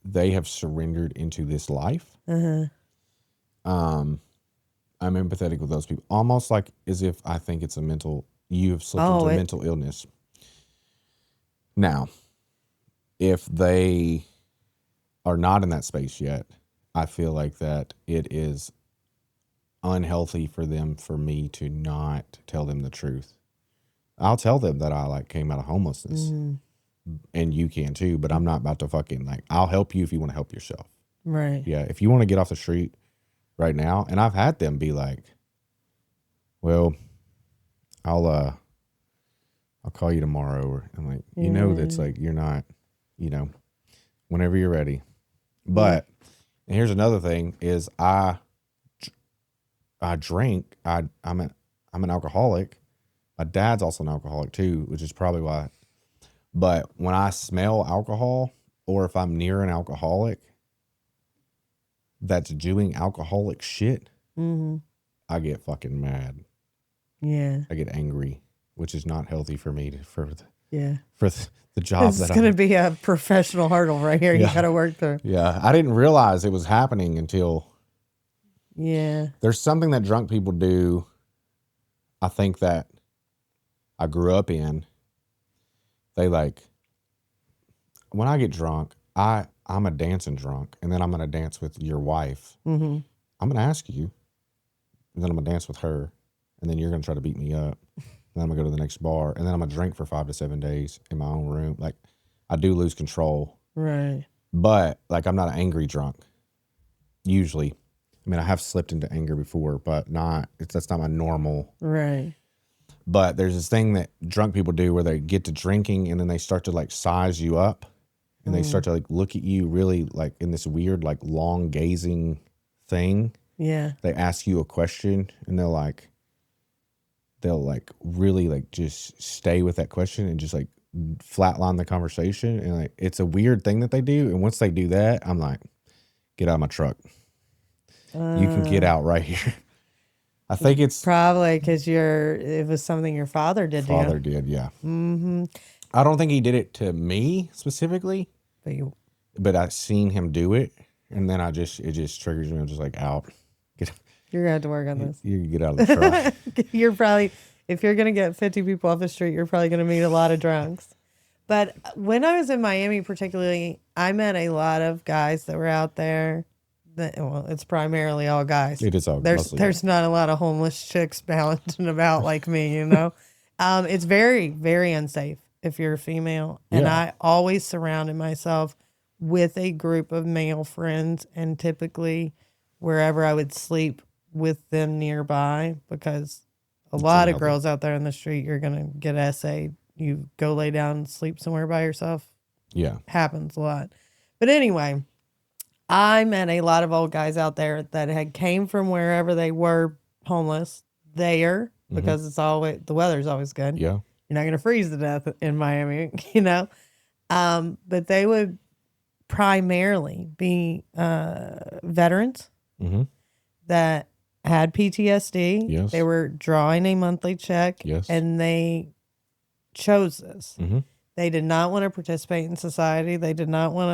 they have surrendered into this life. Uh-huh. I'm empathetic with those people. Almost as if I think it's you have slipped into mental illness. Now, if they are not in that space yet, I feel like that it is unhealthy for me to not tell them the truth. I'll tell them that I came out of homelessness, and you can too, but I'm not about to fucking I'll help you if you want to help yourself. Right. Yeah. If you want to get off the street right now, and I've had them be well, I'll call you tomorrow, or I'm that's you're not, whenever you're ready. But and here's another thing is I drink. I'm an alcoholic. My dad's also an alcoholic too, which is probably why. But when I smell alcohol, or if I'm near an alcoholic that's doing alcoholic shit, I get fucking mad. Yeah. I get angry, which is not healthy for me for Yeah. the job This that is going to be a professional hurdle right here. You got to work through. Yeah. I didn't realize it was happening until there's something that drunk people do. I think that I grew up in. They like, when I get drunk, I'm a dancing drunk, and then I'm going to dance with your wife. Mm-hmm. I'm going to ask you, and then I'm going to dance with her, and then you're going to try to beat me up. And then I'm going to go to the next bar, and then I'm going to drink for 5 to 7 days in my own room. Like, I do lose control. Right. But, like, I'm not an angry drunk, usually. I mean, I have slipped into anger before, but that's not my normal. Right. But there's this thing that drunk people do where they get to drinking, and then they start to, like, size you up. And they start to like look at you really like in this weird, like long gazing thing. Yeah. They ask you a question and they'll really like just stay with that question and just like flatline the conversation. And like, it's a weird thing that they do. And once they do that, I'm like, get out of my truck. You can get out right here. I think it's probably because it was something your father did. Father did, yeah. Mm-hmm. I don't think he did it to me specifically, but I've seen him do it, and then it just triggers me. I'm just like, out. You're gonna have to work on this. You get out of the truck. You're probably, if you're gonna get 50 people off the street, you're probably gonna meet a lot of drunks. But when I was in Miami, particularly, I met a lot of guys that were out there. It's primarily all guys. It is all. There's not a lot of homeless chicks bouncing about like me, you know. It's very, very unsafe if you're a female. And I always surrounded myself with a group of male friends, and typically wherever I would sleep with them nearby, because a lot of girls out there in the street, you're going to get essayed. You go lay down and sleep somewhere by yourself. Yeah. Happens a lot. But anyway, I met a lot of old guys out there that had came from wherever they were homeless there, because it's always, the weather's always good. Yeah. You're not going to freeze to death in Miami, you know? But they would primarily be veterans that had PTSD. Yes. They were drawing a monthly check. Yes. And they chose this. They did not want to participate in society. They did not want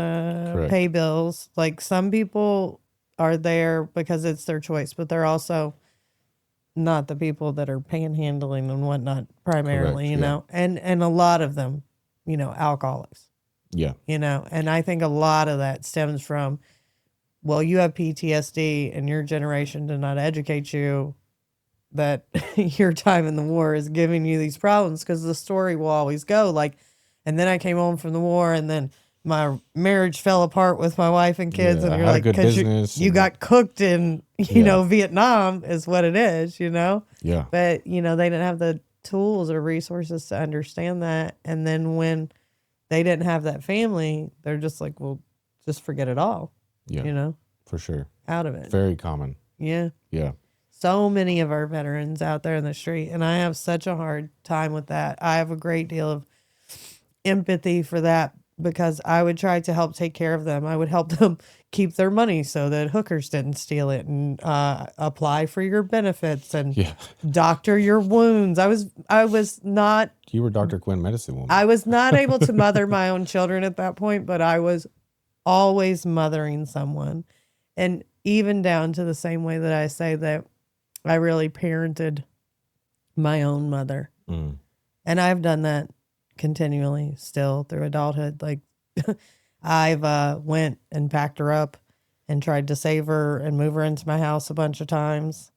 to pay bills. Like, some people are there because it's their choice, but they're also not the people that are panhandling and whatnot primarily, you know, and a lot of them, you know, alcoholics. Yeah. You know, and I think a lot of that stems from, well, you have PTSD and your generation did not educate you that your time in the war is giving you these problems, because the story will always go like, and then I came home from the war, and then my marriage fell apart with my wife and kids. And you're like, because you got cooked in, you know, Vietnam is what it is, you know? Yeah. But, you know, they didn't have the tools or resources to understand that. And then when they didn't have that family, they're just like, well, just forget it all. Yeah. You know? For sure. Out of it. Very common. Yeah. Yeah. So many of our veterans out there in the street. And I have such a hard time with that. I have a great deal of empathy for that, because I would try to help take care of them. I would help them keep their money so that hookers didn't steal it, and apply for your benefits and doctor your wounds. I was not. You were Dr. Quinn medicine woman. I was not able to mother my own children at that point, but I was always mothering someone. And even down to the same way that I say that I really parented my own mother. And I've done that continually still through adulthood. Like, I've went and packed her up and tried to save her and move her into my house a bunch of times.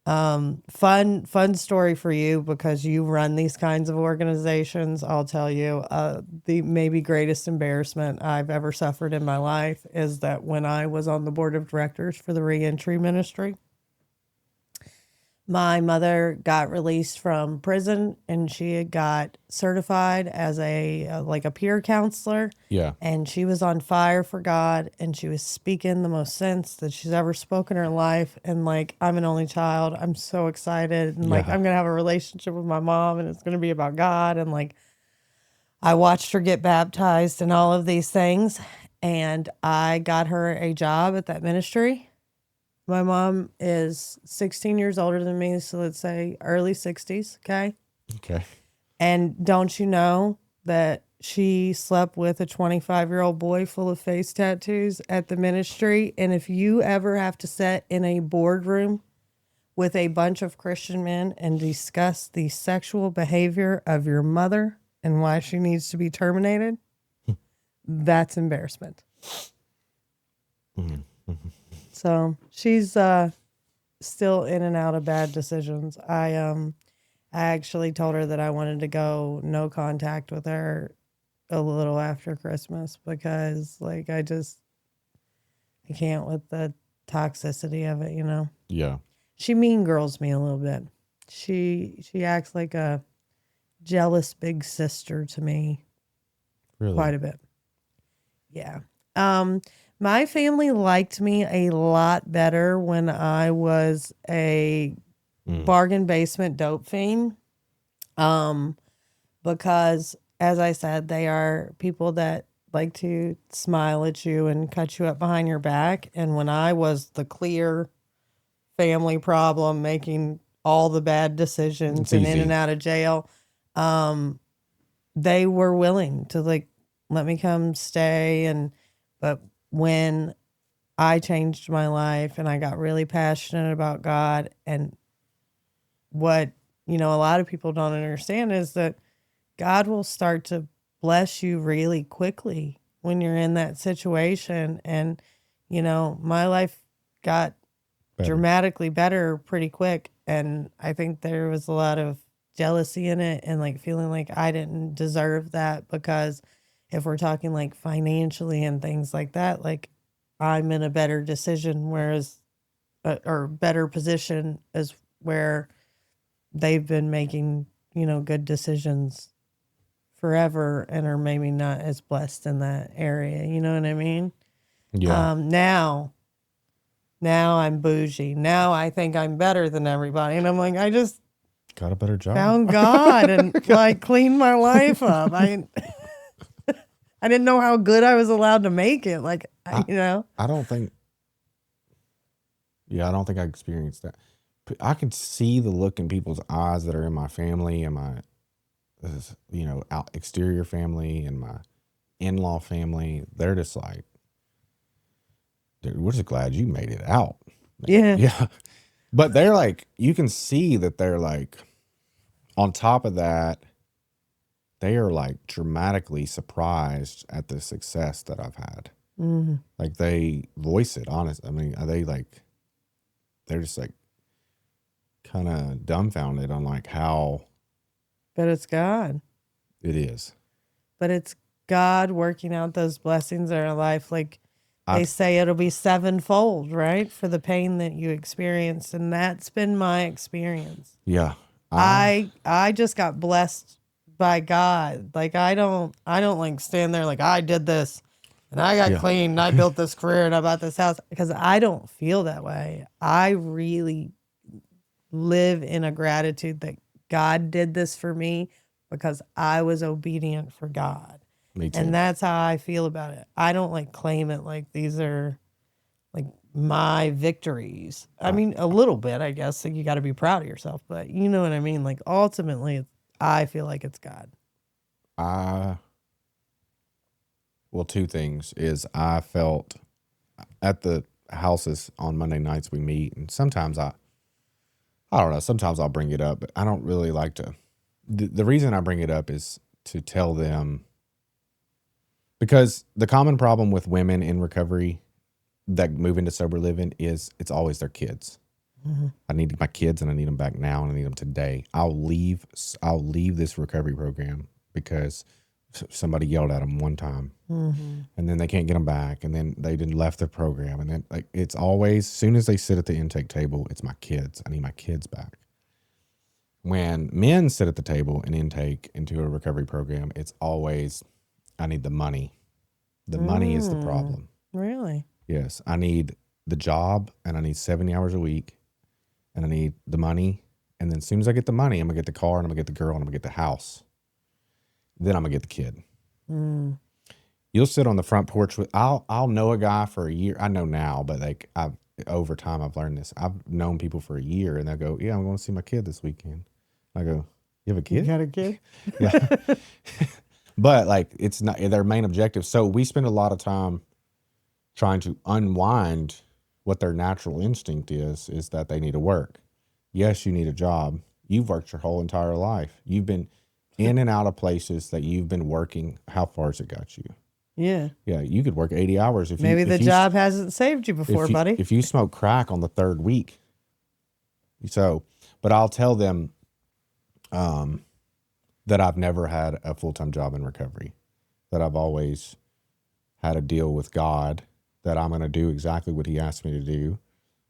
Fun story for you, because you run these kinds of organizations. I'll tell you, the maybe greatest embarrassment I've ever suffered in my life is that when I was on the board of directors for the reentry ministry, My mother got released from prison and she had got certified as like a peer counselor. Yeah. And she was on fire for God and she was speaking the most sense that she's ever spoken in her life. And like, I'm an only child. I'm so excited. And like, Yeah. I'm going to have a relationship with my mom and it's going to be about God. And like, I watched her get baptized and all of these things. And I got her a job at that ministry. My mom is 16 years older than me, so let's say early 60s, okay? Okay. And don't you know that she slept with a 25-year-old boy full of face tattoos at the ministry? And if you ever have to sit in a boardroom with a bunch of Christian men and discuss the sexual behavior of your mother and why she needs to be terminated, that's embarrassment. So she's still in and out of bad decisions. I actually told her that I wanted to go no contact with her a little after Christmas because like I can't with the toxicity of it, you know. Yeah. She mean girls me a little bit. She acts like a jealous big sister to me Really? quite a bit. Yeah. My family liked me a lot better when I was a bargain basement dope fiend. Because as I said, they are people that like to smile at you and cut you up behind your back. And when I was the clear family problem, making all the bad decisions It's and in easy. and out of jail, they were willing to like let me come stay. But when I changed my life and I got really passionate about God and what, you know, a lot of people don't understand is that God will start to bless you really quickly when you're in that situation. And, you know, my life got dramatically better pretty quick. And I think there was a lot of jealousy in it and like feeling like I didn't deserve that because if we're talking like financially and things like that, like I'm in a better decision, whereas, or better position as where they've been making, you know, good decisions forever and are maybe not as blessed in that area. You know what I mean? Yeah. Now I'm bougie. Now I think I'm better than everybody. And I'm like, I just Got a better job. found God and like cleaned my life up. I didn't know how good I was allowed to make it. Like, you know, I don't think I experienced that. I could see the look in people's eyes that are in my family and my, you know, exterior family and my in-law family. They're just like, dude, we're just glad you made it out. yeah. Yeah. But they're like, you can see that they're like, on top of that, they are like dramatically surprised at the success that I've had. Mm-hmm. Like they voice it, honest. I mean, they're just like kind of dumbfounded on like how But it's God. it is. But it's God working out those blessings in our life. Like they say it'll be sevenfold, right? For the pain that you experienced. And that's been my experience. Yeah. I just got blessed by God. Like I don't like stand there like I did this and I got clean and I built this career and I bought this house because I don't feel that way. I really live in a gratitude that God did this for me because I was obedient for God. Me too. And that's how I feel about it. I don't like claim it like these are like my victories. I mean, a little bit, I guess. Like you got to be proud of yourself, but you know what I mean? Like ultimately, I feel like it's God. Well, two things is I felt at the houses on Monday nights we meet, and sometimes I don't know, sometimes I'll bring it up, but I don't really like to. The reason I bring it up is to tell them, because the common problem with women in recovery that move into sober living is it's always their kids. Mm-hmm. I need my kids and I need them back now and I need them today. I'll leave this recovery program because somebody yelled at them one time, and then they can't get them back, and then they didn't left the program, and then like it's always, as soon as they sit at the intake table, it's my kids. I need my kids back. When men sit at the table and intake into a recovery program, it's always, I need the money. The money is the problem. Really? Yes, I need the job, and I need 70 hours a week, and I need the money. And then as soon as I get the money, I'm gonna get the car, and I'm gonna get the girl, and I'm gonna get the house. Then I'm gonna get the kid. You'll sit on the front porch with, I'll know a guy for a year. I know now, but like over time I've learned this. I've known people for a year, and they'll go, yeah, I'm going to see my kid this weekend. I go, you have a kid? You got a kid? Yeah. But like, it's not their main objective. So we spend a lot of time trying to unwind what their natural instinct is that they need to work. Yes, you need a job. You've worked your whole entire life. You've been in and out of places that you've been working. How far has it got you? Yeah. Yeah, you could work 80 hours. Maybe the job hasn't saved you before, buddy. If you smoke crack on the third week. So, but I'll tell them that I've never had a full-time job in recovery, that I've always had a deal with God, that I'm going to do exactly what he asked me to do.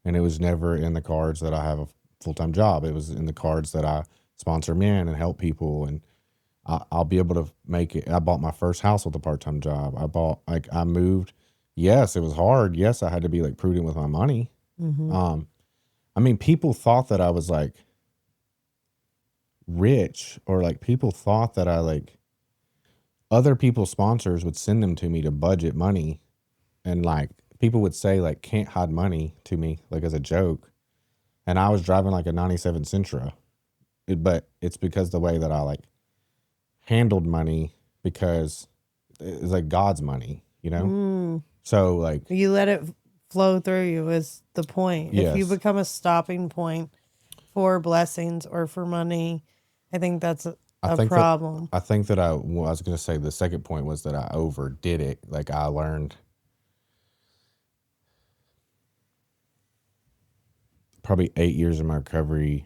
And it was never in the cards that I have a full-time job. It was in the cards that I sponsor men and help people, and I'll be able to make it. I bought my first house with a part-time job. I moved. Yes, it was hard. Yes, I had to be like prudent with my money. I mean, people thought that I was like rich, or like people thought that I like, other people's sponsors would send them to me to budget money. And like people would say like, can't hide money to me, like as a joke. And I was driving like a 97 Sentra, but it's because the way that I like handled money, because it's like God's money, you know? So like, you let it flow through you is the point. Yes. If you become a stopping point for blessings or for money, I think that's a problem. I think that I was going to say the second point was that I overdid it. Like I learned probably 8 years of my recovery,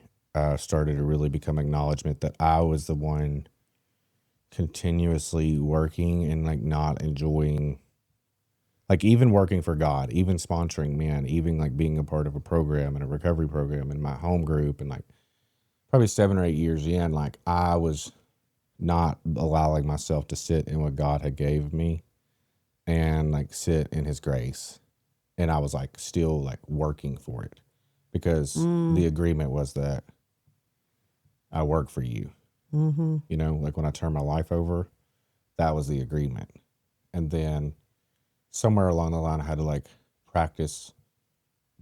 started to really become acknowledgement that I was the one continuously working and like not enjoying, like even working for God, even sponsoring men, even like being a part of a program and a recovery program in my home group, and like probably 7 or 8 years in, like I was not allowing myself to sit in what God had gave me and like sit in his grace. And I was like still like working for it, because the agreement was that I work for you. You know, like when I turned my life over, that was the agreement. And then somewhere along the line, I had to like practice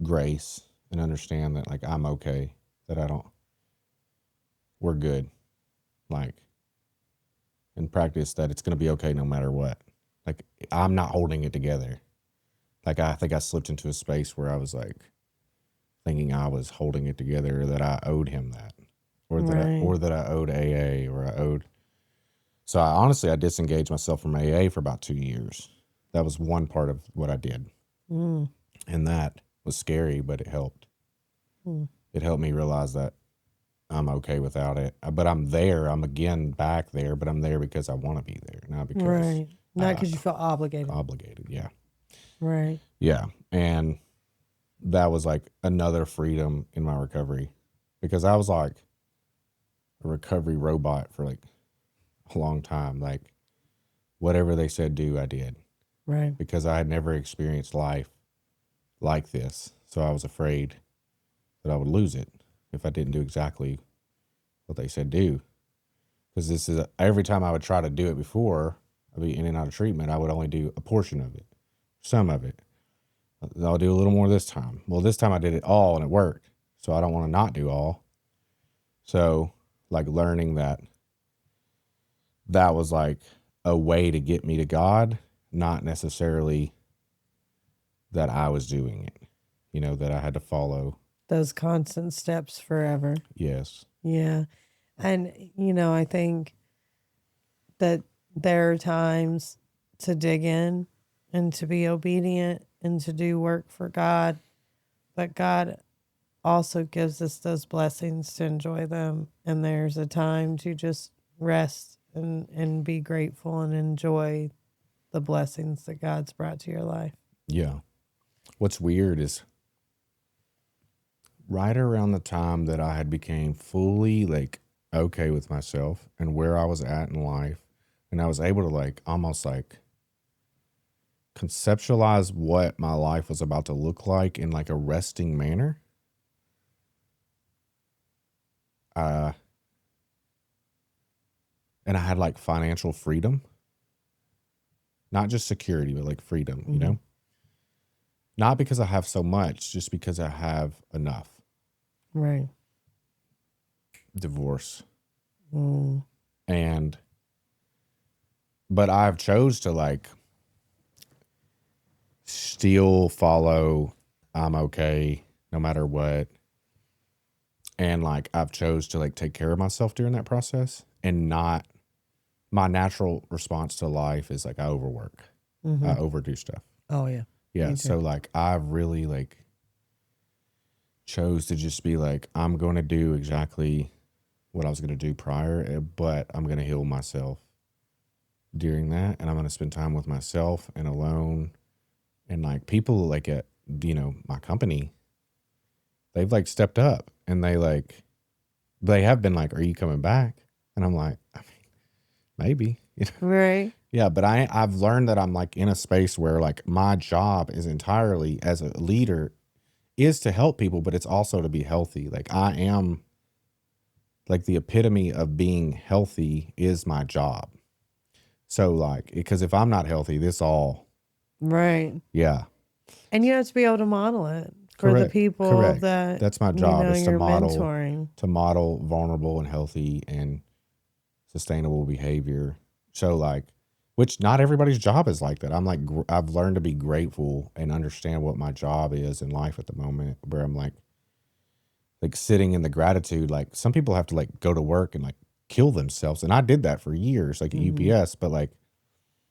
grace and understand that like I'm okay, that we're good. Like, and practice that it's going to be okay no matter what. Like I'm not holding it together. Like I think I slipped into a space where I was like thinking I was holding it together, that I owed him that. Or that I owed AA, or I owed. So I disengaged myself from AA for about 2 years. That was one part of what I did. And that was scary, but it helped. It helped me realize that I'm okay without it. But I'm there. I'm again back there, but I'm there because I want to be there, not because. Not because you feel obligated. Obligated, yeah. Right. Yeah. And that was like another freedom in my recovery, because I was like a recovery robot for like a long time. Like whatever they said do, I did. Right. Because I had never experienced life like this. So I was afraid that I would lose it if I didn't do exactly what they said do. Because this is every time I would try to do it before, I'd be in and out of treatment, I would only do a portion of it, some of it. I'll do a little more this time. Well, this time I did it all and it worked. So I don't want to not do all. So like learning that was like a way to get me to God, not necessarily that I was doing it, you know, that I had to follow those constant steps forever. Yes. Yeah. And, you know, I think that there are times to dig in and to be obedient and to do work for God, but God also gives us those blessings to enjoy them. And there's a time to just rest and be grateful and enjoy the blessings that God's brought to your life. Yeah. What's weird is right around the time that I had became fully like okay with myself and where I was at in life, and I was able to like almost like conceptualize what my life was about to look like in like a resting manner. And I had like financial freedom, not just security, but like freedom, you know, not because I have so much, just because I have enough. Right. Divorce. But I've chose to like still follow I'm okay no matter what. And like I've chose to like take care of myself during that process, and not my natural response to life is like I overwork. I overdo stuff. Oh yeah. Yeah. So like I've really like chose to just be like, I'm going to do exactly what I was going to do prior, but I'm going to heal myself during that. And I'm going to spend time with myself and alone. And like people like at, you know, my company, they've like stepped up and they have been like, are you coming back? And I'm like, I mean, maybe, you know? Right. Yeah. But I've learned that I'm like in a space where like my job is entirely as a leader is to help people, but it's also to be healthy. Like I am like the epitome of being healthy is my job. So like, because if I'm not healthy, this all. Right. Yeah. And you have to be able to model it for the people that that's my job, is to you're model mentoring. to model vulnerable and healthy and sustainable behavior. So like, which not everybody's job is like that. I'm like, I've learned to be grateful and understand what my job is in life at the moment, where I'm like sitting in the gratitude. Like some people have to like go to work and like kill themselves. And I did that for years, like at UPS, but like,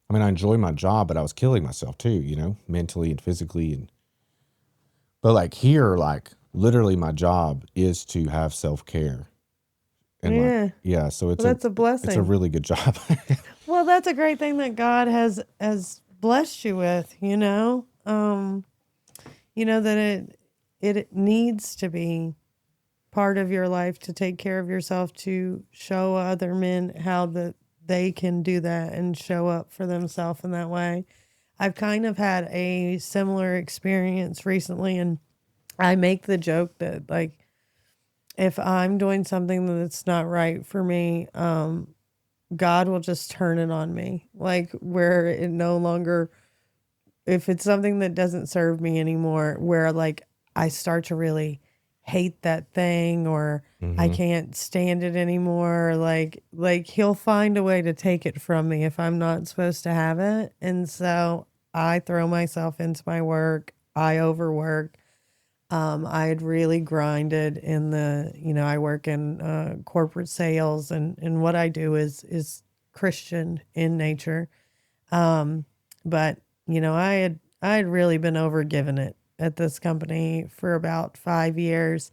I mean, I enjoy my job, but I was killing myself too, you know, mentally and physically. But like here, like literally my job is to have self-care. And Yeah. like, yeah, so That's a blessing. It's a really good job. Well, that's a great thing that God has blessed you with, you know? You know that it needs to be part of your life to take care of yourself, to show other men how that they can do that and show up for themselves in that way. I've kind of had a similar experience recently, and I make the joke that like if I'm doing something that's not right for me, God will just turn it on me. Like where it no longer, if it's something that doesn't serve me anymore, where like I start to really hate that thing, or I can't stand it anymore, like he'll find a way to take it from me if I'm not supposed to have it. And so I throw myself into my work. I overwork. I had really grinded in the, you know, I work in corporate sales, and what I do is Christian in nature. But you know, I had really been overgiven it at this company for about 5 years.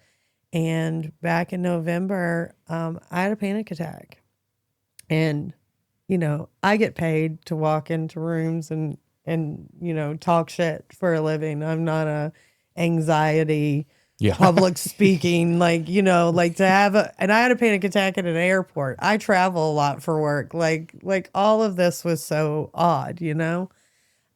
And back in November, I had a panic attack. And, you know, I get paid to walk into rooms and, you know, talk shit for a living. I'm not a anxiety public speaking, like, you know, like to have and I had a panic attack at an airport. I travel a lot for work. Like all of this was so odd, you know?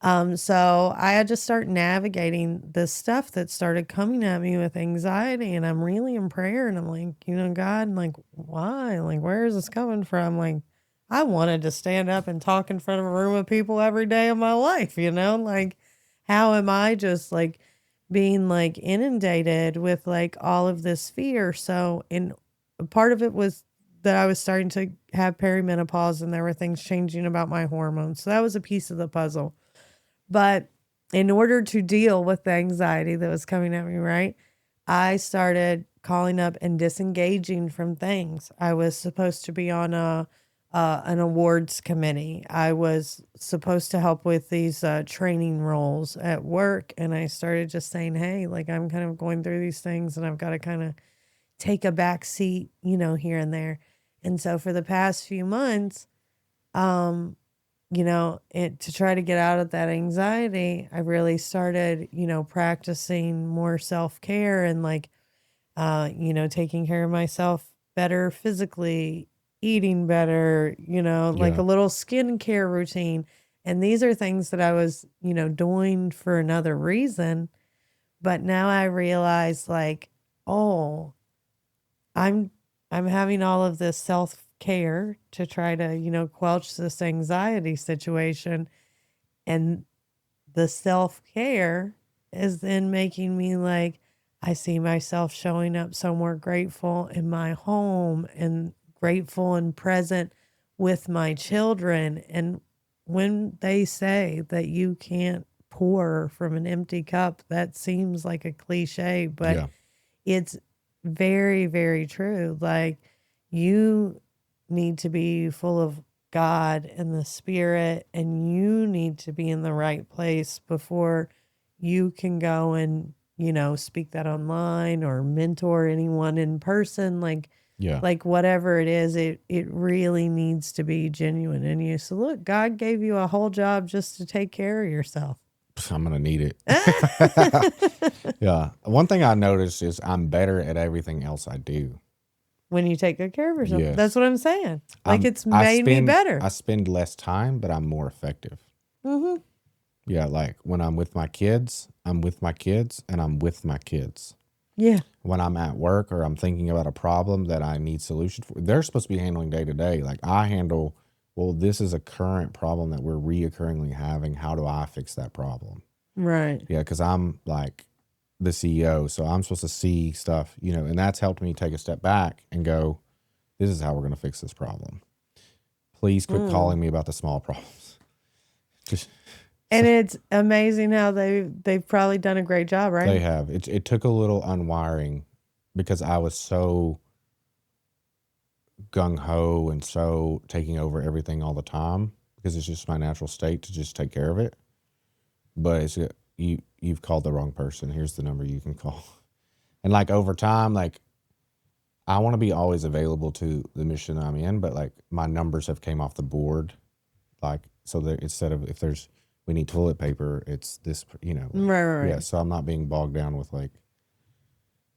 So I had to start navigating this stuff that started coming at me with anxiety, and I'm really in prayer, and I'm like, you know, God, like, why? Like, where is this coming from? Like, I wanted to stand up and talk in front of a room of people every day of my life, you know? Like, how am I just like being like inundated with like all of this fear? So, and part of it was that I was starting to have perimenopause, and there were things changing about my hormones. So that was a piece of the puzzle. But in order to deal with the anxiety that was coming at me, right, I started calling up and disengaging from things. I was supposed to be on an awards committee. I was supposed to help with these training roles at work, and I started just saying, "Hey, like I'm kind of going through these things, and I've got to kind of take a back seat, you know, here and there." And so for the past few months, To try to get out of that anxiety, I really started, practicing more self-care and like, taking care of myself better physically, eating better, like Yeah. a little skincare routine. And these are things that I was, doing for another reason. But now I realize like, oh, I'm I'm having all of this self-care to try to, quelch this anxiety situation. And the self-care is then making me like, I see myself showing up so more grateful in my home and grateful and present with my children. And when they say that you can't pour from an empty cup, that seems like a cliche, but Yeah. it's very, very true. Like, you need to be full of God and the Spirit, and you need to be in the right place before you can go and, speak that online or mentor anyone in person. Yeah. Like whatever it is, it really needs to be genuine in you. So look, God gave you a whole job just to take care of yourself. I'm going to need it. Yeah. One thing I noticed is I'm better at everything else I do. When you take good care of yourself. Yes. That's what I'm saying. Like, it's I made me better. I spend less time, but I'm more effective. Mm-hmm. Yeah. Like when I'm with my kids, I'm with my kids and I'm with my kids. Yeah. When I'm at work or I'm thinking about a problem that I need solution for, they're supposed to be handling day to day. Like I handle, well, this is a current problem that we're reoccurringly having. How do I fix that problem? Right. Yeah. Cause I'm like the CEO. So I'm supposed to see stuff, and that's helped me take a step back and go, this is how we're going to fix this problem. Please quit calling me about the small problems. Just And it's amazing how they've probably done a great job, right? They have. It took a little unwiring because I was so gung ho and so taking over everything all the time because it's just my natural state to just take care of it. But it's you've called the wrong person. Here's the number you can call. And like over time, like I want to be always available to the mission I'm in, but like my numbers have came off the board. Like so that instead of if we need toilet paper, it's this, Right. Yeah, so I'm not being bogged down with like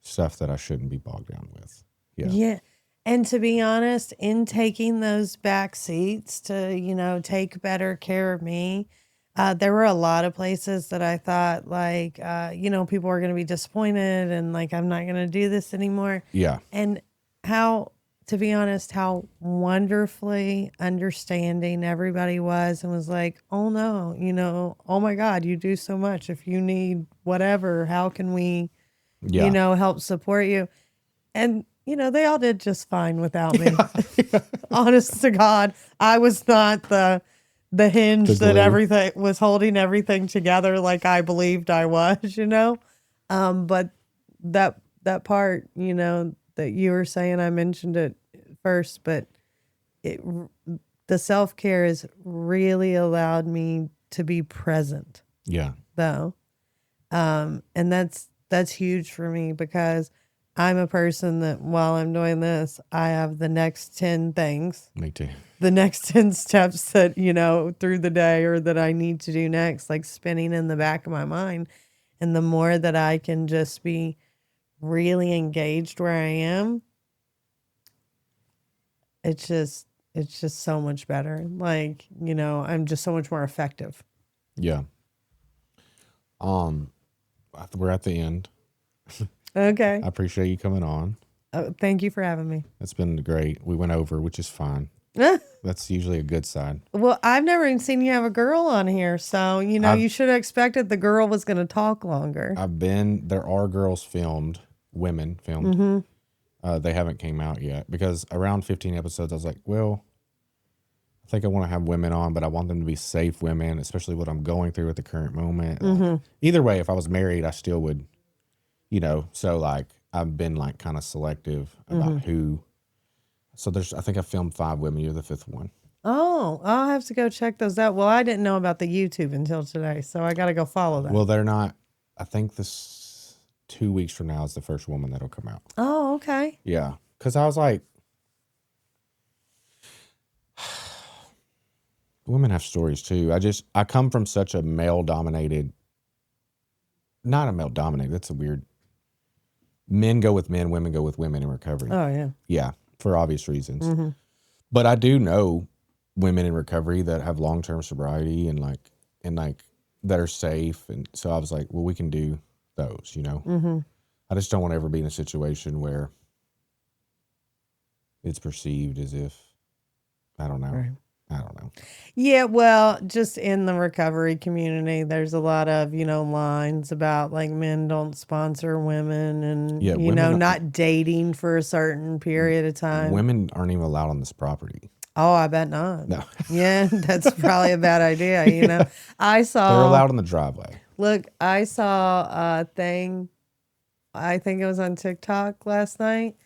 stuff that I shouldn't be bogged down with. Yeah. Yeah. And to be honest, in taking those back seats to, take better care of me, there were a lot of places that I thought like, people were going to be disappointed and like, I'm not going to do this anymore. Yeah. And to be honest, how wonderfully understanding everybody was and was like, oh no, oh my God, you do so much. If you need whatever, how can we, Yeah. help support you? And, they all did just fine without me. Honest to God, I was not the hinge The that glue. everything was holding everything together like I believed I was. But that part, that you were saying, I mentioned it first, but the self-care has really allowed me to be present Yeah. though. And that's huge for me because I'm a person that while I'm doing this, I have the next 10 things, Me too. the next 10 steps that, through the day or that I need to do next, like spinning in the back of my mind. And the more that I can just be really engaged where I am, it's just so much better. Like, I'm just so much more effective. Yeah. We're at the end. Okay. I appreciate you coming on. Thank you for having me. It's been great. We went over, which is fine. That's usually a good side. Well, I've never even seen you have a girl on here, so you should have expected the girl was going to talk longer. There are girls filmed, women filmed. Mm-hmm. They haven't came out yet because around 15 episodes, I was like, well, I think I want to have women on, but I want them to be safe women, especially what I'm going through at the current moment. Mm-hmm. Like, either way, if I was married, I still would, so like I've been like kind of selective about who. So I think I filmed 5 women. You're the 5th one. Oh, I'll have to go check those out. Well, I didn't know about the YouTube until today, so I got to go follow that. Well, they're not, I think this 2 weeks from now is the first woman that'll come out. Oh, okay. Yeah. Cause I was like, women have stories too. I come from such a male dominated, not a male dominated. That's a weird. Men go with men, women go with women in recovery. Oh, yeah. Yeah, for obvious reasons. Mm-hmm. But I do know women in recovery that have long-term sobriety and that are safe. And so I was like, well, we can do those, you know. Mm-hmm. I just don't want to ever be in a situation where it's perceived as if, I don't know. Right. I don't know. Yeah, well, just in the recovery community, there's a lot of, lines about like men don't sponsor women and, Yeah, women not dating for a certain period of time. Women aren't even allowed on this property. Oh, I bet not. No. Yeah, that's probably a bad idea, I saw. They're allowed in the driveway. Look, I saw a thing, I think it was on TikTok last night,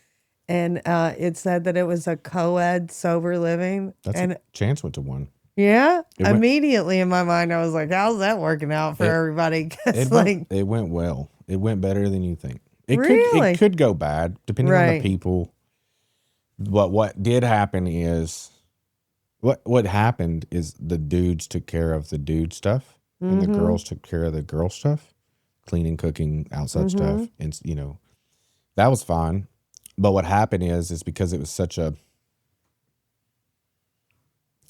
and it said that it was a co-ed sober living. Chance went to one. Yeah, immediately in my mind, I was like, how's that working out for everybody? It went well. It went better than you think. Really? It could go bad, depending on the people. But what did happen is, what happened is the dudes took care of the dude stuff, and the girls took care of the girl stuff, cleaning, cooking, outside stuff. And, that was fine. But what happened is because it was such a,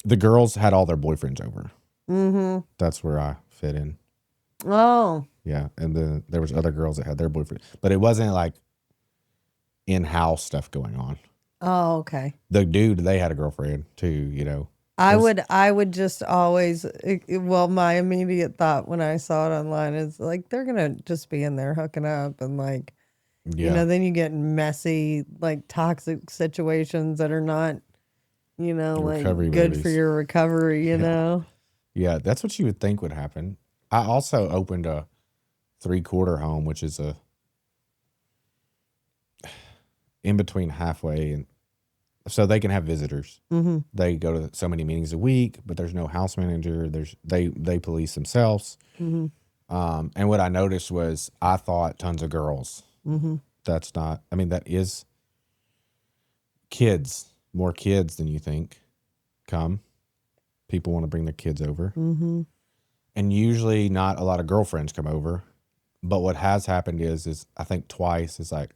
the girls had all their boyfriends over. Mm-hmm. That's where I fit in. Oh. Yeah. And then there was other girls that had their boyfriend, but it wasn't like in-house stuff going on. Oh, okay. The dude, they had a girlfriend too, I would just always, my immediate thought when I saw it online is like, they're going to just be in there hooking up and like, then you get messy, like toxic situations that are not, like good for your recovery, know? Yeah, that's what you would think would happen. I also opened a 3-quarter home, which is a in between halfway, and so they can have visitors. Mm-hmm. They go to so many meetings a week, but there's no house manager. They police themselves. Mm-hmm. And what I noticed was I thought tons of girls. Mm-hmm. That's not. I mean, that is kids. More kids than you think come. People want to bring their kids over. Mm-hmm. And usually not a lot of girlfriends come over. But what has happened is I think twice is like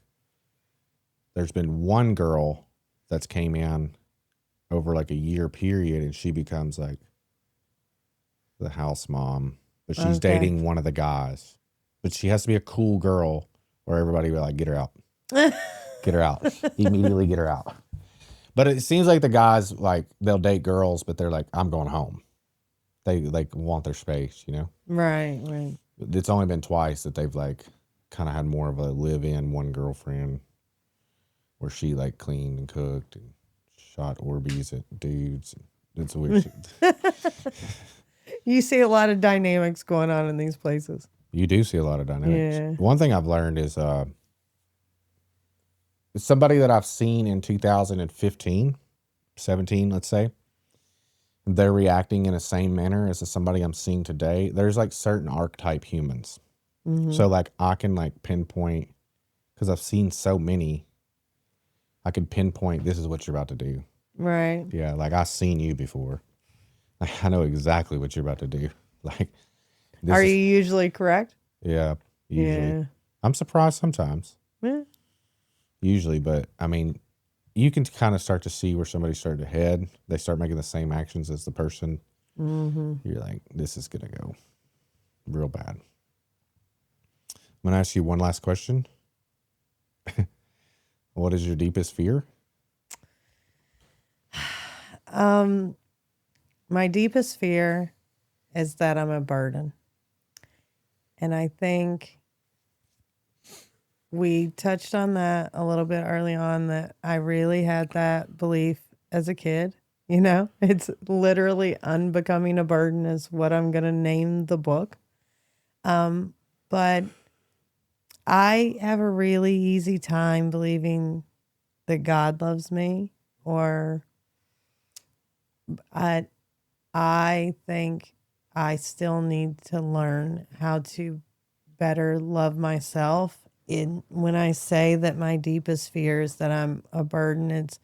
there's been one girl that's came in over like a year period, and she becomes like the house mom. But she's dating one of the guys. But she has to be a cool girl or everybody will like, get her out. Get her out. Immediately get her out. But it seems like the guys, like, they'll date girls, but they're like, I'm going home. They, like, want their space, Right. It's only been twice that they've, like, kind of had more of a live-in one girlfriend where she, like, cleaned and cooked and shot Orbeez at dudes. It's weird shit. You see a lot of dynamics going on in these places. You do see a lot of dynamics. Yeah. One thing I've learned is somebody that I've seen in 2015, 17, let's say, they're reacting in the same manner as somebody I'm seeing today. There's like certain archetype humans. Mm-hmm. So like I can like pinpoint, because I've seen so many, I can pinpoint this is what you're about to do. Right. Yeah, like I've seen you before. I know exactly what you're about to do. Like, are you usually correct? Yeah, usually. Yeah. I'm surprised sometimes. Yeah. Usually, but I mean, you can kind of start to see where somebody's starting to head. They start making the same actions as the person. Mm-hmm. You're like, this is going to go real bad. I'm going to ask you one last question. What is your deepest fear? My deepest fear is that I'm a burden. And I think we touched on that a little bit early on, that I really had that belief as a kid. It's literally Unbecoming A Burden is what I'm going to name the book. But I have a really easy time believing that God loves me, or I think I still need to learn how to better love myself. When I say that my deepest fear is that I'm a burden, it's,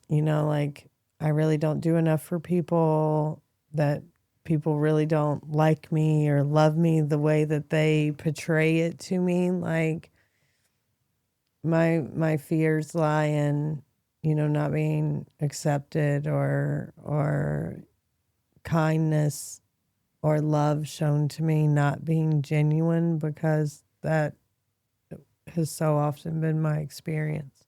like I really don't do enough for people, that people really don't like me or love me the way that they portray it to me. Like my fears lie in, not being accepted or kindness or love shown to me not being genuine, because that has so often been my experience.